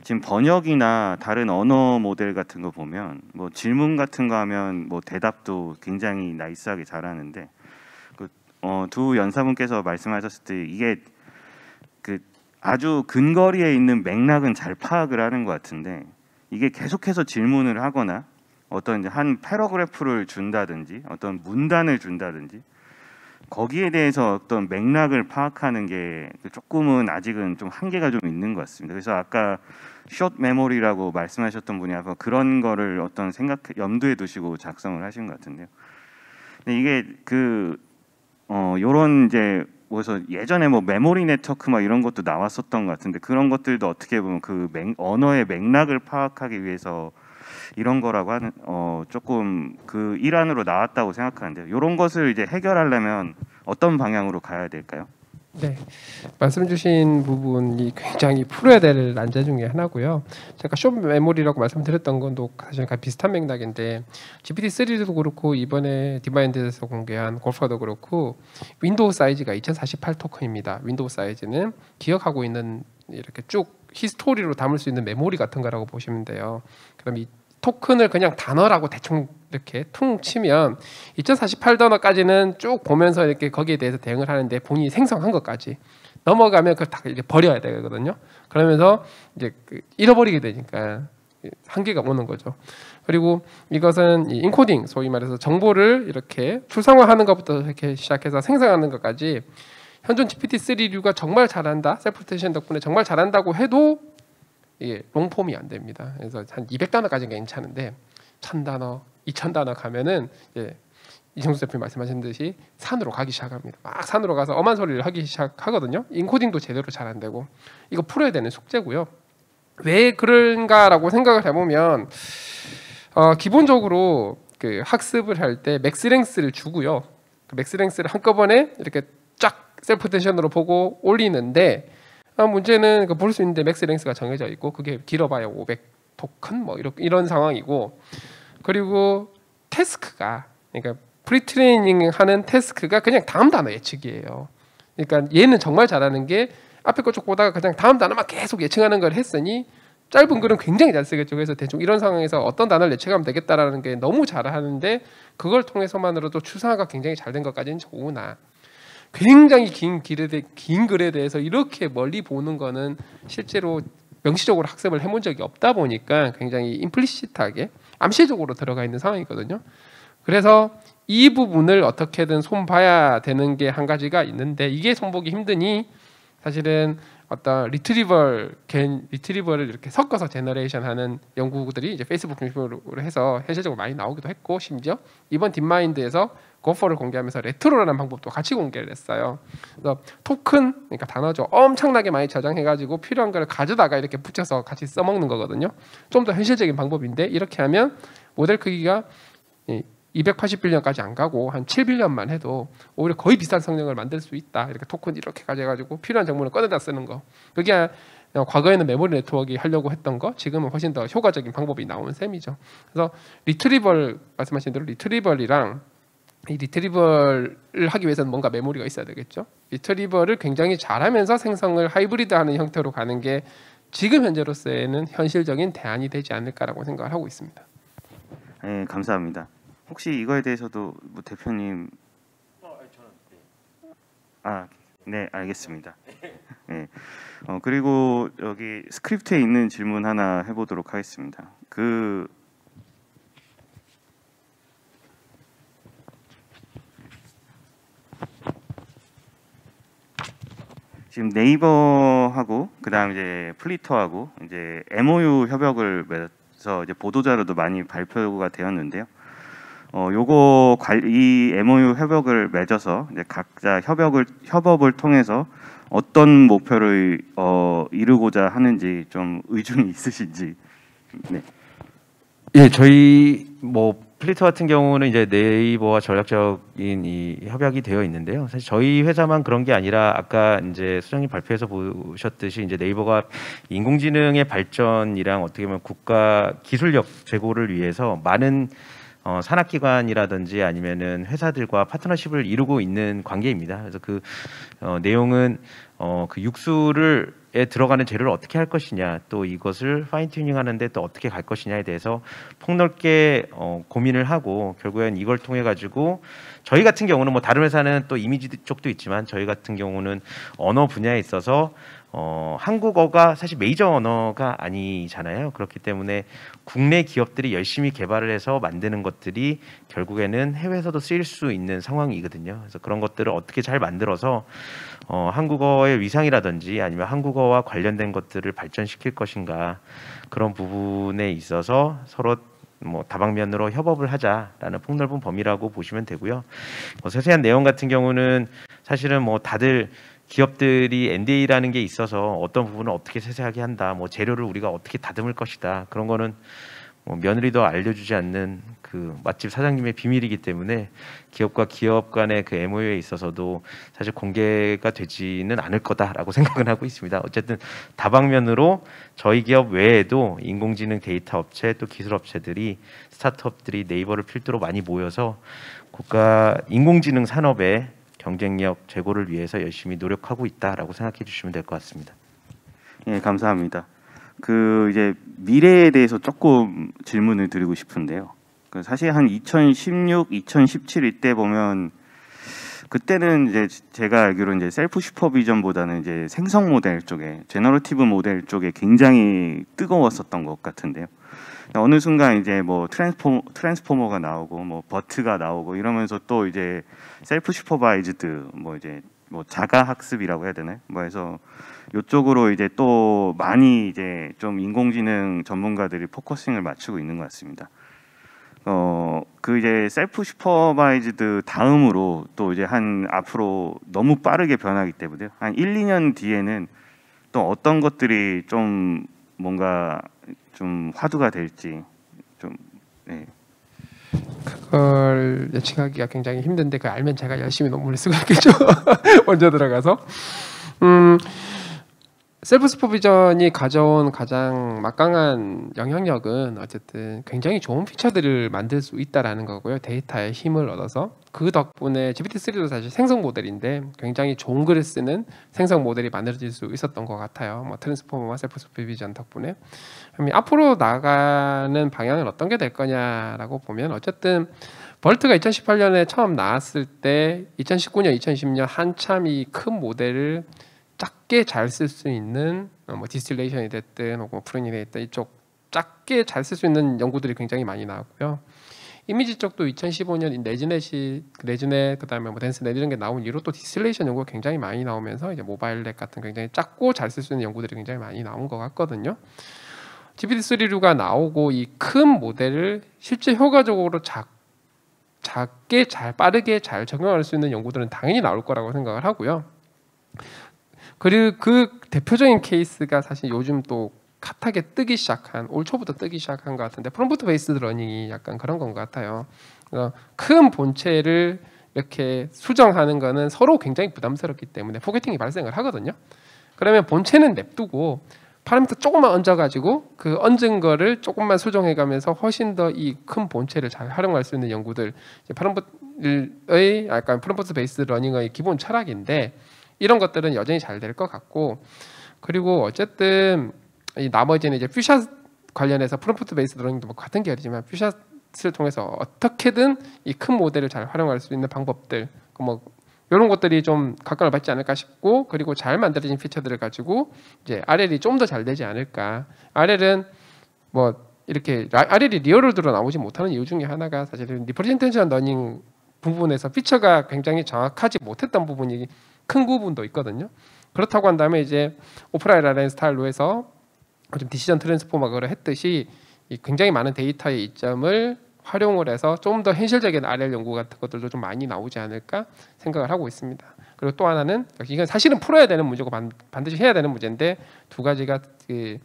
지금 번역이나 다른 언어 모델 같은 거 보면 뭐 질문 같은 거 하면 뭐 대답도 굉장히 나이스하게 잘하는데 두 연사분께서 말씀하셨을 때 이게 그 아주 근거리에 있는 맥락은 잘 파악을 하는 것 같은데 이게 계속해서 질문을 하거나 어떤 이제 한 패러그래프를 준다든지 어떤 문단을 준다든지 거기에 대해서 어떤 맥락을 파악하는 게 조금은 아직은 좀 한계가 좀 있는 것 같습니다. 그래서 아까 숏 메모리라고 말씀하셨던 분이 아마 그런 거를 어떤 염두에 두시고 작성을 하신 것 같은데요. 근데 이게 요런 이제 그래서 예전에 뭐 메모리 네트워크 막 이런 것도 나왔었던 것 같은데 그런 것들도 어떻게 보면 그 언어의 맥락을 파악하기 위해서 이런 거라고 하는 조금 그 일환으로 나왔다고 생각하는데요. 이런 것을 이제 해결하려면 어떤 방향으로 가야 될까요? 네, 말씀 주신 부분이 굉장히 풀어야 될 난제 중에 하나고요. 제가 숏 메모리라고 말씀드렸던 건도 사실 비슷한 맥락인데 GPT-3도 그렇고 이번에 디마인드에서 공개한 골프도 그렇고 윈도우 사이즈가 2048 토큰입니다. 윈도우 사이즈는 기억하고 있는 이렇게 쭉 히스토리로 담을 수 있는 메모리 같은 거라고 보시면 돼요. 그럼 이 토큰을 그냥 단어라고 대충 이렇게 퉁 치면 2048 단어까지는 쭉 보면서 이렇게 거기에 대해서 대응을 하는데 본인이 생성한 것까지 넘어가면 그걸 다 이제 버려야 되거든요. 그러면서 이제 잃어버리게 되니까 한계가 오는 거죠. 그리고 이것은 이 인코딩, 소위 말해서 정보를 이렇게 추상화하는 것부터 이렇게 시작해서 생성하는 것까지 현존 GPT-3류가 정말 잘한다, 셀프-테이션 덕분에 정말 잘한다고 해도 이게 롱폼이 안 됩니다. 그래서 한 200단어까지는 괜찮은데 1000단어, 2000단어 가면은 이정수 대표님 말씀하신 듯이 산으로 가기 시작합니다. 막 산으로 가서 엄한 소리를 하기 시작하거든요. 인코딩도 제대로 잘 안 되고 이거 풀어야 되는 숙제고요. 왜 그런가라고 생각을 해보면 기본적으로 그 학습을 할 때 맥스랭스를 주고요. 그 맥스랭스를 한꺼번에 이렇게 쫙 셀프 텐션으로 보고 올리는데 문제는 볼 수 있는데 맥스랭스가 정해져 있고 그게 길어봐야 500 토큰 뭐 이런 상황이고 그리고 태스크가 그러니까 프리트레이닝 하는 태스크가 그냥 다음 단어 예측이에요. 그러니까 얘는 정말 잘하는 게 앞에 거 쭉 보다가 그냥 다음 단어만 계속 예측하는 걸 했으니 짧은 글은 굉장히 잘 쓰겠죠. 그래서 대충 이런 상황에서 어떤 단어를 예측하면 되겠다라는 게 너무 잘하는데 그걸 통해서만으로도 추상화가 굉장히 잘 된 것까지는 좋으나 굉장히 긴 글에 대해서 이렇게 멀리 보는 거는 실제로 명시적으로 학습을 해본 적이 없다 보니까 굉장히 임플리시트하게 암시적으로 들어가 있는 상황이거든요. 그래서 이 부분을 어떻게든 손봐야 되는 게 한 가지가 있는데 이게 손보기 힘드니 사실은 어떤 리트리버를 이렇게 섞어서 제너레이션하는 연구들이 이제 페이스북 중심으로 해서 현실적으로 많이 나오기도 했고 심지어 이번 딥마인드에서 고퍼를 공개하면서 레트로라는 방법도 같이 공개를 했어요. 그래서 토큰, 그러니까 단어죠. 엄청나게 많이 저장해가지고 필요한 걸 가져다가 이렇게 붙여서 같이 써먹는 거거든요. 좀 더 현실적인 방법인데 이렇게 하면 모델 크기가 280빌리언까지 안 가고 한 7빌리언만 해도 오히려 거의 비슷한 성능을 만들 수 있다. 이렇게 토큰 이렇게 가져가지고 필요한 정보를 꺼내다 쓰는 거. 그게 과거에는 메모리 네트워크 하려고 했던 거 지금은 훨씬 더 효과적인 방법이 나오는 셈이죠. 그래서 리트리벌 말씀하신 대로 리트리벌이랑 이 리트리벌을 하기 위해서는 뭔가 메모리가 있어야 되겠죠. 리트리벌을 굉장히 잘하면서 생성을 하이브리드하는 형태로 가는 게 지금 현재로서에는 현실적인 대안이 되지 않을까라고 생각을 하고 있습니다. 네, 감사합니다. 혹시 이거에 대해서도 뭐 대표님 네, 알겠습니다. 네. 그리고 여기 스크립트에 있는 질문 하나 해보도록 하겠습니다. 지금 네이버하고 그다음 이제 플리터하고 이제 MOU 협약을 맺어서 이제 보도자료도 많이 발표가 되었는데요. 이 MOU 협약을 맺어서 이제 각자 협업을 통해서 어떤 목표를 이루고자 하는지 좀 의중이 있으신지. 네. 예, 저희 뭐 플리터 같은 경우는 이제 네이버와 전략적인 이 협약이 되어 있는데요. 사실 저희 회사만 그런 게 아니라 아까 이제 수장님 발표에서 보셨듯이 이제 네이버가 인공지능의 발전이랑 어떻게 보면 국가 기술력 제고를 위해서 많은 산학기관이라든지 아니면은 회사들과 파트너십을 이루고 있는 관계입니다. 그래서 그 내용은 그 육수에 들어가는 재료를 어떻게 할 것이냐, 또 이것을 파인 튜닝하는데 또 어떻게 갈 것이냐에 대해서 폭넓게 고민을 하고 결국엔 이걸 통해 가지고 저희 같은 경우는 뭐 다른 회사는 또 이미지 쪽도 있지만 저희 같은 경우는 언어 분야에 있어서 한국어가 사실 메이저 언어가 아니잖아요. 그렇기 때문에 국내 기업들이 열심히 개발을 해서 만드는 것들이 결국에는 해외에서도 쓰일 수 있는 상황이거든요. 그래서 그런 것들을 어떻게 잘 만들어서 한국어의 위상이라든지 아니면 한국어와 관련된 것들을 발전시킬 것인가, 그런 부분에 있어서 서로 뭐 다방면으로 협업을 하자라는 폭넓은 범위라고 보시면 되고요. 세세한 내용 같은 경우는 사실은 뭐 다들 기업들이 NDA라는 게 있어서 어떤 부분을 어떻게 세세하게 한다, 뭐 재료를 우리가 어떻게 다듬을 것이다, 그런 거는 뭐 며느리도 알려주지 않는 그 맛집 사장님의 비밀이기 때문에 기업과 기업 간의 그 MOU에 있어서도 사실 공개가 되지는 않을 거다라고 생각은 하고 있습니다. 어쨌든 다방면으로 저희 기업 외에도 인공지능 데이터 업체 또 기술 업체들이, 스타트업들이 네이버를 필두로 많이 모여서 국가 인공지능 산업의 경쟁력 제고를 위해서 열심히 노력하고 있다라고 생각해 주시면 될 것 같습니다. 예, 감사합니다. 이제 미래에 대해서 조금 질문을 드리고 싶은데요. 사실 한 2016, 2017 이때 보면 그때는 이제 제가 알기로 이제 셀프 슈퍼비전보다는 이제 생성 모델 쪽에, 제너러티브 모델 쪽에 굉장히 뜨거웠었던 것 같은데요. 어느 순간 이제 뭐 트랜스포머가 나오고 뭐 버트가 나오고 이러면서 또 이제 셀프 슈퍼바이즈드 뭐 이제 뭐 자가 학습이라고 해야 되나요? 뭐 해서 이쪽으로 이제 또 많이 이제 좀 인공지능 전문가들이 포커싱을 맞추고 있는 것 같습니다. 이제 셀프 슈퍼바이즈드 다음으로 또 이제 앞으로 너무 빠르게 변하기 때문에 한 1, 2년 뒤에는 또 어떤 것들이 좀 뭔가 좀 화두가 될지 좀, 네. 그걸 예측하기가 굉장히 힘든데 그 알면 제가 열심히 논문을 쓰고 있겠죠. 먼저 들어가서 셀프 슈퍼비전이 가져온 가장 막강한 영향력은 어쨌든 굉장히 좋은 피처들을 만들 수 있다라는 거고요. 데이터의 힘을 얻어서 그 덕분에 GPT-3도 사실 생성 모델인데 굉장히 좋은 글을 쓰는 생성 모델이 만들어질 수 있었던 것 같아요. 뭐 트랜스포머와 셀프 슈퍼비전 덕분에. 앞으로 나가는 방향은 어떤 게 될 거냐라고 보면 어쨌든 벌트가 2018년에 처음 나왔을 때 2019년, 2020년 한참 이 큰 모델을 작게 잘 쓸 수 있는 뭐 디스틸레이션이 됐든 혹은 프로닝이 됐든 이쪽 작게 잘 쓸 수 있는 연구들이 굉장히 많이 나왔고요. 이미지 쪽도 2015년 네즈넷 그다음에 뭐 댄스넷 이런 게 나온 이후로 또 디스틸레이션 연구가 굉장히 많이 나오면서 이제 모바일 랩 같은 굉장히 작고 잘 쓸 수 있는 연구들이 굉장히 많이 나온 것 같거든요. GPT-3류가 나오고 이 큰 모델을 실제 효과적으로 작게 빠르게 잘 적용할 수 있는 연구들은 당연히 나올 거라고 생각을 하고요. 그리고 그 대표적인 케이스가 사실 요즘 또 핫하게 뜨기 시작한 올 초부터 뜨기 시작한 것 같은데 프롬프트 베이스드 러닝이 약간 그런 건 것 같아요. 큰 본체를 이렇게 수정하는 거는 서로 굉장히 부담스럽기 때문에 포개팅이 발생을 하거든요. 그러면 본체는 냅두고 파라미터 조금만 얹어가지고 그 얹은 거를 조금만 수정해가면서 훨씬 더 이 큰 본체를 잘 활용할 수 있는 연구들, 프롬프트의 약간 프롬프트 베이스 러닝의 기본 철학인데 이런 것들은 여전히 잘 될 것 같고, 그리고 어쨌든 이 나머지는 이제 퓨샷 관련해서 프롬프트 베이스 러닝도 뭐 같은 계열이지만 퓨샷을 통해서 어떻게든 이 큰 모델을 잘 활용할 수 있는 방법들, 뭐 이런 것들이 좀 각광을 받지 않을까 싶고, 그리고 잘 만들어진 피처들을 가지고 이제 RL이 좀 더 잘 되지 않을까. RL은 뭐 이렇게 RL이 리얼월드로 나오지 못하는 이유 중에 하나가 사실은 리프레젠테이션 러닝 부분에서 피처가 굉장히 정확하지 못했던 부분이 큰 부분도 있거든요. 그렇다고 한다면 이제 오프라인 RL 스타일로 해서 좀 디시전 트랜스포머를 했듯이 이 굉장히 많은 데이터의 이점을 활용을 해서 좀 더 현실적인 RL 연구 같은 것들도 좀 많이 나오지 않을까 생각을 하고 있습니다. 그리고 또 하나는 이건 사실은 풀어야 되는 문제고 반드시 해야 되는 문제인데, 두 가지가 그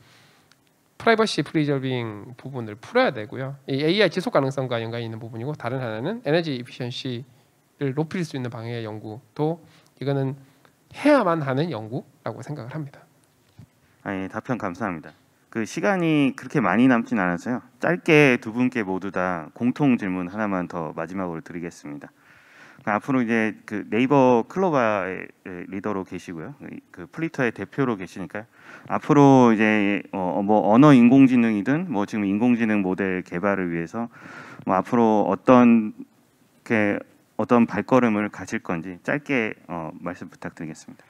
프라이버시 프리저빙 부분을 풀어야 되고요. 이 AI 지속 가능성과 연관이 있는 부분이고, 다른 하나는 에너지 이피션시를 높일 수 있는 방향의 연구도 이거는 해야만 하는 연구라고 생각을 합니다. 답변 감사합니다. 그 시간이 그렇게 많이 남진 않아서요. 짧게 두 분께 모두 다 공통 질문 하나만 더 마지막으로 드리겠습니다. 앞으로 이제 그 네이버 클로바의 리더로 계시고요. 그 플리터의 대표로 계시니까요. 앞으로 이제 뭐 언어 인공지능이든 뭐 지금 인공지능 모델 개발을 위해서 뭐 앞으로 어떤 발걸음을 가실 건지 짧게 말씀 부탁드리겠습니다.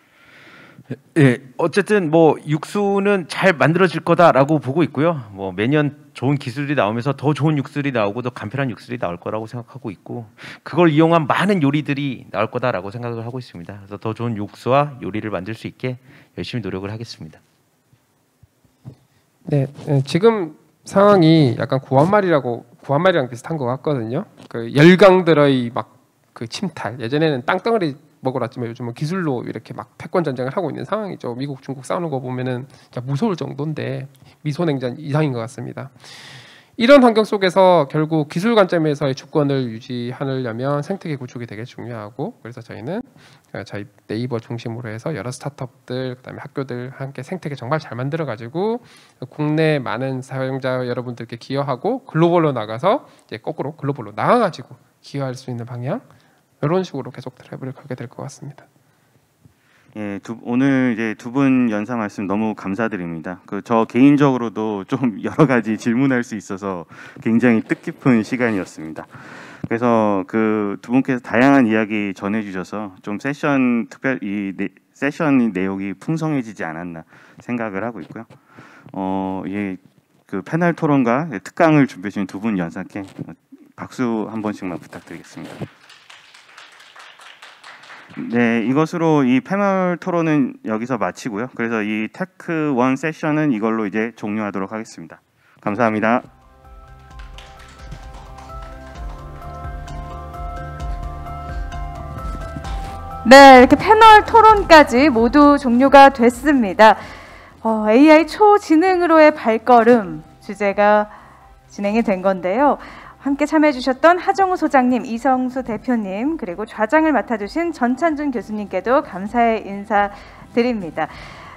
예, 어쨌든 뭐 육수는 잘 만들어질 거다라고 보고 있고요. 뭐 매년 좋은 기술이 나오면서 더 좋은 육술이 나오고 더 간편한 육술이 나올 거라고 생각하고 있고, 그걸 이용한 많은 요리들이 나올 거다라고 생각을 하고 있습니다. 그래서 더 좋은 육수와 요리를 만들 수 있게 열심히 노력을 하겠습니다. 네, 지금 상황이 약간 구한말이랑 비슷한 것 같거든요. 그 열강들의 막 그 침탈, 예전에는 땅덩어리 먹으러 왔지만 요즘은 기술로 이렇게 막 패권 전쟁을 하고 있는 상황이죠. 미국, 중국 싸우는 거 보면은 진짜 무서울 정도인데 미소냉전 이상인 것 같습니다. 이런 환경 속에서 결국 기술 관점에서의 주권을 유지하려면 생태계 구축이 되게 중요하고, 그래서 저희는 저희 네이버 중심으로 해서 여러 스타트업들, 그다음에 학교들 함께 생태계 정말 잘 만들어 가지고 국내 많은 사용자 여러분들께 기여하고 글로벌로 나가서 이제 거꾸로 글로벌로 나가 가지고 기여할 수 있는 방향, 이런 식으로 계속 드라이브를 걸게 될 것 같습니다. 예, 오늘 이제 두 분 연사 말씀 너무 감사드립니다. 저 개인적으로도 좀 여러 가지 질문할 수 있어서 굉장히 뜻깊은 시간이었습니다. 그래서 그 두 분께서 다양한 이야기 전해주셔서 좀 세션 세션 내용이 풍성해지지 않았나 생각을 하고 있고요. 예, 그 패널 토론과 특강을 준비해 주신 두 분 연사께 박수 한 번씩만 부탁드리겠습니다. 네, 이것으로 이 패널 토론은 여기서 마치고요. 그래서 이 테크 1 세션은 이걸로 이제 종료하도록 하겠습니다. 감사합니다. 네, 이렇게 패널 토론까지 모두 종료가 됐습니다. AI 초지능으로의 발걸음 주제가 진행이 된 건데요. 함께 참여해주셨던 하정우 소장님, 이성수 대표님, 그리고 좌장을 맡아주신 전찬준 교수님께도 감사의 인사드립니다.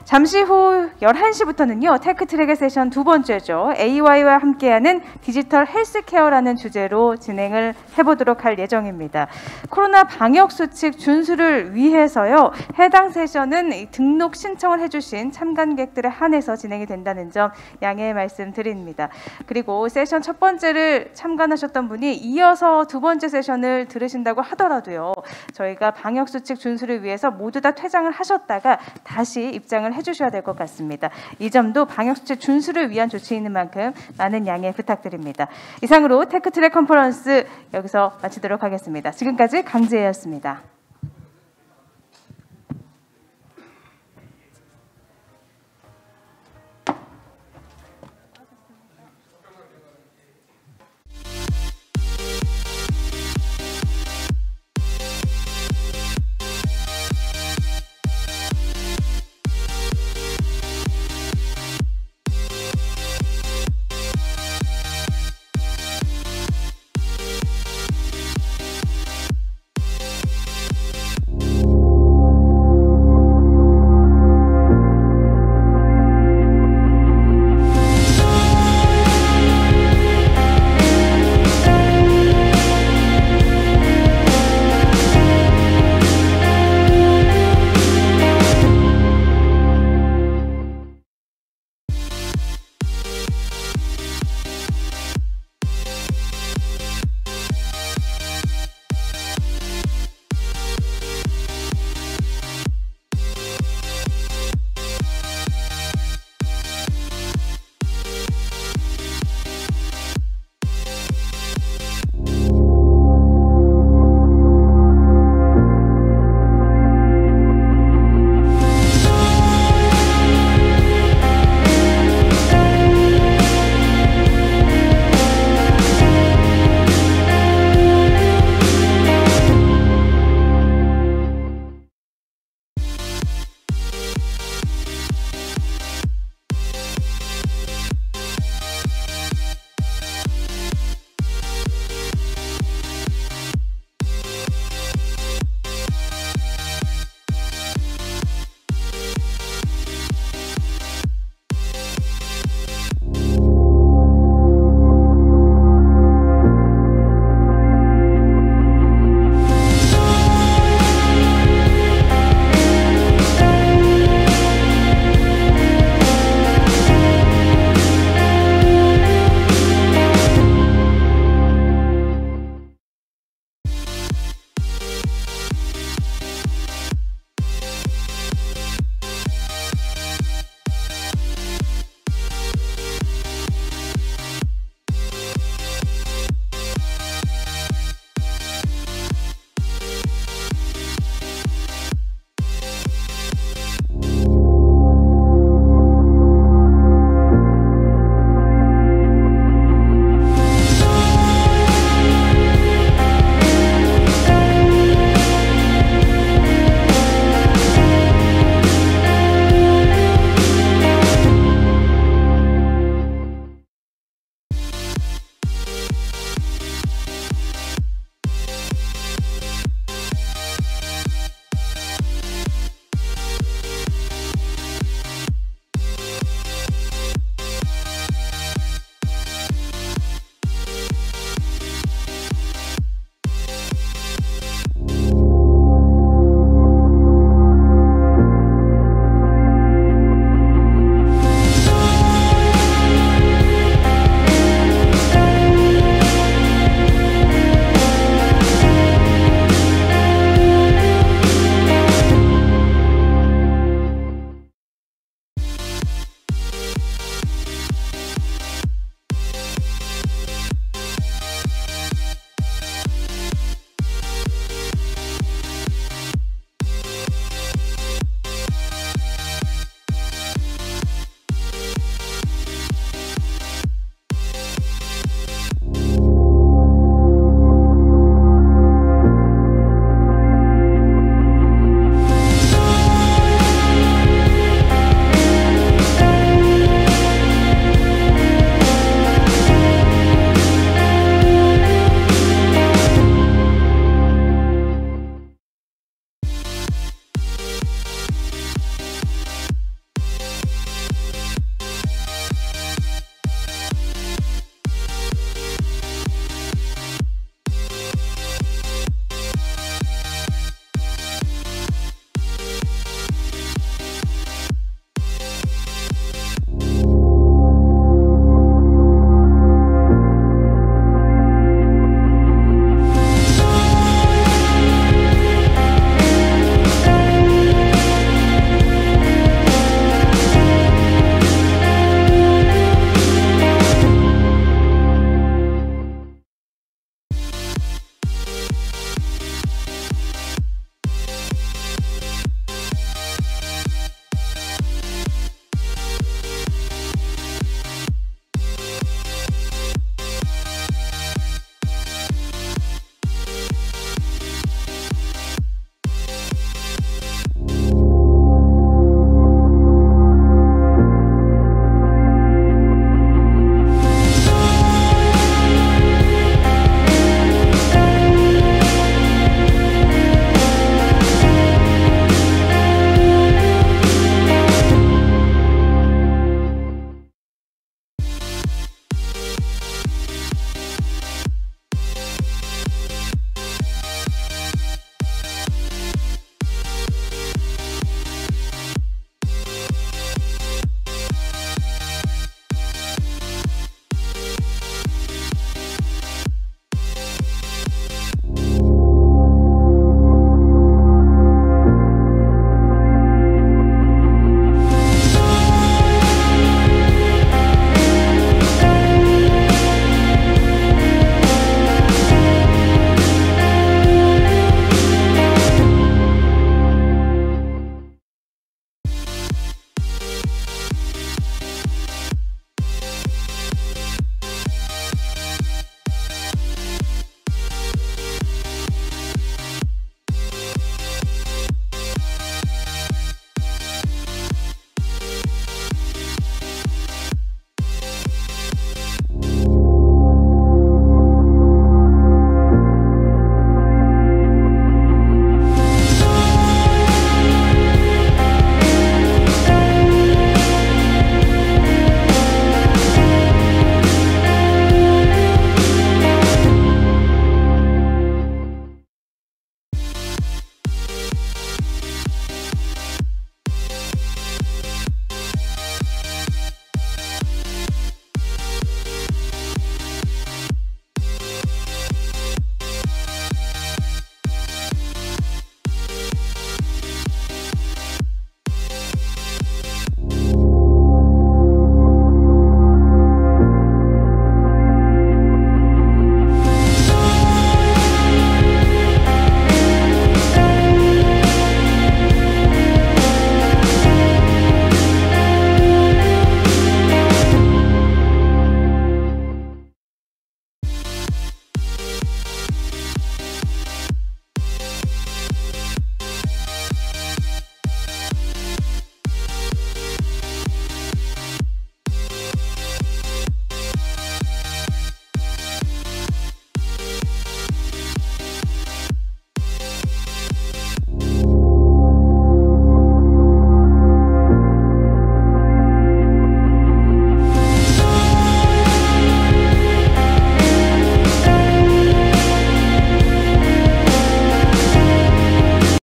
잠시 후 11시부터는요. 테크트랙의 세션 두 번째죠. AI와 함께하는 디지털 헬스케어라는 주제로 진행을 해보도록 할 예정입니다. 코로나 방역수칙 준수를 위해서요. 해당 세션은 등록 신청을 해주신 참관객들에 한해서 진행이 된다는 점 양해 말씀드립니다. 그리고 세션 첫 번째를 참관하셨던 분이 이어서 두 번째 세션을 들으신다고 하더라도요. 저희가 방역수칙 준수를 위해서 모두 다 퇴장을 하셨다가 다시 입장을 설명을 해주셔야 될 것 같습니다. 이 점도 방역수칙 준수를 위한 조치인 만큼 많은 양해 부탁드립니다. 이상으로 테크트랙 컨퍼런스 여기서 마치도록 하겠습니다. 지금까지 강지혜였습니다.